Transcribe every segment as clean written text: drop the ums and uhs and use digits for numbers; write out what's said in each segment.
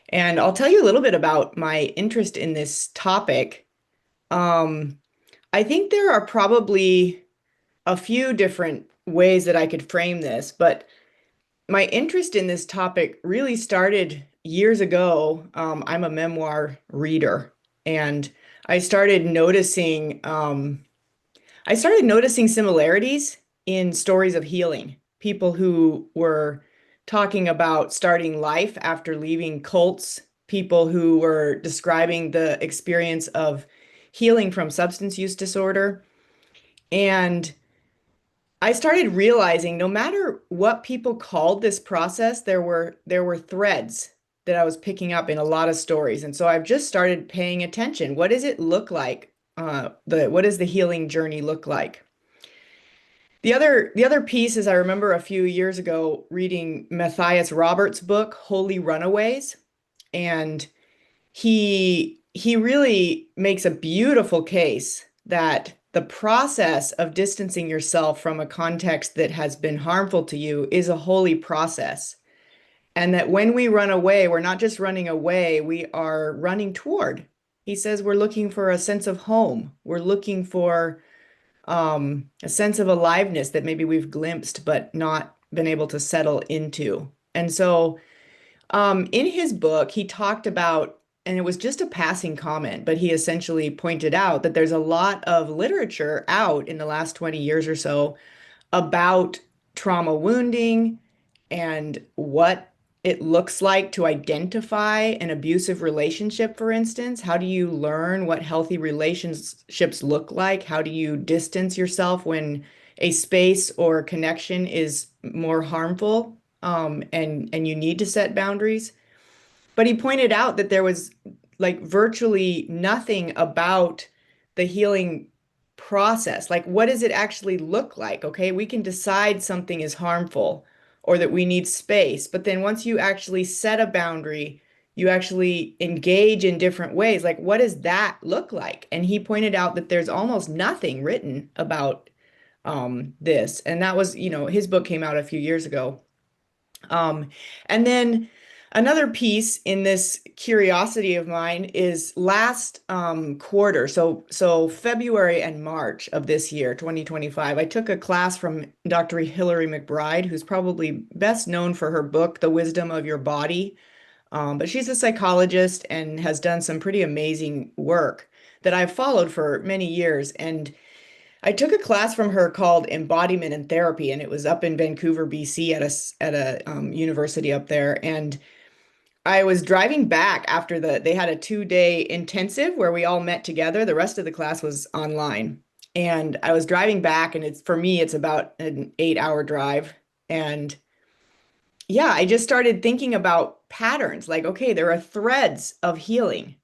And I'll tell you a little bit about my interest in this topic. Um, I think there are probably a few different ways that I could frame this, but my interest in this topic really started years ago. I'm a memoir reader, and I started noticing I started noticing similarities in stories of healing. People who were talking about starting life after leaving cults, people who were describing the experience of healing from substance use disorder. And I started realizing no matter what people called this process, there were threads that I was picking up in a lot of stories. And so I've just started paying attention. What does it look like? What does the healing journey look like? The other piece is I remember a few years ago reading Matthias Roberts' book, Holy Runaways, and he really makes a beautiful case that the process of distancing yourself from a context that has been harmful to you is a holy process. And that when we run away, we're not just running away, we are running toward. He says we're looking for a sense of home. We're looking for a sense of aliveness that maybe we've glimpsed but not been able to settle into. And so, in his book, he talked about, and it was just a passing comment, but he essentially pointed out that there's a lot of literature out in the last 20 years or so about trauma wounding and what it looks like to identify an abusive relationship, for instance. How do you learn what healthy relationships look like? How do you distance yourself when a space or connection is more harmful, and you need to set boundaries? But he pointed out that there was like virtually nothing about the healing process. Like, what does it actually look like? Okay, we can decide something is harmful or that we need space, but then once you actually set a boundary, you actually engage in different ways. Like, what does that look like? And he pointed out that there's almost nothing written about this. And that was, his book came out a few years ago. Um, and then another piece in this curiosity of mine is last quarter, so February and March of this year, 2025, I took a class from Dr. Hilary McBride, who's probably best known for her book, The Wisdom of Your Body. But she's a psychologist and has done some pretty amazing work that I've followed for many years. And I took a class from her called Embodiment and Therapy, and it was up in Vancouver, BC, at a university up there. And I was driving back after they had a 2-day intensive where we all met together. The rest of the class was online, and I was driving back, and it's for me, it's about an 8-hour drive. And yeah, I just started thinking about patterns. Like, okay, there are threads of healing.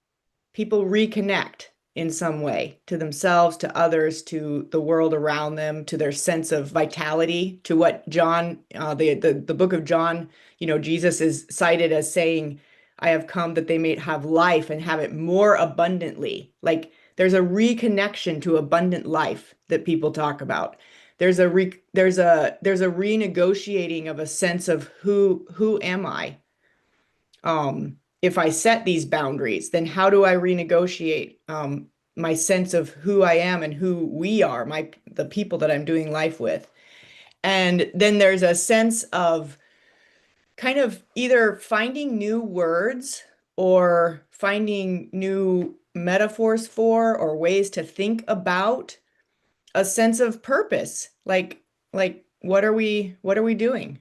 People reconnect in some way to themselves, to others, to the world around them, to their sense of vitality, to what John, the book of John, Jesus is cited as saying, I have come that they may have life and have it more abundantly. Like, there's a reconnection to abundant life that people talk about. There's a renegotiating of a sense of who am I? If I set these boundaries, then how do I renegotiate my sense of who I am and who we are, the people that I'm doing life with? And then there's a sense of kind of either finding new words or finding new metaphors for or ways to think about a sense of purpose. Like what are we doing?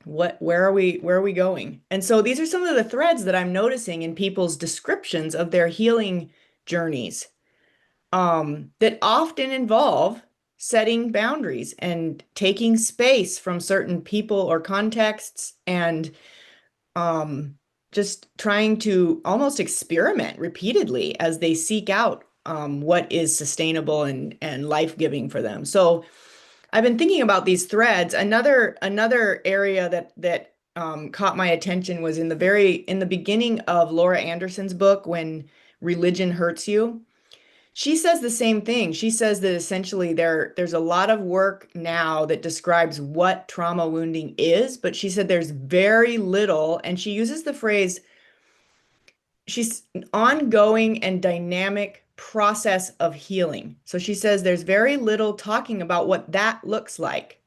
Where are we going? And so these are some of the threads that I'm noticing in people's descriptions of their healing journeys, that often involve setting boundaries and taking space from certain people or contexts, and just trying to almost experiment repeatedly as they seek out what is sustainable and life-giving for them. So I've been thinking about these threads. Another area that caught my attention was in the beginning of Laura Anderson's book, When Religion Hurts You. She says the same thing. She says that essentially there's a lot of work now that describes what trauma wounding is, but she said there's very little, and she uses the phrase she's an ongoing and dynamic process of healing. So she says there's very little talking about what that looks like.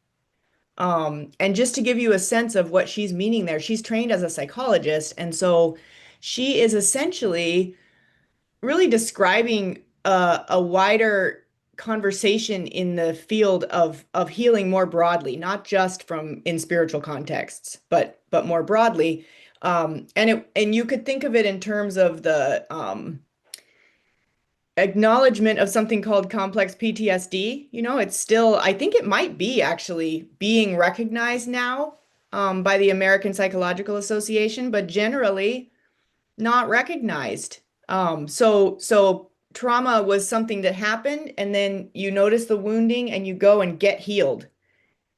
And just to give you a sense of what she's meaning there, she's trained as a psychologist, and so she is essentially really describing a wider conversation in the field of healing more broadly, not just from in spiritual contexts, but more broadly. And you could think of it in terms of the acknowledgement of something called complex PTSD. You know, it's still, I think it might be actually being recognized now by the American Psychological Association, but generally not recognized. So trauma was something that happened, and then you notice the wounding and you go and get healed.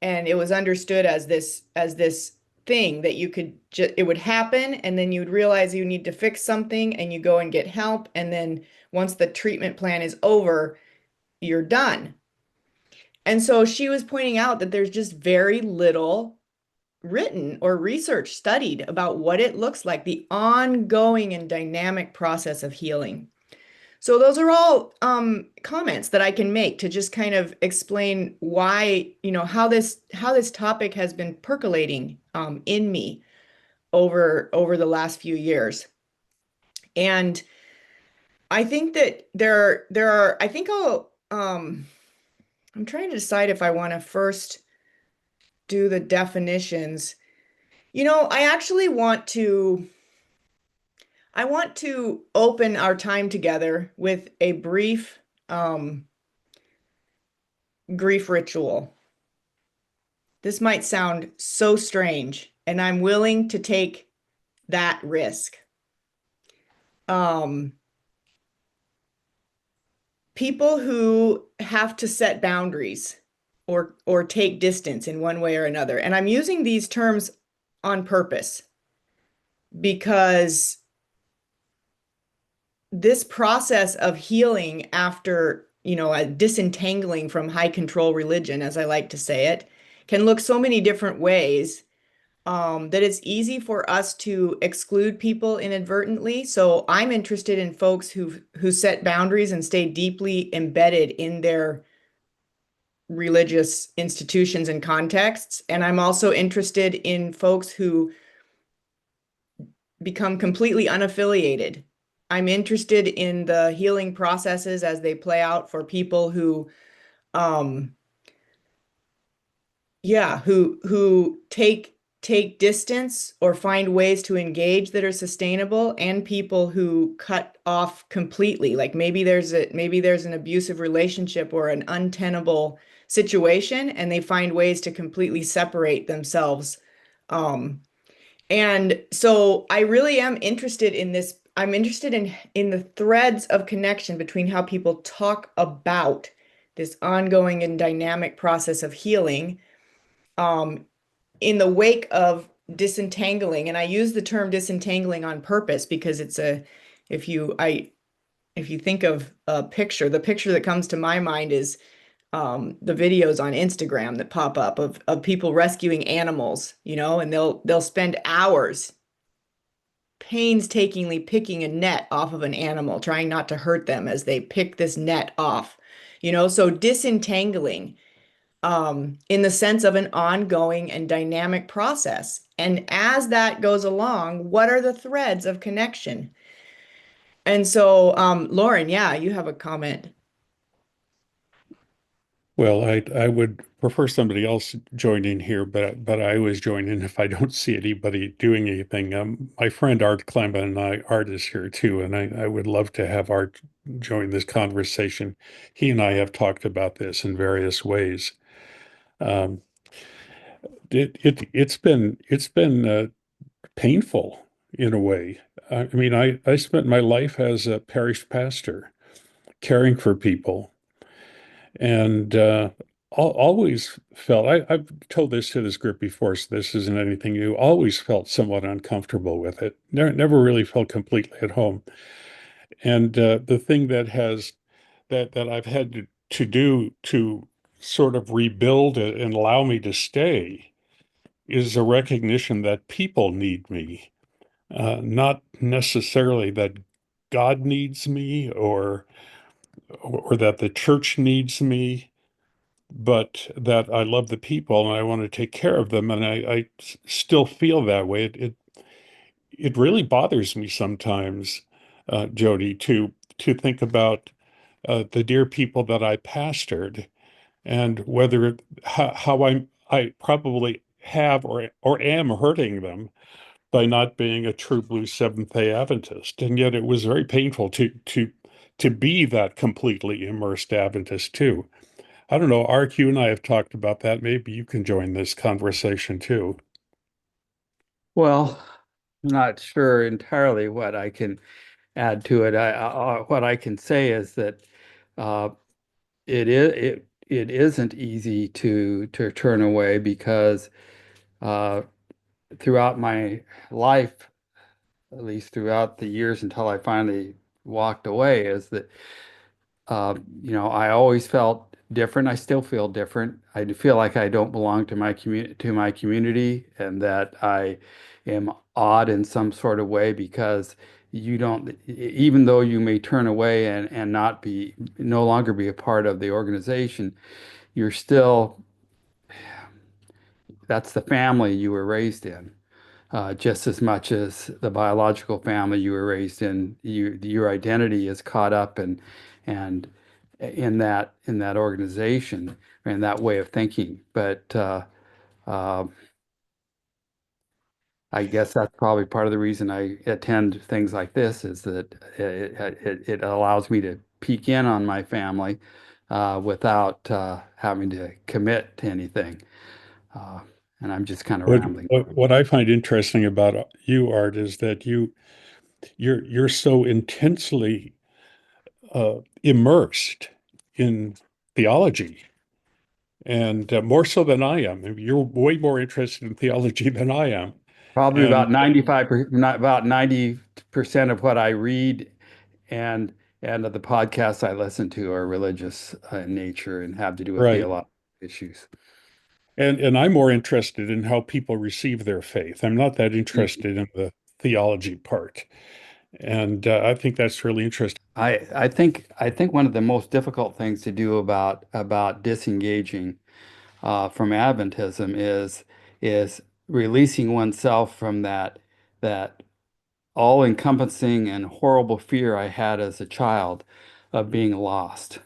And it was understood as this thing that you could just it would happen, and then you would realize you need to fix something and you go and get help, and then once the treatment plan is over, you're done. And so she was pointing out that there's just very little written or research studied about what it looks like, the ongoing and dynamic process of healing. So those are all comments that I can make to just kind of explain why, how this topic has been percolating in me over the last few years. And I think that I think I'm trying to decide if I want to first do the definitions. I actually want to open our time together with a brief grief ritual. This might sound so strange, and I'm willing to take that risk. Um, People who have to set boundaries or take distance in one way or another, and I'm using these terms on purpose because this process of healing after, a disentangling from high control religion, as I like to say it, can look so many different ways, that it's easy for us to exclude people inadvertently. So I'm interested in folks who set boundaries and stay deeply embedded in their religious institutions and contexts. And I'm also interested in folks who become completely unaffiliated. I'm interested in the healing processes as they play out for people who, um, yeah, who take distance or find ways to engage that are sustainable, and people who cut off completely. Like maybe there's an abusive relationship or an untenable situation, and they find ways to completely separate themselves. Um, and so I really am interested in this. I'm interested in the threads of connection between how people talk about this ongoing and dynamic process of healing, um, in the wake of disentangling. And I use the term disentangling on purpose because if you I if you think of a picture, the picture that comes to my mind is the videos on Instagram that pop up of people rescuing animals, and they'll spend hours painstakingly picking a net off of an animal, trying not to hurt them as they pick this net off. So disentangling, in the sense of an ongoing and dynamic process. And as that goes along, what are the threads of connection? And so, Lauren, yeah, you have a comment. Well, I would prefer somebody else join in here, but I always join in if I don't see anybody doing anything. My friend Art Clement and Art is here too, and I would love to have Art join this conversation. He and I have talked about this in various ways. Um, it's been painful in a way. I mean, I spent my life as a parish pastor, caring for people. And always felt, I've told this to this group before, so this isn't anything new, always felt somewhat uncomfortable with it. Never really felt completely at home. And the thing that I've had to do to sort of rebuild it and allow me to stay is a recognition that people need me. Not necessarily that God needs me or that the church needs me, but that I love the people and I want to take care of them. And I still feel that way. It really bothers me sometimes, Jody, to think about the dear people that I pastored and whether how I probably have or am hurting them by not being a true blue Seventh-day Adventist. And yet it was very painful to be that completely immersed Adventist too. I don't know, Ark, you and I have talked about that. Maybe you can join this conversation too. Well, not sure entirely what I can add to it. What I can say is that uh, it isn't easy to turn away because uh, throughout my life, at least throughout the years until I finally walked away, is that I always felt different. I still feel different. I feel like I don't belong to my community, and that I am odd in some sort of way because you don't, even though you may turn away and not be, no longer be a part of the organization, you're still, that's the family you were raised in. Just as much as the biological family you were raised in, your identity is caught up and in that organization and that way of thinking. But uh, I guess that's probably part of the reason I attend things like this is that it allows me to peek in on my family without having to commit to anything. Uh, and I'm just kind of What, rambling. what I find interesting about you, Art, is that you're so intensely immersed in theology, and more so than I am. I mean, you're way more interested in theology than I am. Probably And about 95%, not about 90% of what I read and of the podcasts I listen to are religious in nature and have to do with right. theological issues. And I'm more interested in how people receive their faith. I'm not that interested in the theology part. And I think that's really interesting. I think one of the most difficult things to do about disengaging from Adventism is releasing oneself from that all-encompassing and horrible fear I had as a child of being lost.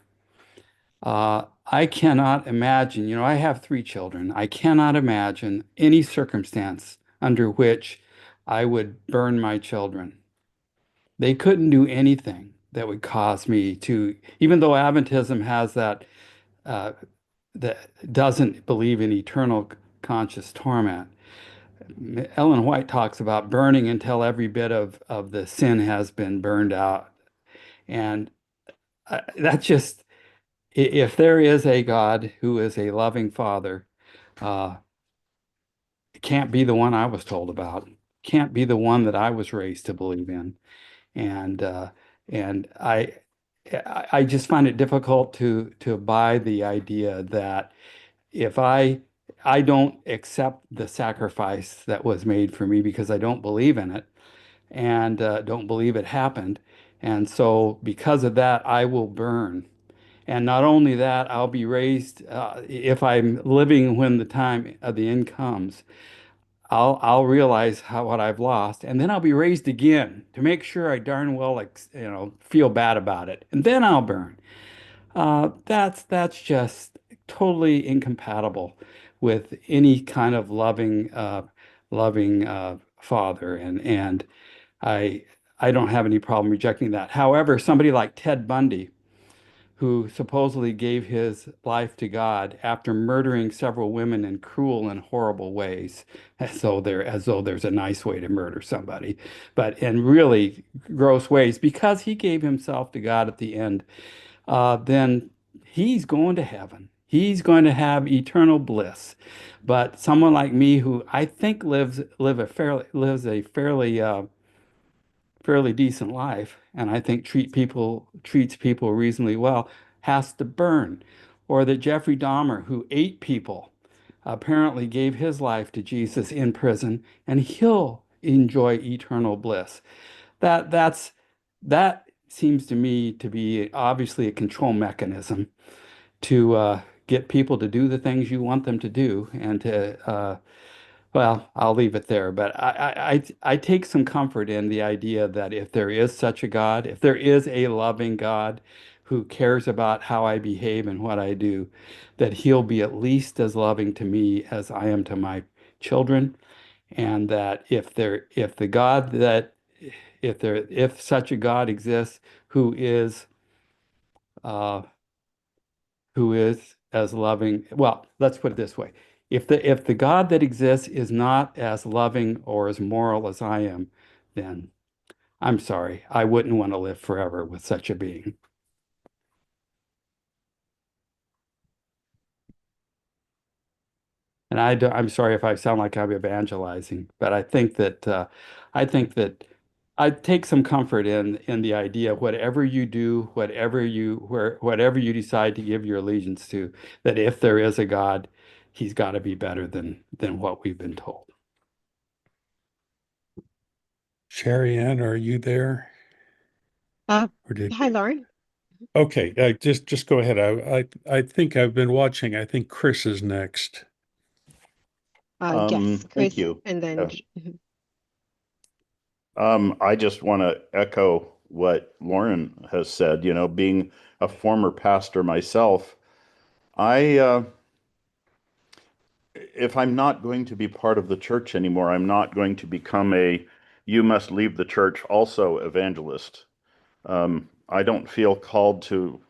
I cannot imagine, I have three children. I cannot imagine any circumstance under which I would burn my children. They couldn't do anything that would cause me to, even though Adventism has uh, that doesn't believe in eternal conscious torment. Ellen White talks about burning until every bit of the sin has been burned out. And that just, if there is a God who is a loving father, uh, it can't be the one I was told about. Can't be the one that I was raised to believe in. And and I just find it difficult to buy the idea that if I don't accept the sacrifice that was made for me because I don't believe in it and don't believe it happened. And so because of that, I will burn. And not only that, I'll be raised if I'm living when the time of the end comes. I'll realize what I've lost, and then I'll be raised again to make sure I darn well like feel bad about it, and then I'll burn. That's just totally incompatible with any kind of loving father, and I I don't have any problem rejecting that. However, somebody like Ted Bundy, who supposedly gave his life to God after murdering several women in cruel and horrible ways, as though there's a nice way to murder somebody, but in really gross ways, because he gave himself to God at the end, then he's going to heaven. He's going to have eternal bliss. But someone like me, who I think lives a fairly decent life, and I think treats people reasonably well, has to burn. Or that Jeffrey Dahmer, who ate people, apparently gave his life to Jesus in prison, and enjoy eternal bliss. That seems to me to be obviously a control mechanism to get people to do the things you want them to do, and to well, I'll leave it there. But I take some comfort in the idea that if there is such a God, if there is a loving God who cares about how I behave and what I do, that He'll be at least as loving to me as I am to my children. And that if the God that if such a God exists who is uh, who is as loving, well, let's put it this way. If the God that exists is not as loving or as moral as I am, then I'm sorry, I wouldn't want to live forever with such a being. And I'm sorry if I sound like I'm evangelizing, but I think that I take some comfort in the idea, whatever you do, whatever you decide to give your allegiance to, that if there is a God, He's got to be better than what we've been told. Sherry Ann, are you there? Uh, Or did Hi, Lauren. Okay, just go ahead. I think I've been watching. I think Chris is next. Yes, Thank Chris, you. and then I just want to echo what Lauren has said. You know, being a former pastor myself, I if I'm not going to be part of the church anymore, I'm not going to become a you must leave the church also evangelist. I don't feel called to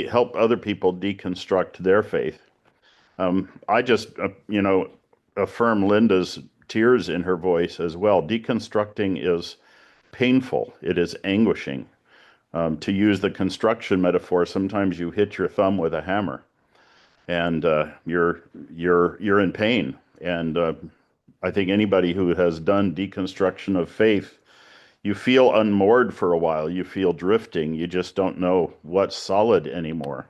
help other people deconstruct their faith. I just, affirm Linda's tears in her voice as well. Deconstructing is painful. It is anguishing. To use the construction metaphor, sometimes you hit your thumb with a hammer, and you're in pain. And I think anybody who has done deconstruction of faith, you feel unmoored for a while. You feel drifting. You just don't know what's solid anymore.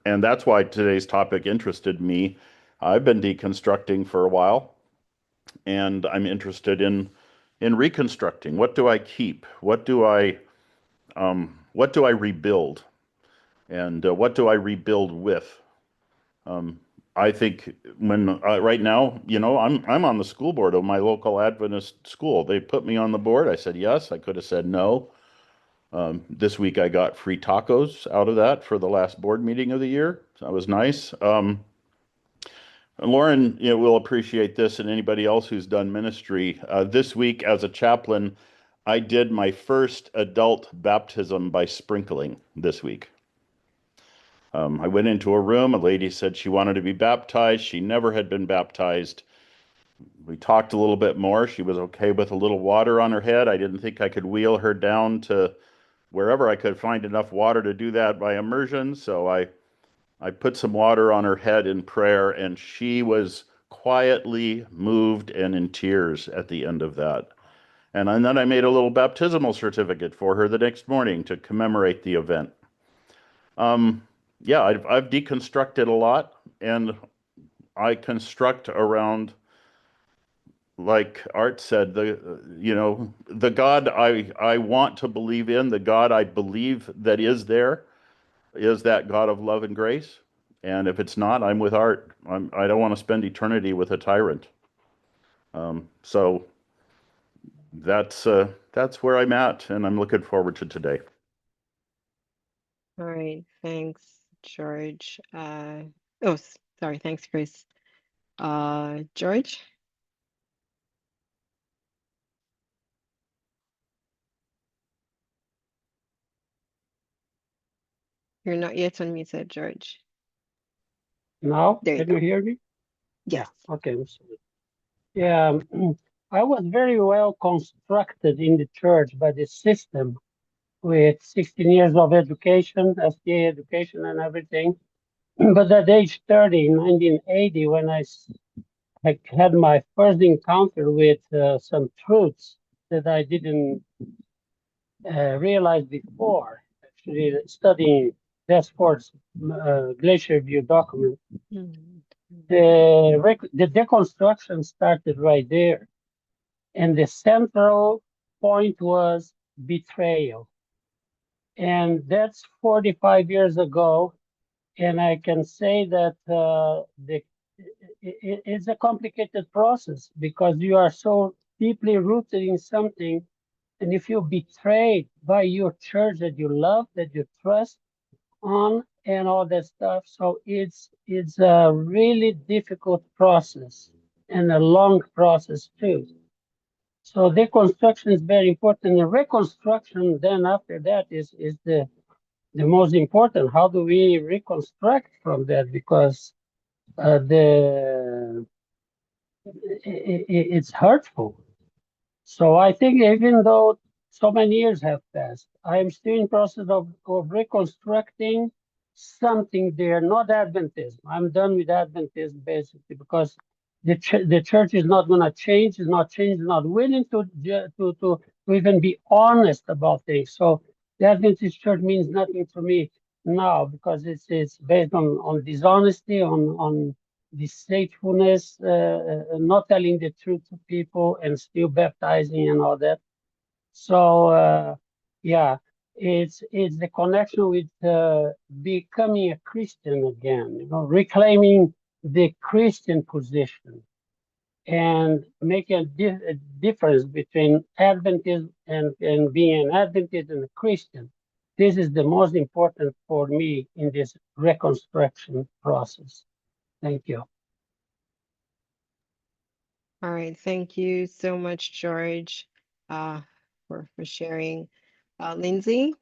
And that's why today's topic interested me. I've been deconstructing for a while, and I'm interested in reconstructing. What do I keep? What do I rebuild? And what do I rebuild with? I think when right now, I'm on the school board of my local Adventist school. They put me on the board. I said yes. I could have said no. This week I got free tacos out of that for the last board meeting of the year. So that was nice. And Lauren, will appreciate this, and anybody else who's done ministry. This week, as a chaplain, I did my first adult baptism by sprinkling this week. I went into a room. A lady said she wanted to be baptized. She never had been baptized. We talked a little bit more. She was okay with a little water on her head. I didn't think I could wheel her down to wherever I could find enough water to do that by immersion. So I put some water on her head in prayer, and she was quietly moved and in tears at the end of that. And then I made a little baptismal certificate for her the next morning to commemorate the event. Yeah, I've deconstructed a lot, and I construct around, like Art said, the God I want to believe in, the God I believe that is there, is that God of love and grace. And if it's not, I'm with Art. I don't want to spend eternity with a tyrant. So that's where I'm at, and I'm looking forward to today. all right, thanks, George. Sorry, thanks, Chris. George, you're not yet unmuted, George. Now, There you can you go. hear me? Yes. Okay, I'm sorry. Yeah, I was very well constructed in the church by the system with 16 years of education, SDA education and everything. But at age 30, in 1980, when I had my first encounter with some truths that I didn't realize before, actually studying Desford's Glacier View document, Mhm. the deconstruction started right there. And the central point was betrayal. And that's 45 years ago. And I can say that it's a complicated process because you are so deeply rooted in something. And if you're betrayed by your church that you love, that you trust on, and all that stuff, so it's a really difficult process and a long process too. So deconstruction is very important. And reconstruction then after that is the most important. How do we reconstruct from that? Because it's hurtful. So I think even though so many years have passed, I am still in process of reconstructing something there, not Adventism. I'm done with Adventism basically because the church is not going to change, is not willing to even be honest about things. So the Adventist church means nothing to me now because it's based on dishonesty, on deceitfulness, not telling the truth to people, and still baptizing and all that. So yeah, it's the connection with becoming a Christian again. You know, reclaiming the Christian position and making a difference between Adventist and being an Adventist and a Christian. This is the most important for me in this reconstruction process. Thank you. All right, thank you so much, George, for sharing. Lindsay?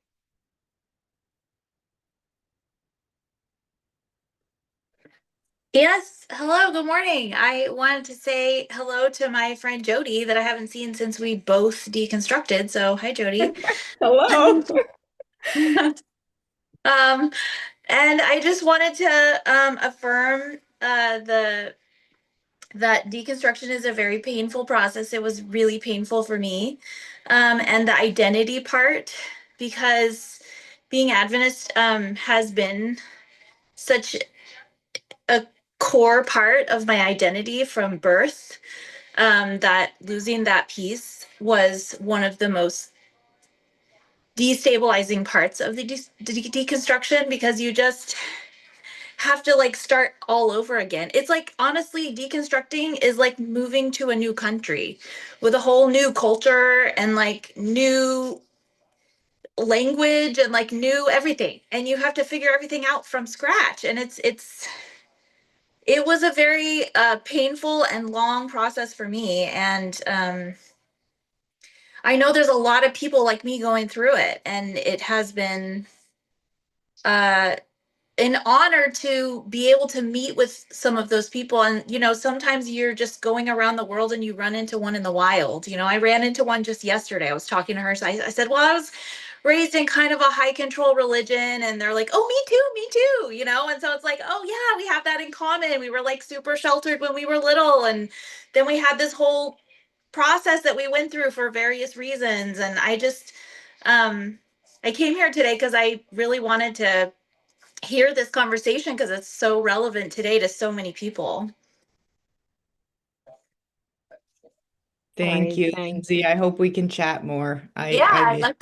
Yes, hello, good morning. I wanted to say hello to my friend Jody that I haven't seen since we both deconstructed. So, hi, Jody. Hello. Um, and I just wanted to affirm that deconstruction is a very painful process. It was really painful for me. And the identity part, because being Adventist has been such a core part of my identity from birth, that losing that piece was one of the most destabilizing parts of the deconstruction, because you just have to like start all over again. It's like, honestly, deconstructing is like moving to a new country with a whole new culture and like new language and like new everything, and you have to figure everything out from scratch. And it was a very painful and long process for me. And I know there's a lot of people like me going through it, and it has been uh, an honor to be able to meet with some of those people. And, sometimes you're just going around the world and you run into one in the wild. I ran into one just yesterday. I was talking to her. So I said, well, I was raised in kind of a high control religion. And they're like, oh, me too. And so it's like, oh, yeah, we have that in common. We were like super sheltered when we were little. And then we had this whole process that we went through for various reasons. And um I came here today because I really wanted to hear this conversation because it's so relevant today to so many people. All Thank right, you, thanks. Lindsay. I hope we can chat more. Yeah, I I miss like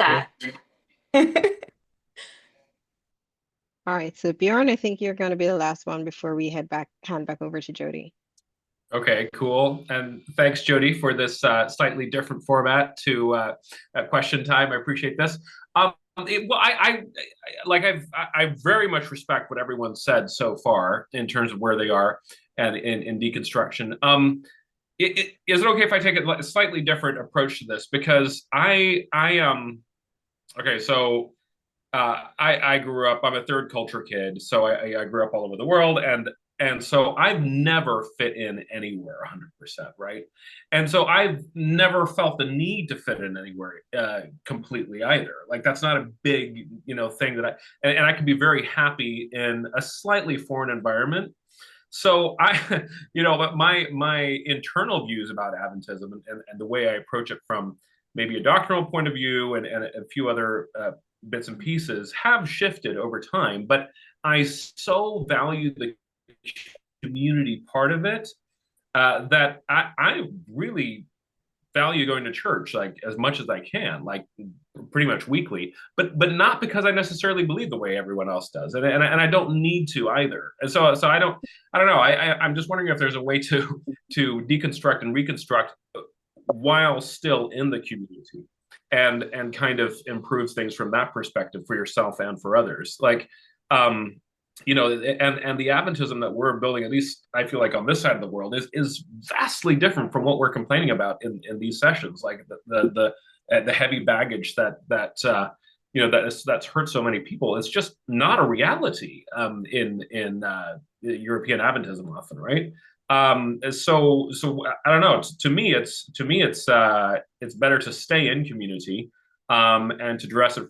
you. that. All right, so Bjorn, I think you're going to be the last one before we hand back over to Jody. Okay, cool. And thanks, Jody, for this slightly different format to question time. I appreciate this. I very much respect what everyone said so far in terms of where they are and in deconstruction. Is it okay if I take a slightly different approach to this? Because okay, so I grew up. I'm a third culture kid, so I grew up all over the world, and so I've never fit in anywhere 100%, right? And so I've never felt the need to fit in anywhere completely either. Like that's not a big thing that and I can be very happy in a slightly foreign environment. So but my internal views about Adventism and the way I approach it from maybe a doctrinal point of view and a few other bits and pieces have shifted over time, but I so value the community part of it that I really value going to church like as much as I can, like pretty much weekly, but not because I necessarily believe the way everyone else does, and I don't need to either. And so I don't know. I'm just wondering if there's a way to deconstruct and reconstruct while still in the community, and kind of improve things from that perspective for yourself and for others. Like, and the Adventism that we're building, at least I feel like on this side of the world, is vastly different from what we're complaining about in these sessions. Like the heavy baggage that's hurt so many people. It's just not a reality in European Adventism often, right? So I don't know. To me, it's better to stay in community, and to address it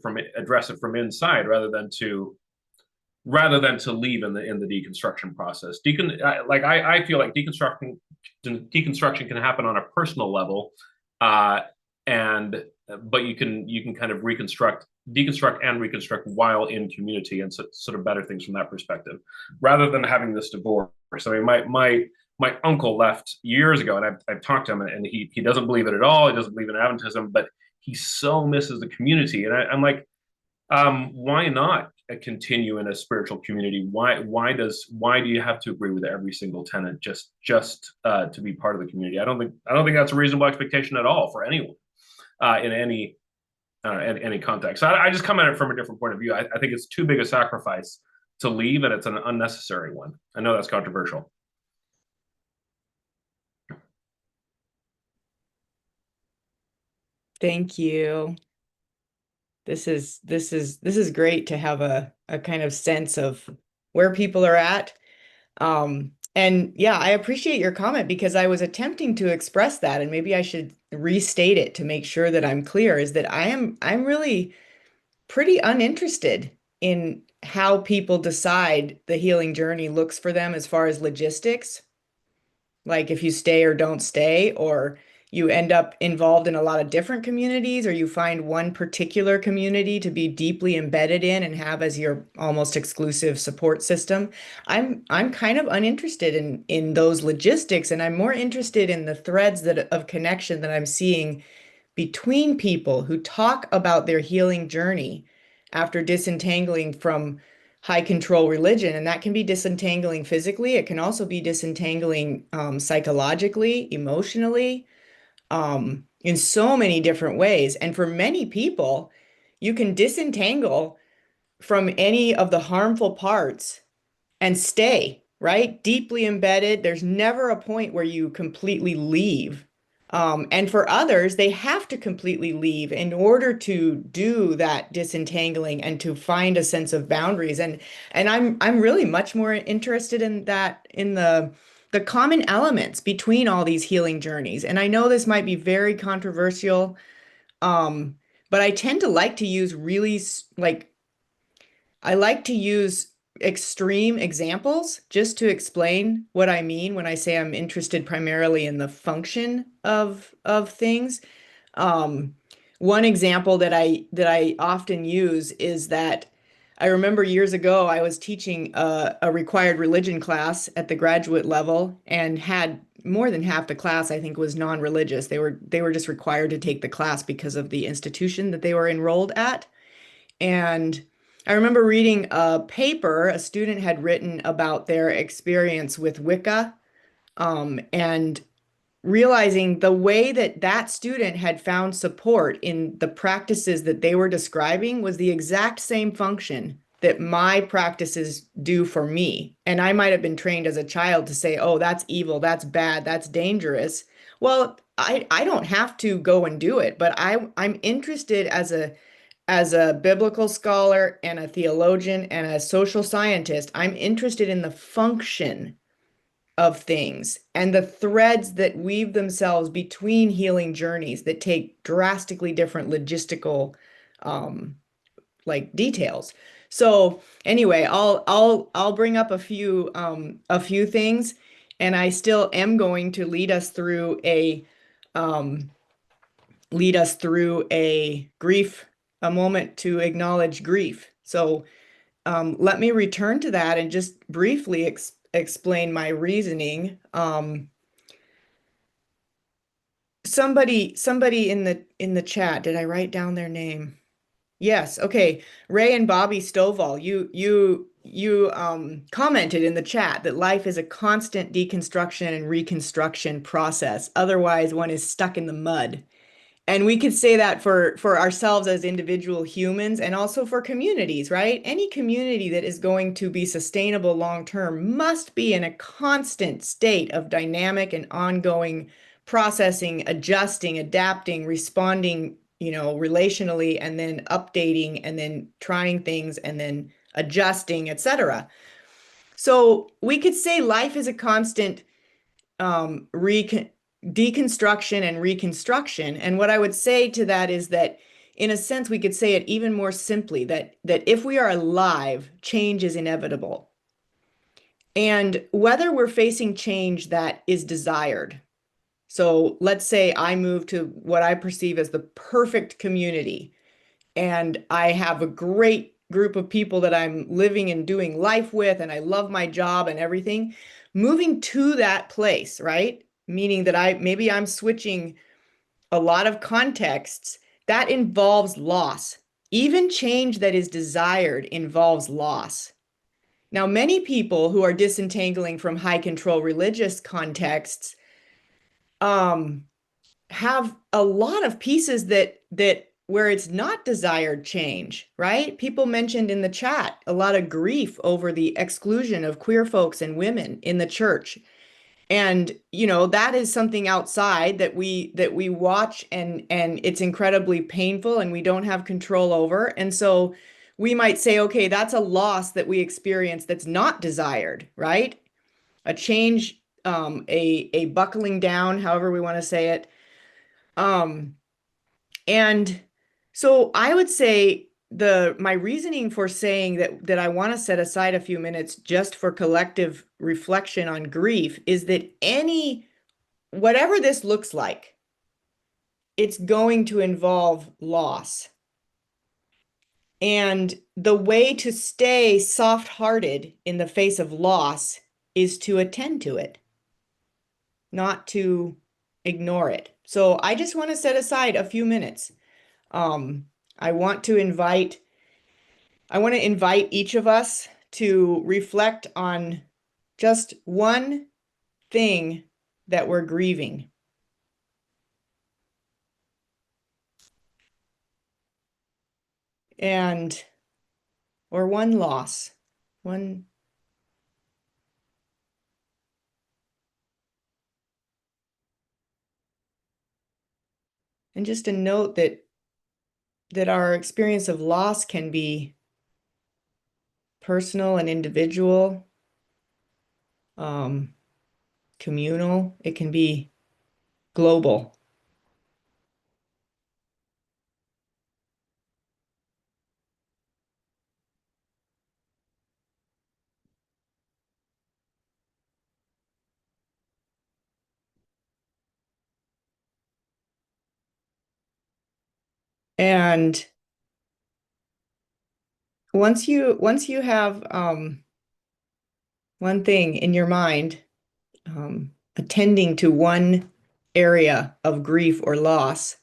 from inside rather than to leave in the deconstruction process. I feel like deconstruction can happen on a personal level, and but you can kind of deconstruct and reconstruct while in community, and sort of better things from that perspective, rather than having this divorce. I mean, my uncle left years ago, and I've talked to him, and he doesn't believe it at all. He doesn't believe in Adventism, but he so misses the community, and I'm like, why not continue in a spiritual community? Why do you have to agree with every single tenant just to be part of the community? I don't think that's a reasonable expectation at all for anyone, in any context. So I just come at it from a different point of view. I think it's too big a sacrifice to leave, and it's an unnecessary one. I know that's controversial. Thank you. This is great to have a kind of sense of where people are at. And yeah, I appreciate your comment, because I was attempting to express that, and maybe I should restate it to make sure that I'm clear, is that I'm really pretty uninterested in how people decide the healing journey looks for them as far as logistics, like if you stay or don't stay, or you end up involved in a lot of different communities, or you find one particular community to be deeply embedded in and have as your almost exclusive support system. I'm kind of uninterested in those logistics, and I'm more interested in the threads of connection that I'm seeing between people who talk about their healing journey after disentangling from high control religion. And that can be disentangling physically. It can also be disentangling psychologically, emotionally, in so many different ways. And for many people, you can disentangle from any of the harmful parts and stay, right? Deeply embedded. There's never a point where you completely leave. And for others, they have to completely leave in order to do that disentangling and to find a sense of boundaries. And I'm really much more interested in that, in the common elements between all these healing journeys. And I know this might be very controversial, but I tend to like to use I like to use extreme examples just to explain what I mean when I say I'm interested primarily in the function of things. One example that I often use is that I remember years ago I was teaching a required religion class at the graduate level, and had more than half the class, I think, was non-religious. They were just required to take the class because of the institution that they were enrolled at. And I remember reading a paper a student had written about their experience with Wicca, and realizing the way that that student had found support in the practices that they were describing was the exact same function that my practices do for me. And I might have been trained as a child to say, oh, that's evil, that's bad, that's dangerous. Well, I don't have to go and do it, but I'm interested as a biblical scholar and a theologian and a social scientist. I'm interested in the function of things and the threads that weave themselves between healing journeys that take drastically different logistical details. So anyway, I'll bring up a few things, and I still am going to lead us through a grief, a moment to acknowledge grief. So let me return to that and just briefly explain my reasoning. somebody in the chat, did I write down their name? Yes, okay. Ray and Bobby Stovall, you commented in the chat that life is a constant deconstruction and reconstruction process. Otherwise, one is stuck in the mud. And we could say that for ourselves as individual humans and also for communities, right? Any community that is going to be sustainable long term must be in a constant state of dynamic and ongoing processing, adjusting, adapting, responding, relationally, and then updating, and then trying things, and then adjusting, etc. So we could say life is a constant deconstruction and reconstruction. And what I would say to that is that, in a sense, we could say it even more simply, that if we are alive, change is inevitable. And whether we're facing change that is desired. So let's say I move to what I perceive as the perfect community, and I have a great group of people that I'm living and doing life with, and I love my job and everything. Moving to that place, right? Meaning that maybe I'm switching a lot of contexts, that involves loss. Even change that is desired involves loss. Now, many people who are disentangling from high control religious contexts have a lot of pieces that where it's not desired change, right? People mentioned in the chat a lot of grief over the exclusion of queer folks and women in the church. And that is something outside that we watch, and it's incredibly painful and we don't have control over. And so we might say, okay, that's a loss that we experience that's not desired, right? A change, a buckling down, however we want to say it. And so I would say my reasoning for saying that I want to set aside a few minutes just for collective reflection on grief is that whatever this looks like, it's going to involve loss. And the way to stay soft-hearted in the face of loss is to attend to it, not to ignore it. So I just want to set aside a few minutes. I want to invite each of us to reflect on just one thing that we're grieving. Or one loss, and just a note that our experience of loss can be personal and individual, communal, it can be global. And once you have one thing in your mind, attending to one area of grief or loss,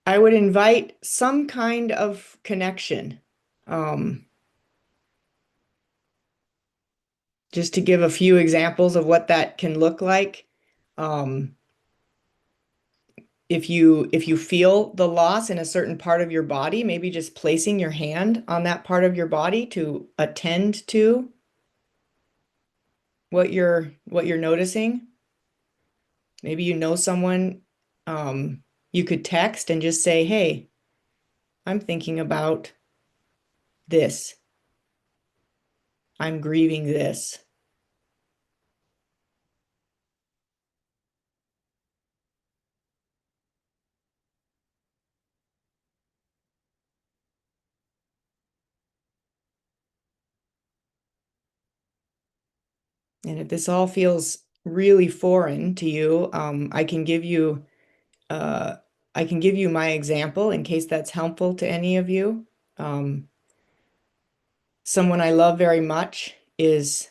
I would invite some kind of connection. Just to give a few examples of what that can look like. If you feel the loss in a certain part of your body, maybe just placing your hand on that part of your body to attend to what you're noticing. Maybe someone you could text and just say, "Hey, I'm thinking about this. I'm grieving this." And if this all feels really foreign to you, I can give you my example in case that's helpful to any of you. Someone I love very much is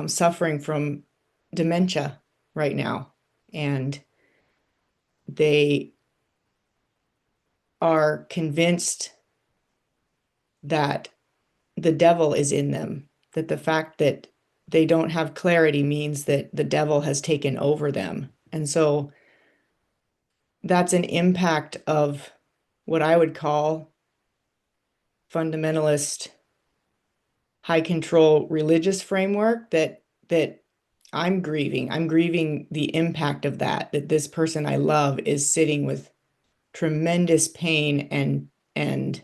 suffering from dementia right now. and they are convinced that the devil is in them, that the fact that they don't have clarity means that the devil has taken over them. And so that's an impact of what I would call fundamentalist high control religious framework that I'm grieving. I'm grieving the impact of that this person I love is sitting with tremendous pain and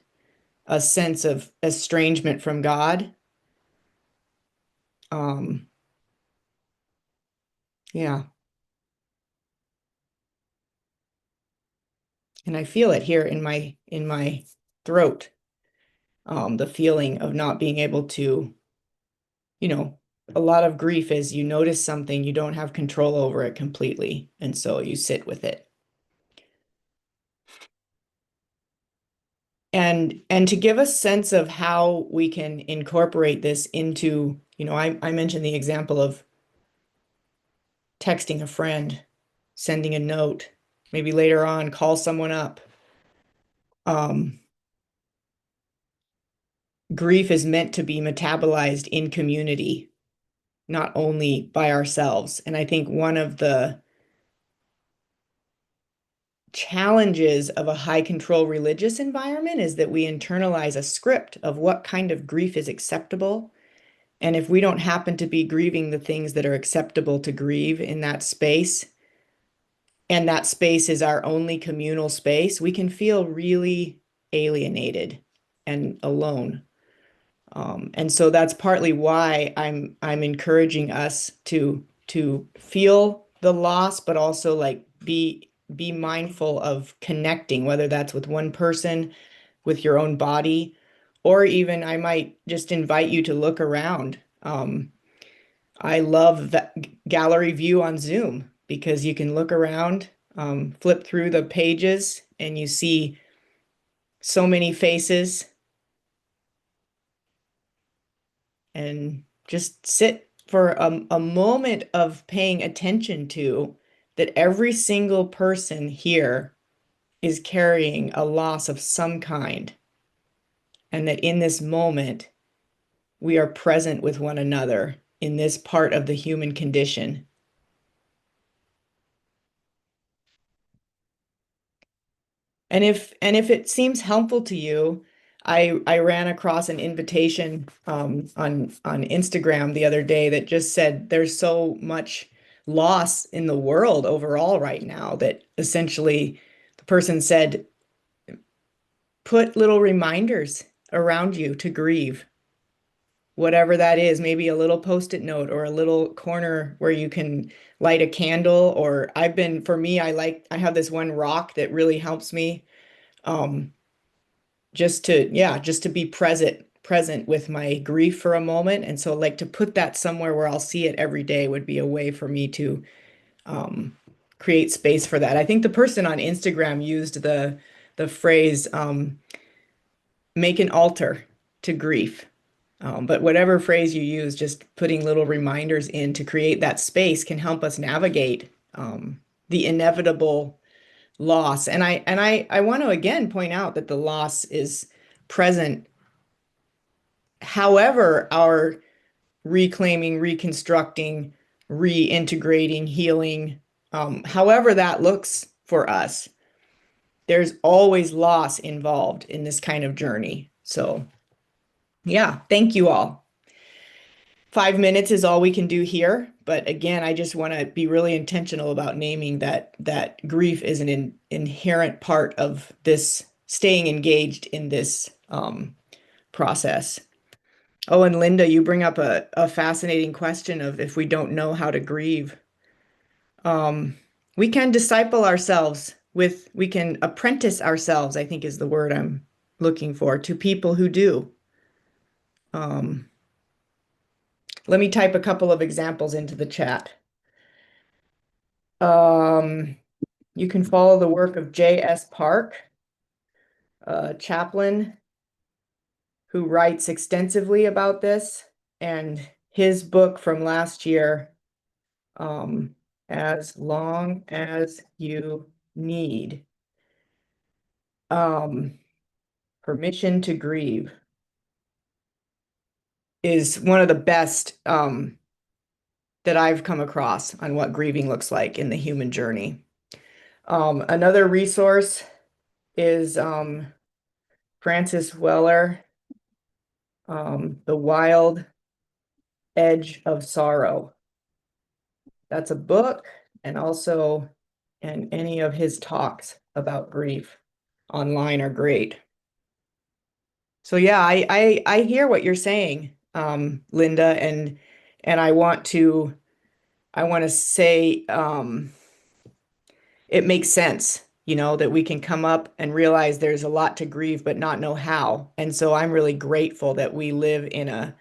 a sense of estrangement from God. Yeah. And I feel it here in my throat. The feeling of not being able to, a lot of grief is you notice something, you don't have control over it completely, and so you sit with it. And to give a sense of how we can incorporate this into, I mentioned the example of texting a friend, sending a note, maybe later on call someone up. Grief is meant to be metabolized in community, not only by ourselves. And I think one of the challenges of a high control religious environment is that we internalize a script of what kind of grief is acceptable. And if we don't happen to be grieving the things that are acceptable to grieve in that space, and that space is our only communal space, we can feel really alienated and alone. And so that's partly why I'm encouraging us to feel the loss, but also like be mindful of connecting, whether that's with one person, with your own body, or even I might just invite you to look around. I love that gallery view on Zoom because you can look around, flip through the pages, and you see so many faces, and just sit for a moment of paying attention to that every single person here is carrying a loss of some kind, and that in this moment, we are present with one another in this part of the human condition. And if it seems helpful to you, I ran across an invitation on Instagram the other day that just said there's so much loss in the world overall right now that essentially the person said, put little reminders around you to grieve, whatever that is, maybe a little post-it note or a little corner where you can light a candle. Or for me, I have this one rock that really helps me. Just to be present with my grief for a moment. And so like to put that somewhere where I'll see it every day would be a way for me to create space for that. I think the person on Instagram used the phrase make an altar to grief. But whatever phrase you use, just putting little reminders in to create that space can help us navigate the inevitable loss. And I want to again point out that the loss is present. However, our reclaiming, reconstructing, reintegrating, healing, however that looks for us, there's always loss involved in this kind of journey. So yeah, thank you all. 5 minutes is all we can do here. But again, I just want to be really intentional about naming that grief is an inherent part of this staying engaged in this process. Oh, and Linda, you bring up a fascinating question of if we don't know how to grieve. We can disciple ourselves we can apprentice ourselves, I think is the word I'm looking for, to people who do. Let me type a couple of examples into the chat. You can follow the work of J.S. Park, a chaplain who writes extensively about this, and his book from last year, as long as you need. Permission to grieve is one of the best that I've come across on what grieving looks like in the human journey. Another resource is Francis Weller, The Wild Edge of Sorrow. That's a book, and also any of his talks about grief online are great. So yeah, I hear what you're saying, Linda, and I want to say it makes sense, that we can come up and realize there's a lot to grieve, but not know how. And so I'm really grateful that we live in a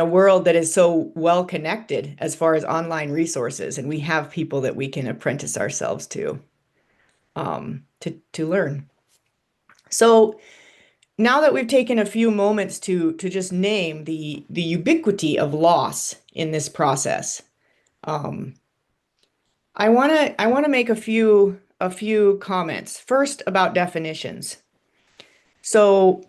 world that is so well connected as far as online resources, and we have people that we can apprentice ourselves to learn. So now that we've taken a few moments to just name the ubiquity of loss in this process, I want to make a few comments. First, about definitions. So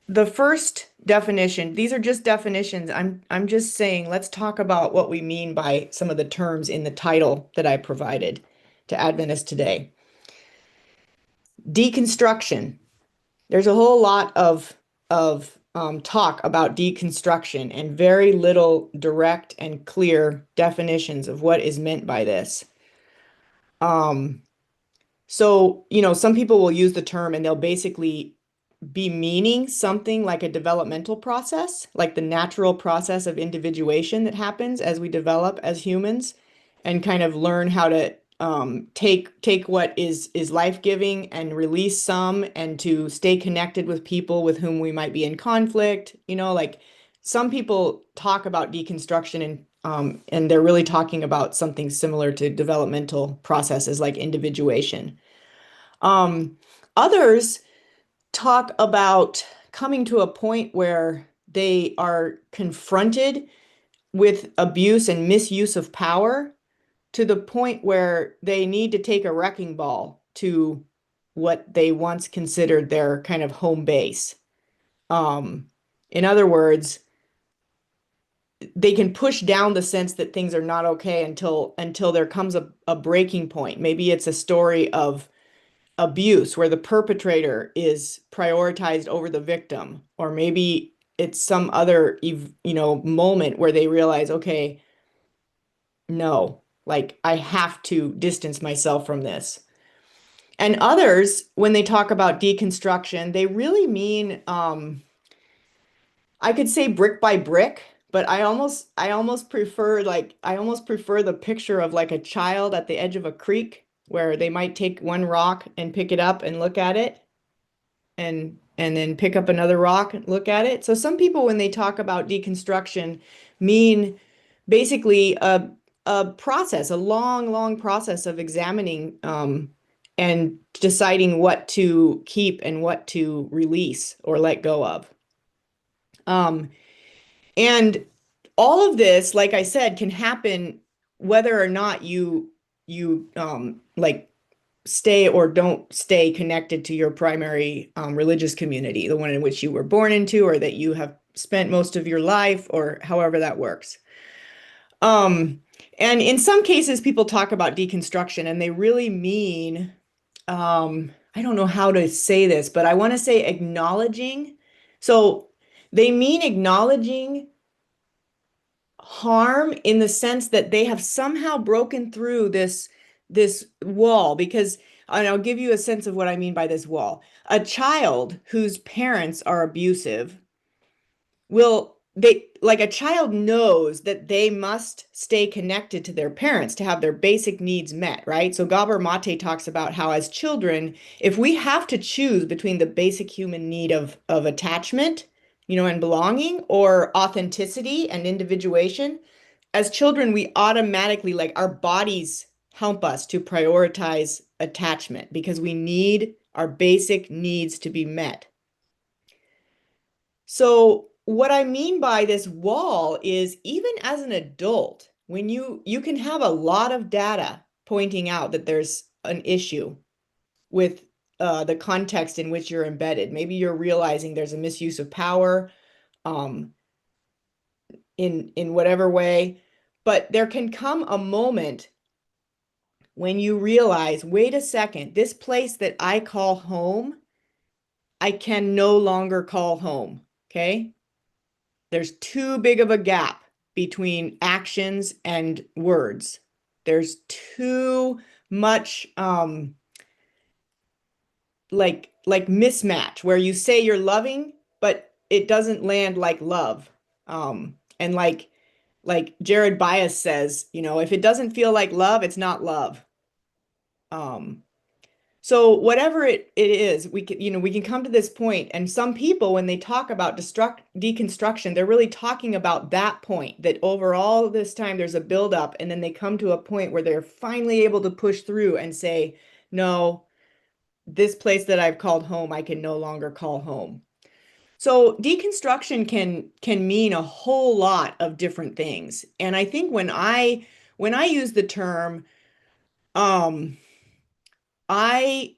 the first definition, these are just definitions. I'm just saying, let's talk about what we mean by some of the terms in the title that I provided to Adventist Today. Deconstruction. There's a whole lot of talk about deconstruction and very little direct and clear definitions of what is meant by this. So, some people will use the term and they'll basically be meaning something like a developmental process, like the natural process of individuation that happens as we develop as humans and kind of learn how to take what is life-giving and release some, and to stay connected with people with whom we might be in conflict. Like some people talk about deconstruction and they're really talking about something similar to developmental processes like individuation. Others talk about coming to a point where they are confronted with abuse and misuse of power, to the point where they need to take a wrecking ball to what they once considered their kind of home base. In other words, they can push down the sense that things are not okay until there comes a breaking point. Maybe it's a story of abuse where the perpetrator is prioritized over the victim, or maybe it's some other moment where they realize, okay, no, like I have to distance myself from this. And others, when they talk about deconstruction, they really mean I could say brick by brick, but I almost prefer the picture of like a child at the edge of a creek, where they might take one rock and pick it up and look at it, and then pick up another rock and look at it. So some people, when they talk about deconstruction, mean basically a process, a long process of examining and deciding what to keep and what to release or let go of. And all of this, like I said, can happen whether or not you like stay or don't stay connected to your primary religious community, the one in which you were born into, or that you have spent most of your life, or however that works. And in some cases, people talk about deconstruction and they really mean, I don't know how to say this, but I want to say acknowledging. So they mean acknowledging harm in the sense that they have somehow broken through this wall, because, and I'll give you a sense of what I mean by this wall. A child whose parents are abusive a child knows that they must stay connected to their parents to have their basic needs met, right? So Gabor Mate talks about how, as children, if we have to choose between the basic human need of attachment, and belonging, or authenticity and individuation, as children, we automatically, like, our bodies help us to prioritize attachment because we need our basic needs to be met. So what I mean by this wall is even as an adult, when you can have a lot of data pointing out that there's an issue with the context in which you're embedded. Maybe you're realizing there's a misuse of power um, in whatever way, but there can come a moment when you realize, wait a second, this place that I call home, I can no longer call home. Okay? There's too big of a gap between actions and words. There's too much like mismatch where you say you're loving, but it doesn't land like love. And like Jared Bias says, if it doesn't feel like love, it's not love. So whatever it is, we can come to this point, and some people, when they talk about deconstruction, they're really talking about that point, that over all this time there's a buildup, and then they come to a point where they're finally able to push through and say, no, this place that I've called home, I can no longer call home. So deconstruction can mean a whole lot of different things. And I think when I use the term, I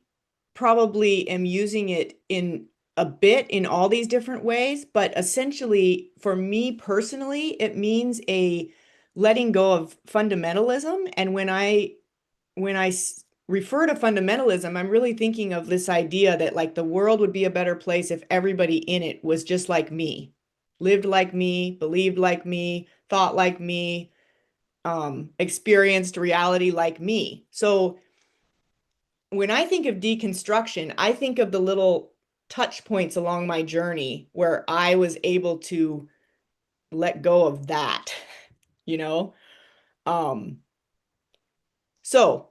probably am using it in a bit in all these different ways, but essentially for me personally, it means a letting go of fundamentalism. And when I refer to fundamentalism, I'm really thinking of this idea that like the world would be a better place if everybody in it was just like me, lived like me, believed like me, thought like me, experienced reality like me. So when I think of deconstruction, I think of the little touch points along my journey where I was able to let go of that, you know? Um, so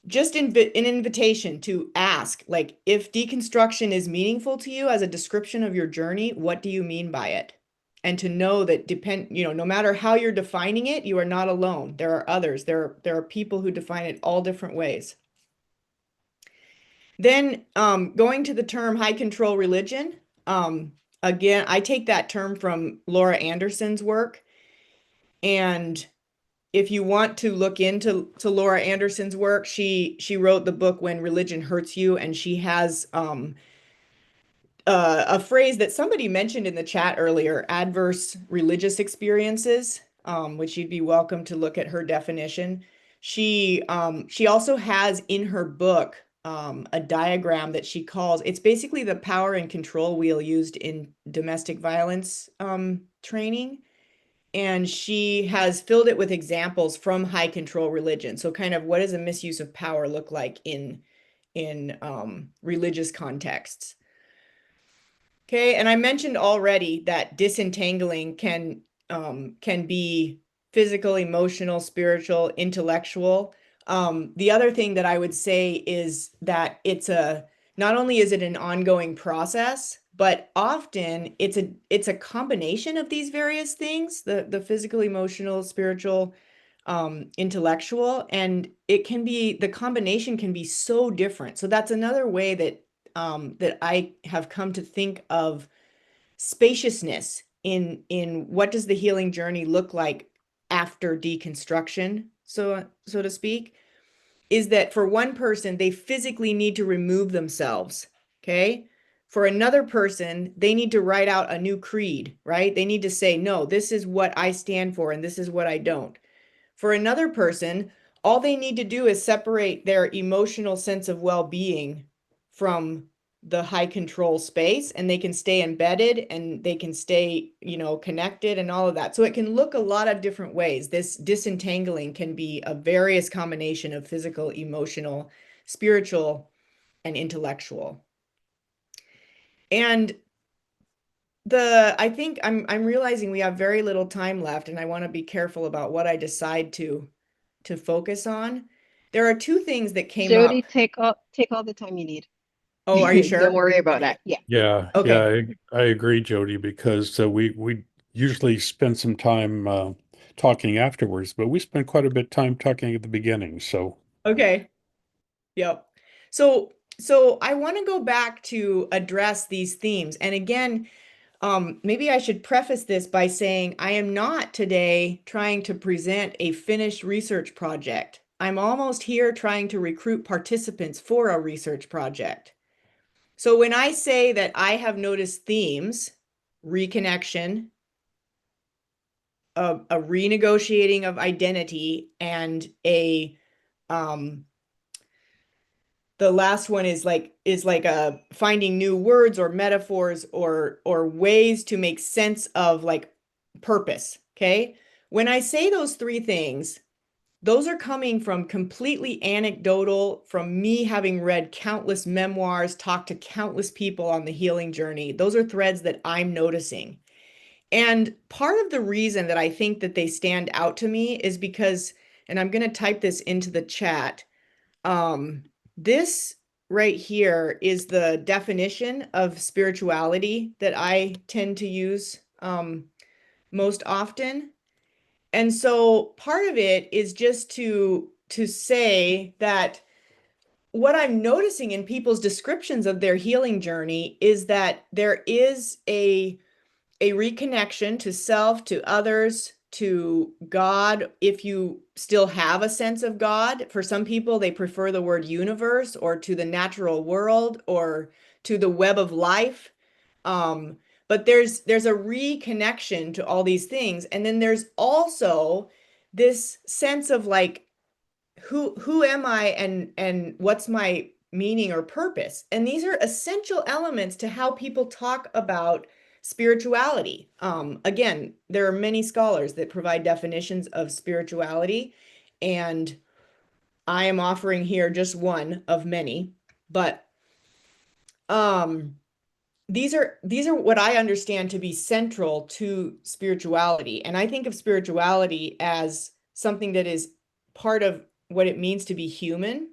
just an invitation to ask, like, if deconstruction is meaningful to you as a description of your journey, what do you mean by it? And to know that no matter how you're defining it, you are not alone. There are others. There are people who define it all different ways. Then going to the term high control religion, again, I take that term from Laura Anderson's work. And if you want to look into Laura Anderson's work, she wrote the book When Religion Hurts You, and she has a phrase that somebody mentioned in the chat earlier, adverse religious experiences, which you'd be welcome to look at her definition. She also has in her book a diagram that she calls, it's basically the power and control wheel used in domestic violence training. And she has filled it with examples from high control religion. So kind of what does a misuse of power look like in religious contexts? Okay, and I mentioned already that disentangling can be physical, emotional, spiritual, intellectual. The other thing that I would say is that not only is it an ongoing process, but often it's a combination of these various things, the physical, emotional, spiritual, intellectual, and the combination can be so different. So that's another way that I have come to think of spaciousness in what does the healing journey look like after deconstruction, so to speak, is that for one person, they physically need to remove themselves, okay? For another person, they need to write out a new creed, right? They need to say, no, this is what I stand for and this is what I don't. For another person, all they need to do is separate their emotional sense of well-being from the high control space, and they can stay embedded and they can stay, connected and all of that. So it can look a lot of different ways. This disentangling can be a various combination of physical, emotional, spiritual, and intellectual. And I think I'm realizing we have very little time left, and I want to be careful about what I decide to focus on. There are two things that came Jody, up. take all the time you need. Oh, are you sure? Don't worry about Okay. that. Yeah. Yeah, Okay. yeah, I agree, Jody, because we usually spend some time talking afterwards, but we spend quite a bit of time talking at the beginning. So Okay. Yep. So I want to go back to address these themes. And again, Maybe I should preface this by saying I am not today trying to present a finished research project. I'm almost here trying to recruit participants for a research project. So when I say that I have noticed themes, reconnection, a renegotiating of identity, and the last one is like a finding new words or metaphors or ways to make sense of like purpose. Okay. When I say those three things, those are coming from completely anecdotal, from me having read countless memoirs, talked to countless people on the healing journey. Those are threads that I'm noticing. And part of the reason that I think that they stand out to me is because, and I'm going to type this into the chat. This right here is the definition of spirituality that I tend to use most often. And so part of it is just to say that what I'm noticing in people's descriptions of their healing journey is that there is a reconnection to self, to others, to God. If you still have a sense of God, for some people, they prefer the word universe, or to the natural world, or to the web of life. But there's a reconnection to all these things. And then there's also this sense of like, who am I, and what's my meaning or purpose? And these are essential elements to how people talk about spirituality. Again, there are many scholars that provide definitions of spirituality, and I am offering here just one of many. But these are what I understand to be central to spirituality. And I think of spirituality as something that is part of what it means to be human,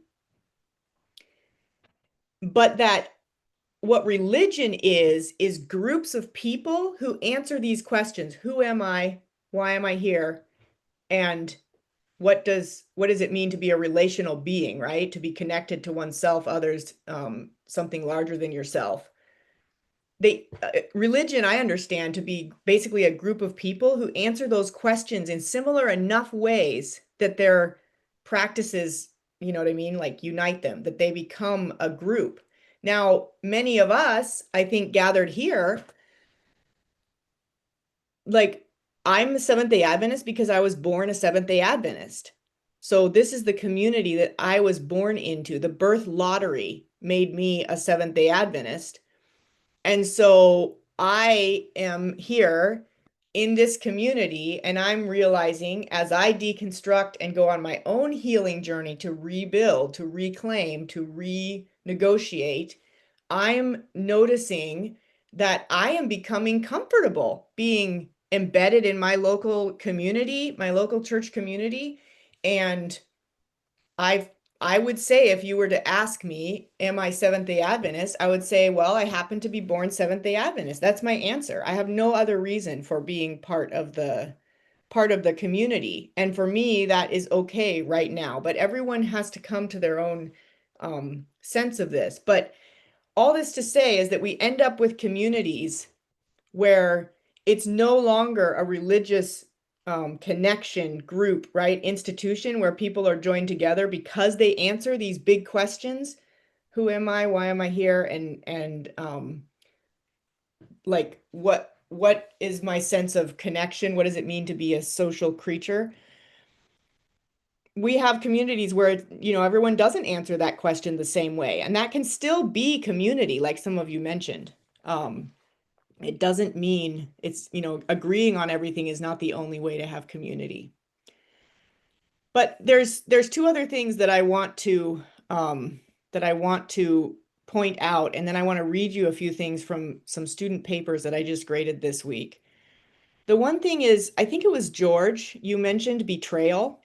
but that what religion is groups of people who answer these questions. Who am I? Why am I here? And what does it mean to be a relational being, right? To be connected to oneself, others, something larger than yourself. Religion, I understand to be basically a group of people who answer those questions in similar enough ways that their practices, you know what I mean, like unite them, that they become a group. Now, many of us, I think, gathered here, like, I'm a Seventh-day Adventist because I was born a Seventh-day Adventist. So this is the community that I was born into. The birth lottery made me a Seventh-day Adventist. And so I am here in this community, and I'm realizing as I deconstruct and go on my own healing journey to rebuild, to reclaim, to renegotiate, I'm noticing that I am becoming comfortable being embedded in my local community, my local church community. And I would say, if you were to ask me, am I Seventh-day Adventist? I would say, well, I happen to be born Seventh-day Adventist. That's my answer. I have no other reason for being part of the community. And for me, that is okay right now. But everyone has to come to their own sense of this. But all this to say is that we end up with communities where it's no longer a religious connection group, right? Institution where people are joined together because they answer these big questions. Who am I? Why am I here? And like what is my sense of connection? What does it mean to be a social creature? We have communities where, you know, everyone doesn't answer that question the same way, and that can still be community, like some of you mentioned. It doesn't mean it's, you know, agreeing on everything is not the only way to have community. But there's two other things that I want to point out, and then I want to read you a few things from some student papers that I just graded this week. The one thing is, I think it was George, you mentioned betrayal.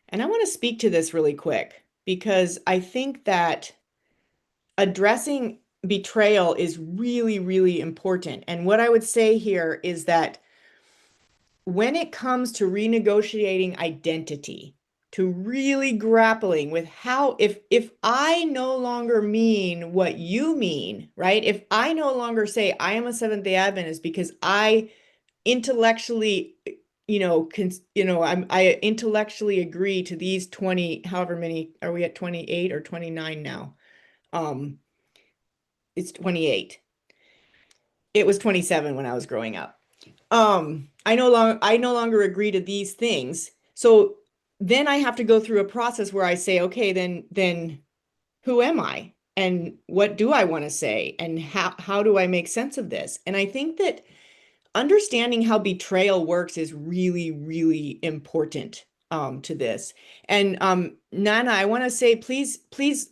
And I want to speak to this really quick because I think that addressing betrayal is really, really important. And what I would say here is that when it comes to renegotiating identity, to really grappling with how, if I no longer mean what you mean, right? If I no longer say I am a Seventh-day Adventist because I intellectually, I intellectually agree to these 20, however many, are we at 28 or 29 now? It's 28. It was 27 when I was growing up. I no longer agree to these things. So then I have to go through a process where I say, okay, then who am I? And what do I want to say? And how do I make sense of this? And I think that understanding how betrayal works is really, really important to this. And Nana, I want to say, please,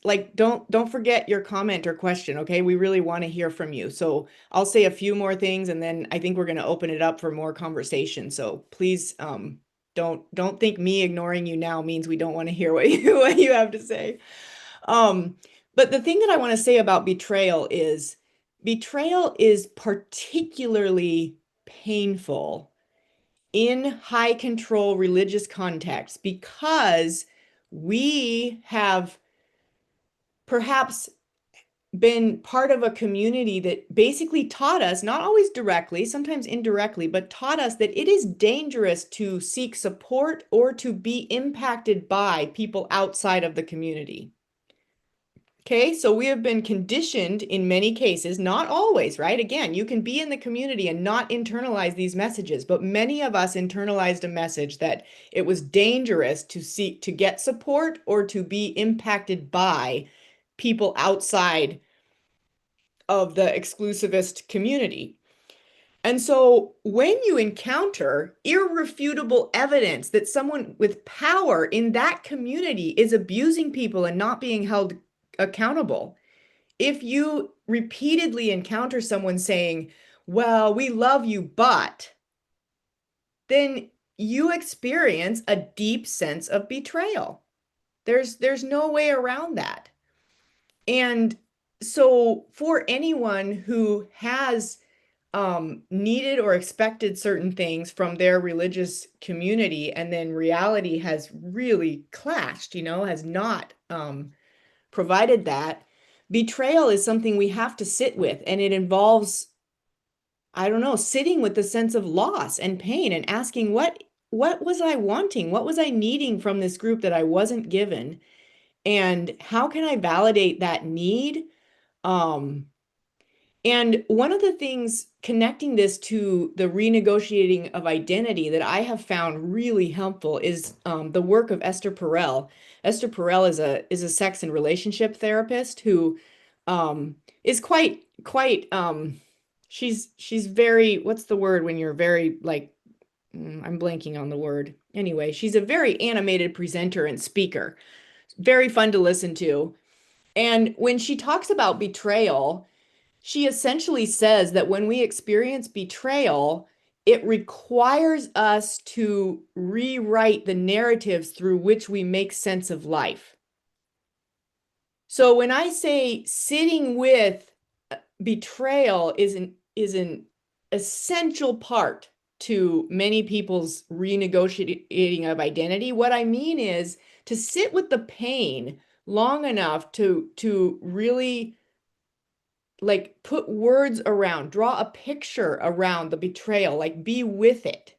like, don't forget your comment or question. Okay, we really want to hear from you. So I'll say a few more things, and then I think we're going to open it up for more conversation. So please, don't think me ignoring you now means we don't want to hear what you have to say. But the thing that I want to say about betrayal is particularly painful in high control religious contexts because we have perhaps been part of a community that basically taught us, not always directly, sometimes indirectly, but taught us that it is dangerous to seek support or to be impacted by people outside of the community. Okay, so we have been conditioned in many cases, not always, right? Again, you can be in the community and not internalize these messages, but many of us internalized a message that it was dangerous to seek to get support or to be impacted by people outside of the exclusivist community. And so when you encounter irrefutable evidence that someone with power in that community is abusing people and not being held accountable, if you repeatedly encounter someone saying, well, we love you, but, then you experience a deep sense of betrayal. There's no way around that. And so for anyone who has needed or expected certain things from their religious community, and then reality has really clashed, has not provided that, betrayal is something we have to sit with, and it involves, I don't know, sitting with the sense of loss and pain and asking what was I wanting? What was I needing from this group that I wasn't given? And how can I validate that need? And one of the things connecting this to the renegotiating of identity that I have found really helpful is the work of Esther Perel. Esther Perel is a sex and relationship therapist who is quite she's very, what's the word when you're very like, I'm blanking on the word. Anyway, she's a very animated presenter and speaker. Very fun to listen to. And when she talks about betrayal, she essentially says that when we experience betrayal, it requires us to rewrite the narratives through which we make sense of life. So when I say sitting with betrayal is an essential part to many people's renegotiating of identity, what I mean is to sit with the pain long enough to really like put words around, draw a picture around the betrayal, like be with it.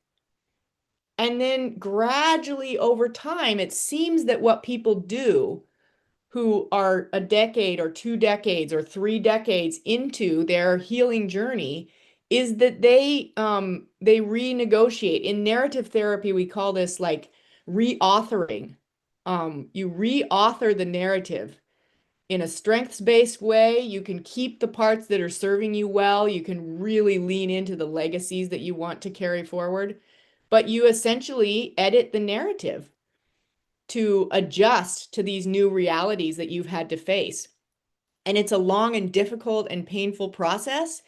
And then gradually over time, it seems that what people do who are a decade or 2 decades or 3 decades into their healing journey is that they renegotiate. In narrative therapy, we call this like reauthoring. You reauthor the narrative in a strengths-based way. You can keep the parts that are serving you well. You can really lean into the legacies that you want to carry forward, but you essentially edit the narrative to adjust to these new realities that you've had to face. And it's a long and difficult and painful process,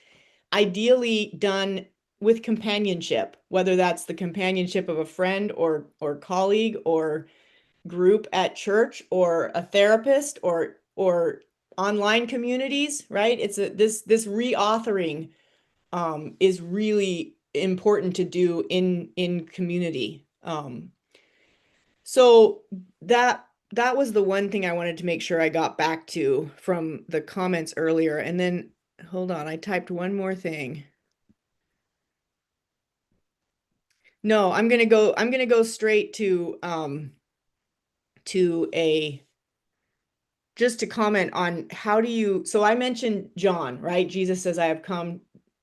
ideally done with companionship, whether that's the companionship of a friend or colleague or group at church or a therapist or online communities, right? It's this reauthoring is really important to do in community. So that was the one thing I wanted to make sure I got back to from the comments earlier. And then hold on, I typed one more thing. No, I'm gonna go straight to just to comment on how do you, so I mentioned John, right? Jesus says, I have come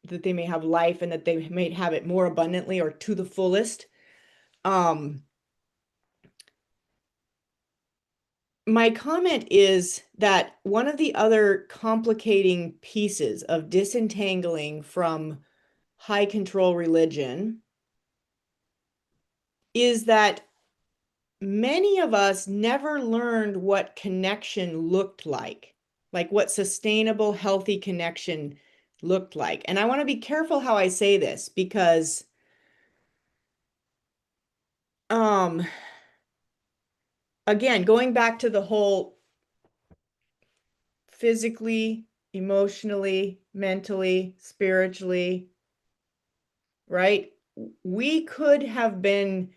that they may have life and that they may have it more abundantly or to the fullest. My comment is that one of the other complicating pieces of disentangling from high control religion is that many of us never learned what connection looked like what sustainable, healthy connection looked like. And I want to be careful how I say this because again, going back to the whole physically, emotionally, mentally, spiritually, right? We could have been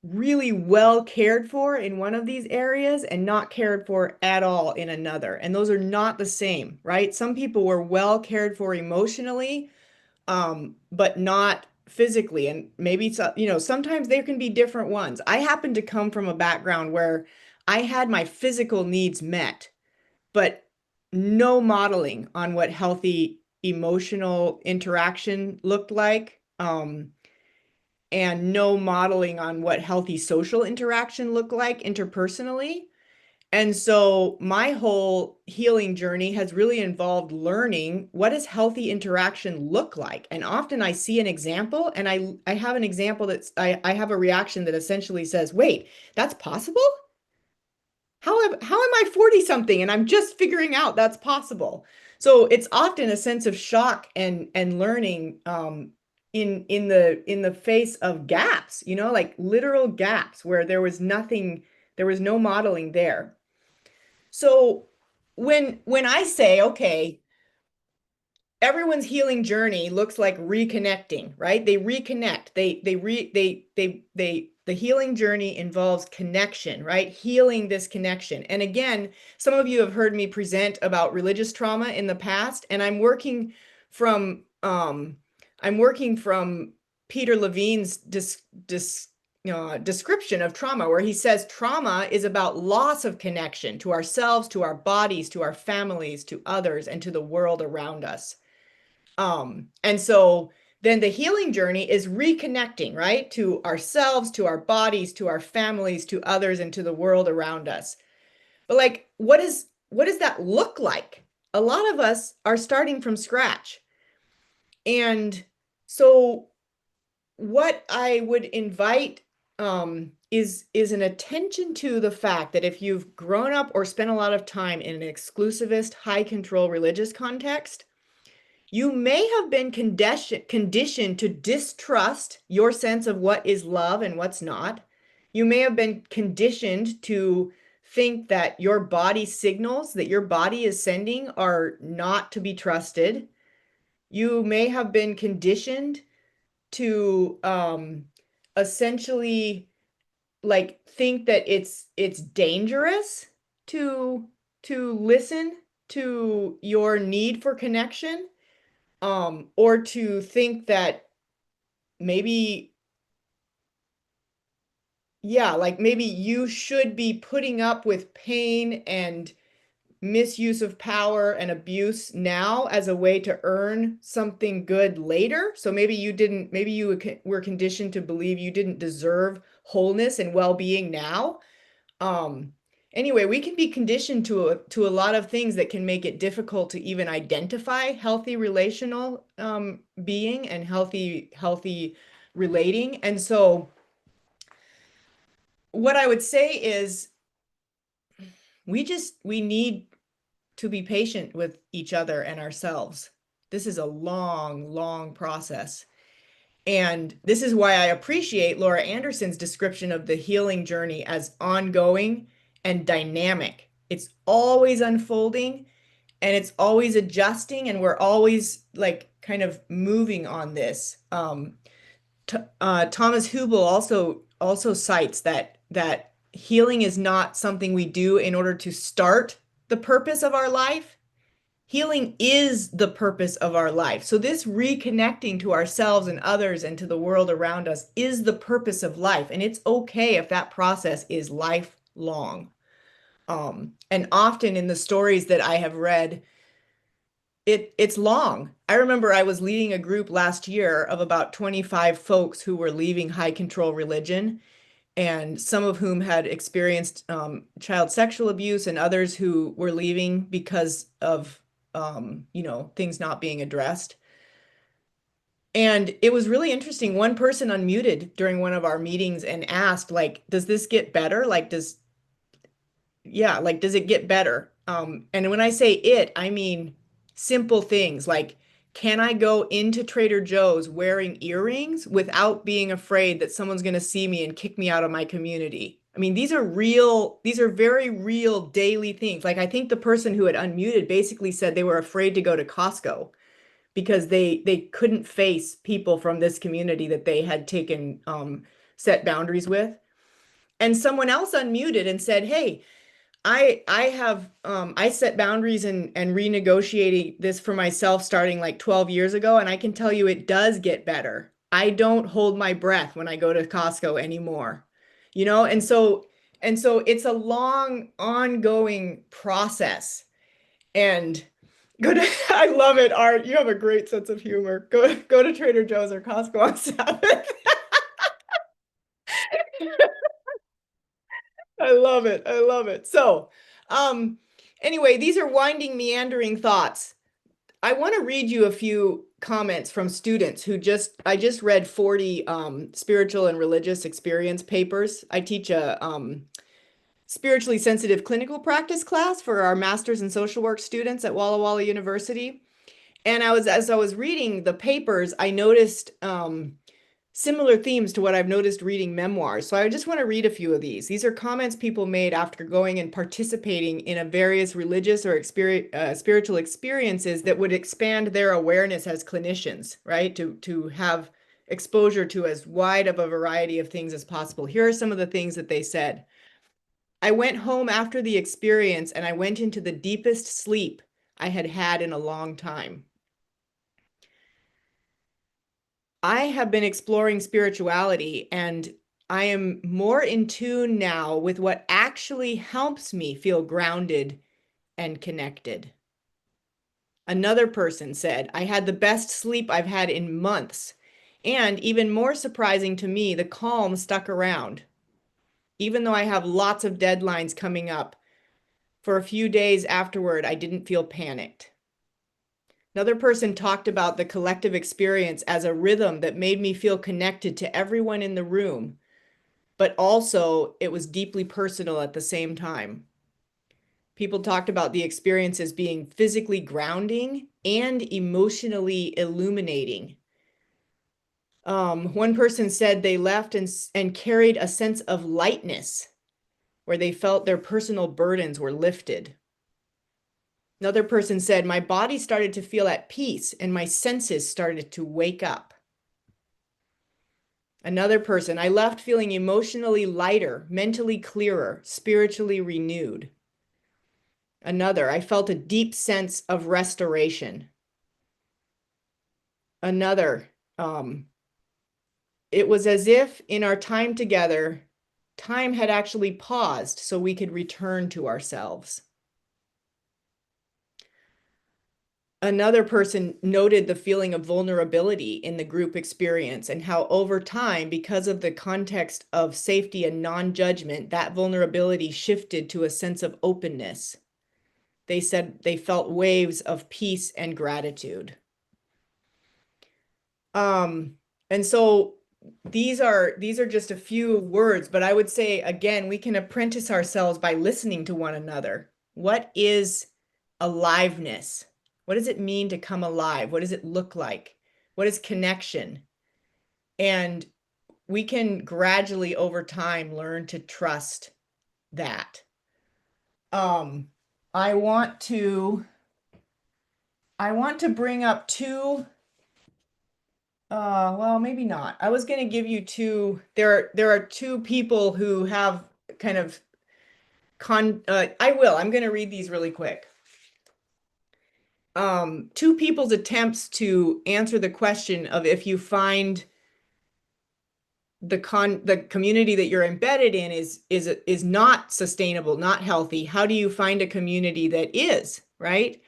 really well cared for in one of these areas and not cared for at all in another. And those are not the same, right? Some people were well cared for emotionally, but not physically. And maybe, sometimes there can be different ones. I happen to come from a background where I had my physical needs met, but no modeling on what healthy emotional interaction looked like. And no modeling on what healthy social interaction looked like interpersonally. And so my whole healing journey has really involved learning what does healthy interaction look like. And often I see an example and I have an example I have a reaction that essentially says, wait, that's possible? How am I 40 something and I'm just figuring out that's possible? So it's often a sense of shock and learning in the face of gaps, like literal gaps where there was no modeling there. So when I say, okay, everyone's healing journey looks like reconnecting, right? They reconnect. The healing journey involves connection, right? Healing this connection. And again, some of you have heard me present about religious trauma in the past, and I'm working from Peter Levine's description of trauma, where he says trauma is about loss of connection to ourselves, to our bodies, to our families, to others, and to the world around us. And so then the healing journey is reconnecting, right? To ourselves, to our bodies, to our families, to others, and to the world around us. But like, what does that look like? A lot of us are starting from scratch. And so what I would invite is an attention to the fact that if you've grown up or spent a lot of time in an exclusivist, high control religious context, you may have been conditioned to distrust your sense of what is love and what's not. You may have been conditioned to think that your body signals that your body is sending are not to be trusted. You may have been conditioned to essentially like think that it's dangerous to listen to your need for connection, or to think that maybe, yeah, like maybe you should be putting up with pain and misuse of power and abuse now as a way to earn something good later. So maybe you were conditioned to believe you didn't deserve wholeness and well-being now. Anyway, we can be conditioned to a lot of things that can make it difficult to even identify healthy relational being and healthy relating. And so what I would say is we need to be patient with each other and ourselves. This is a long, long process. And this is why I appreciate Laura Anderson's description of the healing journey as ongoing and dynamic. It's always unfolding and it's always adjusting, and we're always like kind of moving on this. Thomas Hübl also cites that healing is not something we do in order to start the purpose of our life. Healing is the purpose of our life. So this reconnecting to ourselves and others and to the world around us is the purpose of life. And it's okay if that process is lifelong. And often in the stories that I have read, it's long. I remember I was leading a group last year of about 25 folks who were leaving high control religion, and some of whom had experienced child sexual abuse, and others who were leaving because of things not being addressed. And it was really interesting. One person unmuted during one of our meetings and asked, like, does this get better? Does it get better? And when I say it, I mean simple things like, can I go into Trader Joe's wearing earrings without being afraid that someone's going to see me and kick me out of my community? I mean, these are very real daily things. Like, I think the person who had unmuted basically said they were afraid to go to Costco because they couldn't face people from this community that they had taken set boundaries with. And someone else unmuted and said, hey, I set boundaries and renegotiating this for myself starting like 12 years ago, and I can tell you it does get better. I don't hold my breath when I go to Costco anymore. And so it's a long ongoing process. And I love it, Art. You have a great sense of humor. Go to Trader Joe's or Costco on Sabbath. I love it. I love it. So, anyway, these are winding, meandering thoughts. I want to read you a few comments from students I just read 40 spiritual and religious experience papers. I teach a spiritually sensitive clinical practice class for our master's in social work students at Walla Walla University. And as I was reading the papers, I noticed similar themes to what I've noticed reading memoirs. So I just want to read a few of these. These are comments people made after going and participating in a various religious or spiritual experiences that would expand their awareness as clinicians, right? To have exposure to as wide of a variety of things as possible. Here are some of the things that they said. I went home after the experience and I went into the deepest sleep I had had in a long time. I have been exploring spirituality, and I am more in tune now with what actually helps me feel grounded and connected. Another person said, I had the best sleep I've had in months, and even more surprising to me, the calm stuck around. Even though I have lots of deadlines coming up, for a few days afterward, I didn't feel panicked. Another person talked about the collective experience as a rhythm that made me feel connected to everyone in the room, but also it was deeply personal at the same time. People talked about the experience as being physically grounding and emotionally illuminating. One person said they left and carried a sense of lightness, where they felt their personal burdens were lifted. Another person said, my body started to feel at peace and my senses started to wake up. Another person, I left feeling emotionally lighter, mentally clearer, spiritually renewed. Another, I felt a deep sense of restoration. Another, it was as if in our time together, time had actually paused so we could return to ourselves. Another person noted the feeling of vulnerability in the group experience and how over time, because of the context of safety and non-judgment, that vulnerability shifted to a sense of openness. They said they felt waves of peace and gratitude. And so these are just a few words, but I would say, again, we can apprentice ourselves by listening to one another. What is aliveness? What does it mean to come alive? What does it look like? What is connection? And we can gradually over time learn to trust that. I want to bring up two, well, maybe not. I was going to give you two, there are two people who have kind of I'm going to read these really quick. Two people's attempts to answer the question of if you find the community that you're embedded in is not sustainable, not healthy. How do you find a community that is, right?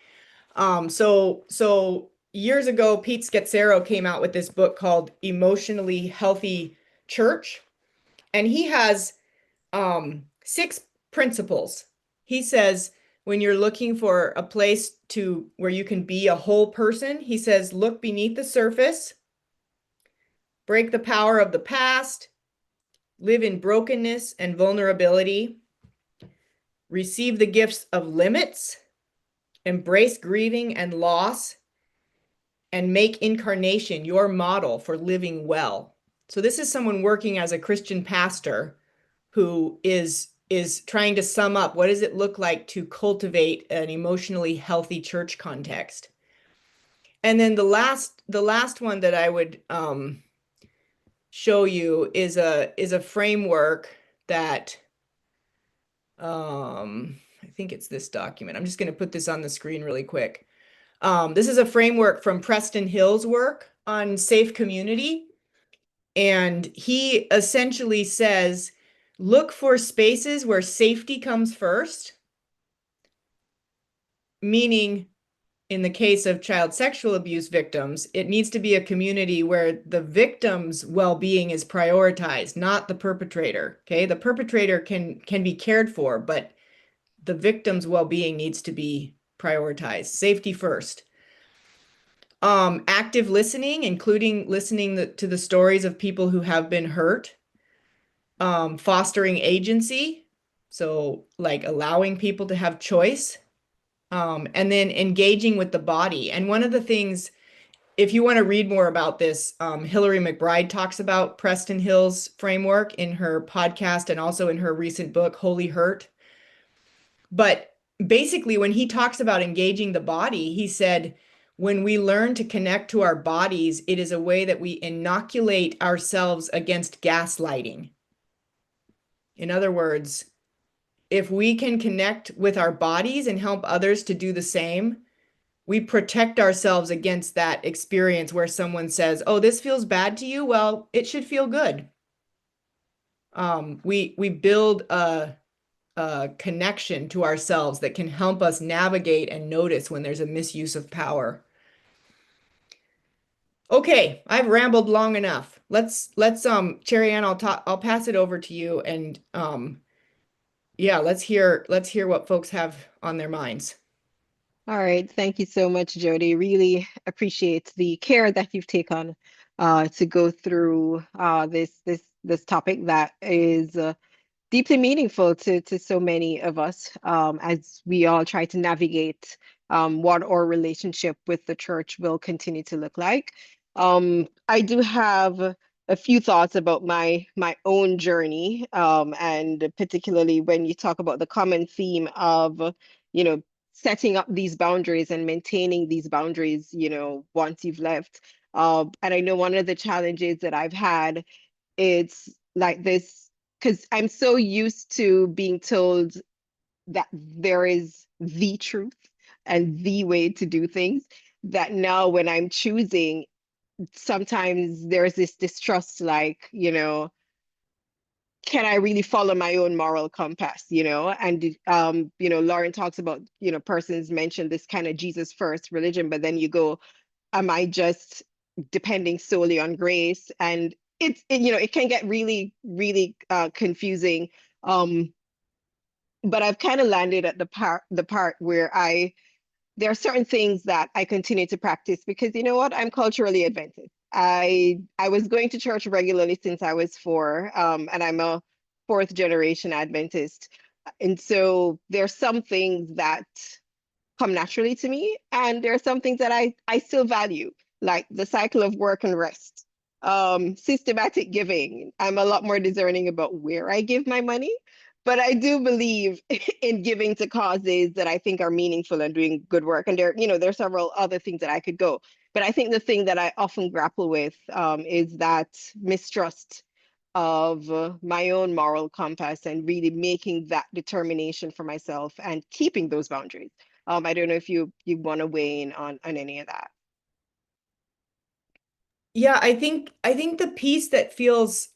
So years ago, Pete Scazzaro came out with this book called Emotionally Healthy Church, and he has 6 principles. He says, when you're looking for a place where you can be a whole person, he says, look beneath the surface, break the power of the past, live in brokenness and vulnerability, receive the gifts of limits, embrace grieving and loss, and make incarnation your model for living well. So this is someone working as a Christian pastor who is trying to sum up what does it look like to cultivate an emotionally healthy church context. And then the last one that I would show you is a framework that I think it's this document. I'm just going to put this on the screen really quick. This is a framework from Preston Hill's work on safe community. And he essentially says, look for spaces where safety comes first, meaning in the case of child sexual abuse victims, it needs to be a community where the victim's well-being is prioritized, not the perpetrator. Okay, the perpetrator can be cared for, but the victim's well-being needs to be prioritized. Safety first. Active listening, including listening to the stories of people who have been hurt. Fostering agency, so like allowing people to have choice. And then engaging with the body. And one of the things, if you want to read more about this, Hillary McBride talks about Preston Hill's framework in her podcast and also in her recent book, Holy Hurt. But basically, when he talks about engaging the body, he said, when we learn to connect to our bodies, it is a way that we inoculate ourselves against gaslighting. In other words, if we can connect with our bodies and help others to do the same, we protect ourselves against that experience where someone says, oh, this feels bad to you. Well, it should feel good. We build a connection to ourselves that can help us navigate and notice when there's a misuse of power. Okay, I've rambled long enough. Let's Cherry Ann, I'll pass it over to you, and yeah, let's hear what folks have on their minds. All right, thank you so much, Jody. Really appreciate the care that you've taken to go through this topic that is deeply meaningful to so many of us as we all try to navigate what our relationship with the church will continue to look like. I do have a few thoughts about my own journey, and particularly when you talk about the common theme of, setting up these boundaries and maintaining these boundaries, once you've left. And I know one of the challenges that I've had, it's like this, because I'm so used to being told that there is the truth and the way to do things, that now when I'm choosing, sometimes there's this distrust, like, can I really follow my own moral compass, And, Lauren talks about, persons mention this kind of Jesus first religion, but then you go, am I just depending solely on grace? And it can get really, really confusing. But I've kind of landed at the part where there are certain things that I continue to practice because you know what? I'm culturally Adventist. I was going to church regularly since I was 4, and I'm a 4th generation Adventist. And so there's some things that come naturally to me, and there are some things that I still value, like the cycle of work and rest, systematic giving. I'm a lot more discerning about where I give my money, but I do believe in giving to causes that I think are meaningful and doing good work. And there are several other things that I could go. But I think the thing that I often grapple with is that mistrust of my own moral compass and really making that determination for myself and keeping those boundaries. I don't know if you want to weigh in on any of that. Yeah, I think the piece that feels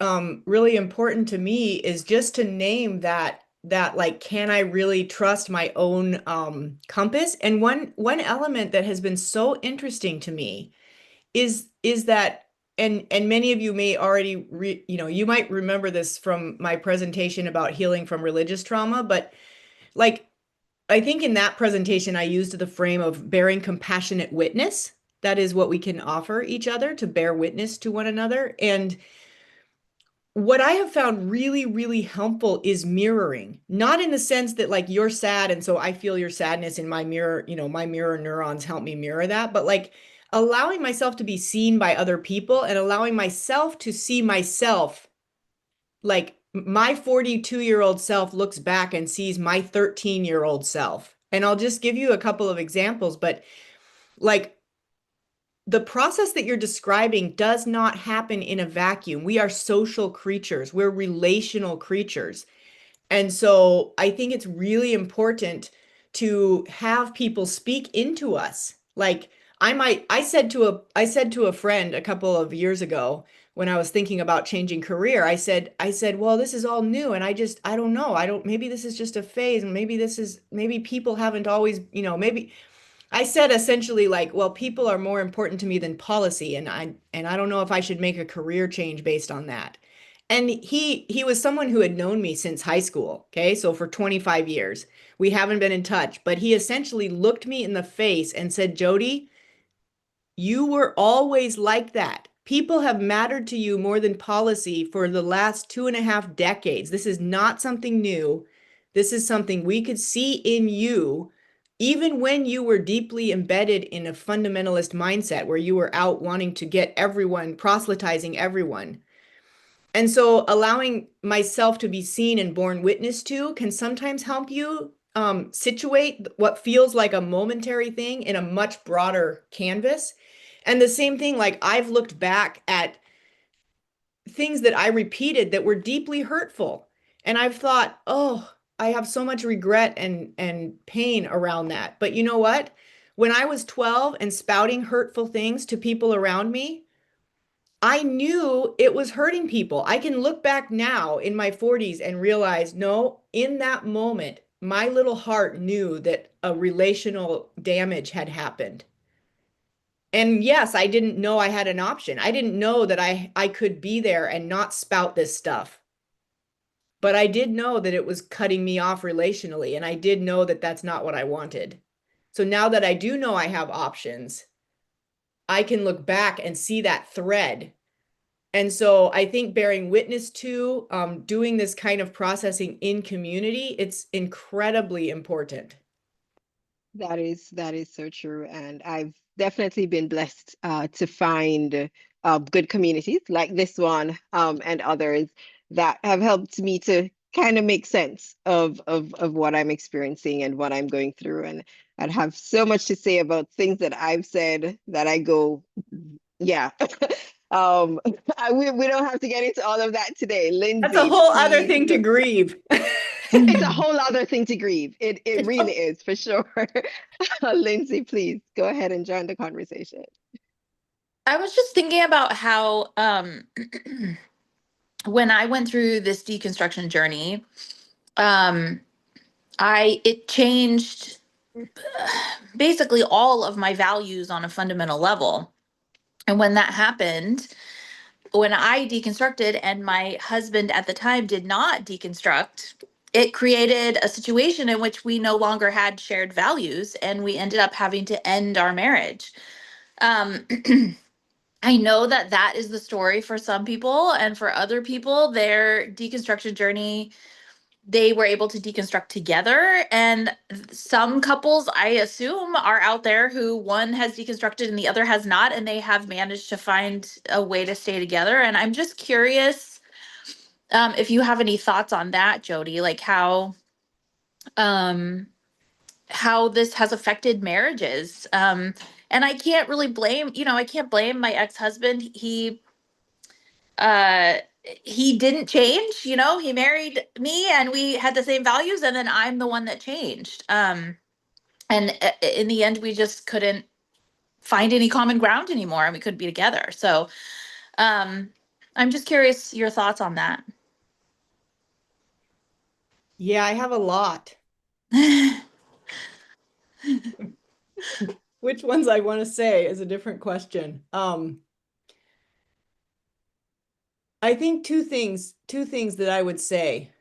really important to me is just to name that like, can I really trust my own compass? And one element that has been so interesting to me is that, and many of you may already you might remember this from my presentation about healing from religious trauma, but like, I think in that presentation I used the frame of bearing compassionate witness. That is what we can offer each other, to bear witness to one another. And what I have found really, really helpful is mirroring, not in the sense that like you're sad and so I feel your sadness in my mirror, my mirror neurons help me mirror that, but like allowing myself to be seen by other people and allowing myself to see myself. Like my 42-year-old self looks back and sees my 13-year-old self. And I'll just give you a couple of examples, but like, the process that you're describing does not happen in a vacuum. We are social creatures. We're relational creatures. And so I think it's really important to have people speak into us. Like, I said to a friend a couple of years ago when I was thinking about changing career, I said, well, this is all new and I don't know. Maybe this is just a phase, and maybe people haven't always, maybe I said essentially like, well, people are more important to me than policy, and I don't know if I should make a career change based on that. And he was someone who had known me since high school, okay? So for 25 years. We haven't been in touch, but he essentially looked me in the face and said, "Jody, you were always like that. People have mattered to you more than policy for the last 2.5 decades. This is not something new. This is something we could see in you, even when you were deeply embedded in a fundamentalist mindset where you were out wanting to get everyone, proselytizing everyone." And so allowing myself to be seen and borne witness to can sometimes help you situate what feels like a momentary thing in a much broader canvas. And the same thing, like I've looked back at things that I repeated that were deeply hurtful. And I've thought, oh, I have so much regret and pain around that. But you know what? When I was 12 and spouting hurtful things to people around me, I knew it was hurting people. I can look back now in my 40s and realize, no, in that moment, my little heart knew that a relational damage had happened. And yes, I didn't know I had an option. I didn't know that I could be there and not spout this stuff. But I did know that it was cutting me off relationally, and I did know that that's not what I wanted. So now that I do know I have options, I can look back and see that thread. And so I think bearing witness to doing this kind of processing in community, it's incredibly important. That is so true, and I've definitely been blessed to find good communities like this one and others that have helped me to kind of make sense of what I'm experiencing and what I'm going through. And I'd have so much to say about things that I've said that I go, yeah. We don't have to get into all of that today. That's a Lindsay, whole other please thing to grieve. it's a whole other thing to grieve. It really is for sure. Lindsay, please go ahead and join the conversation. I was just thinking about how when I went through this deconstruction journey, it changed basically all of my values on a fundamental level. And when that happened, when I deconstructed and my husband at the time did not deconstruct, it created a situation in which we no longer had shared values and we ended up having to end our marriage. Um, I know that that is the story for some people, and for other people, their deconstruction journey, they were able to deconstruct together. And some couples, I assume, are out there who one has deconstructed and the other has not, and they have managed to find a way to stay together. And I'm just curious if you have any thoughts on that, Jody, like um, how this has affected marriages. And I can't really blame, I can't blame my ex-husband. Uh, he didn't change, he married me and we had the same values, and then I'm the one that changed. And in the end, we just couldn't find any common ground anymore, and we couldn't be together. So I'm just curious your thoughts on that. Yeah, I have a lot. Which ones I want to say is a different question. I think two things that I would say,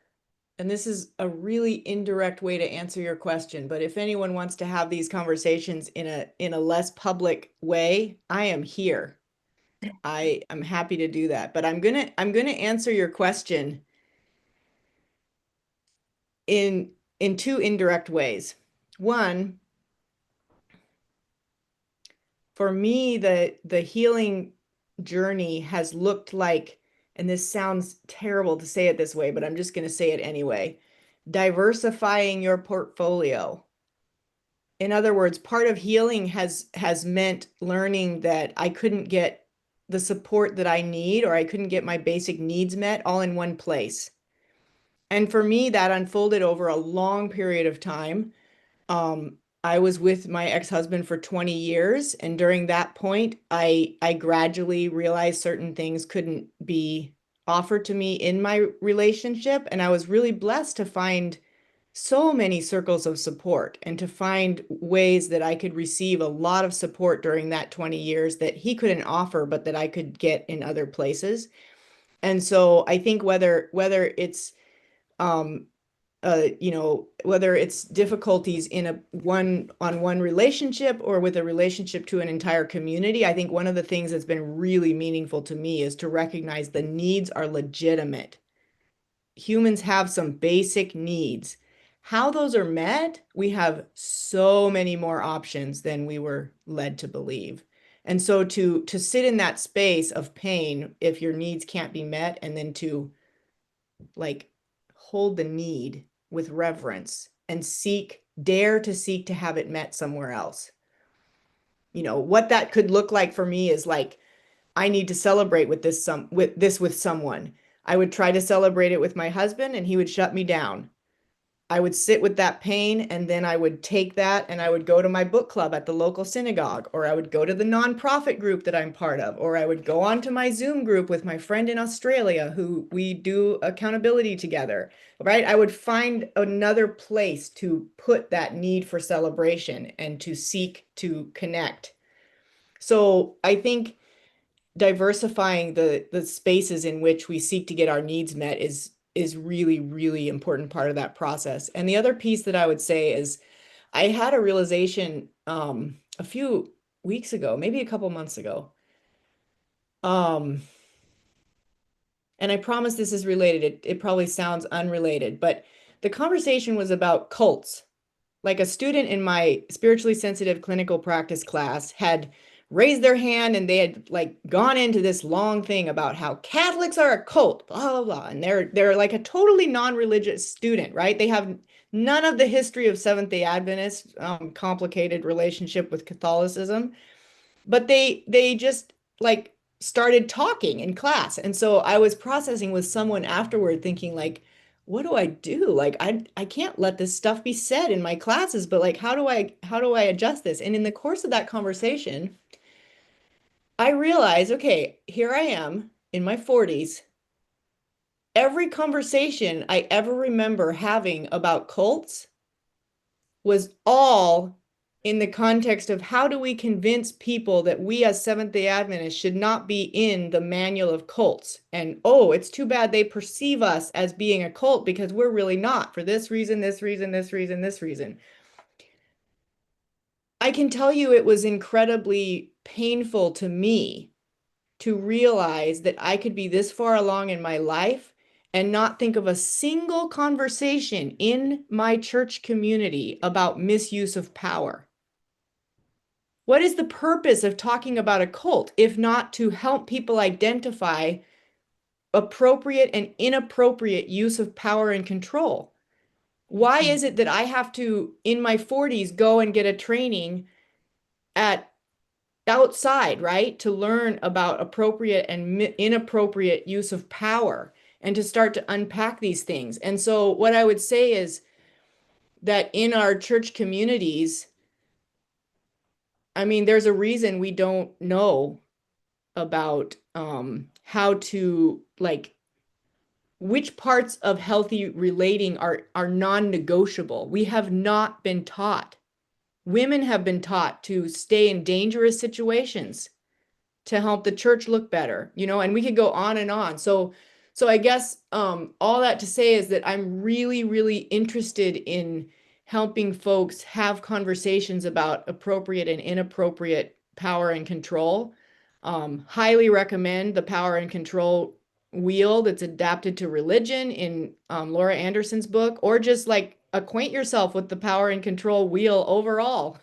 and this is a really indirect way to answer your question, but if anyone wants to have these conversations in a less public way, I am here. I am happy to do that. But I'm gonna answer your question in two indirect ways. One, for me, the healing journey has looked like, and this sounds terrible to say it this way, but I'm just going to say it anyway, diversifying your portfolio. In other words, part of healing has meant learning that I couldn't get the support that I need, or I couldn't get my basic needs met all in one place. And for me, that unfolded over a long period of time. I was with my ex-husband for 20 years, and during that point, I gradually realized certain things couldn't be offered to me in my relationship, and I was really blessed to find so many circles of support and to find ways that I could receive a lot of support during that 20 years that he couldn't offer, but that I could get in other places. And so I think whether it's whether it's difficulties in a one-on-one relationship or with a relationship to an entire community, I think one of the things that's been really meaningful to me is to recognize the needs are legitimate. Humans have some basic needs. How those are met, we have so many more options than we were led to believe. And so to sit in that space of pain if your needs can't be met, and then to like hold the need with reverence and dare to seek to have it met somewhere else. What that could look like for me is like, I need to celebrate with someone. I would try to celebrate it with my husband and he would shut me down. I would sit with that pain, and then I would take that and I would go to my book club at the local synagogue, or I would go to the nonprofit group that I'm part of, or I would go on to my Zoom group with my friend in Australia who we do accountability together, right? I would find another place to put that need for celebration and to seek to connect. So I think diversifying the spaces in which we seek to get our needs met is really, really important part of that process. And the other piece that I would say is I had a realization a few weeks ago, maybe a couple months ago. And I promise this is related. It probably sounds unrelated, but the conversation was about cults. Like a student in my spiritually sensitive clinical practice class had raised their hand and they had like gone into this long thing about how Catholics are a cult, blah, blah, blah. And they're like a totally non-religious student, right? They have none of the history of Seventh-day Adventist, complicated relationship with Catholicism, but they just like started talking in class. And so I was processing with someone afterward thinking like, what do I do? Like I can't let this stuff be said in my classes, but like how do I adjust this? And in the course of that conversation, I realized, okay, here I am in my 40s. Every conversation I ever remember having about cults was all in the context of how do we convince people that we as Seventh-day Adventists should not be in the manual of cults. And oh, it's too bad they perceive us as being a cult because we're really not, for this reason, this reason, this reason, this reason. I can tell you it was incredibly painful to me to realize that I could be this far along in my life and not think of a single conversation in my church community about misuse of power. What is the purpose of talking about a cult if not to help people identify appropriate and inappropriate use of power and control? Why is it that I have to, in my 40s, go and get a training at outside, right? To learn about appropriate and inappropriate use of power and to start to unpack these things. And so what I would say is that in our church communities, I mean, there's a reason we don't know about how to like which parts of healthy relating are non-negotiable. We have not been taught. Women have been taught to stay in dangerous situations to help the church look better, you know, and we could go on and on. So I guess all that to say is that I'm really, really interested in helping folks have conversations about appropriate and inappropriate power and control. Highly recommend the Power and Control wheel that's adapted to religion in Laura Anderson's book, or just like acquaint yourself with the Power and Control wheel overall.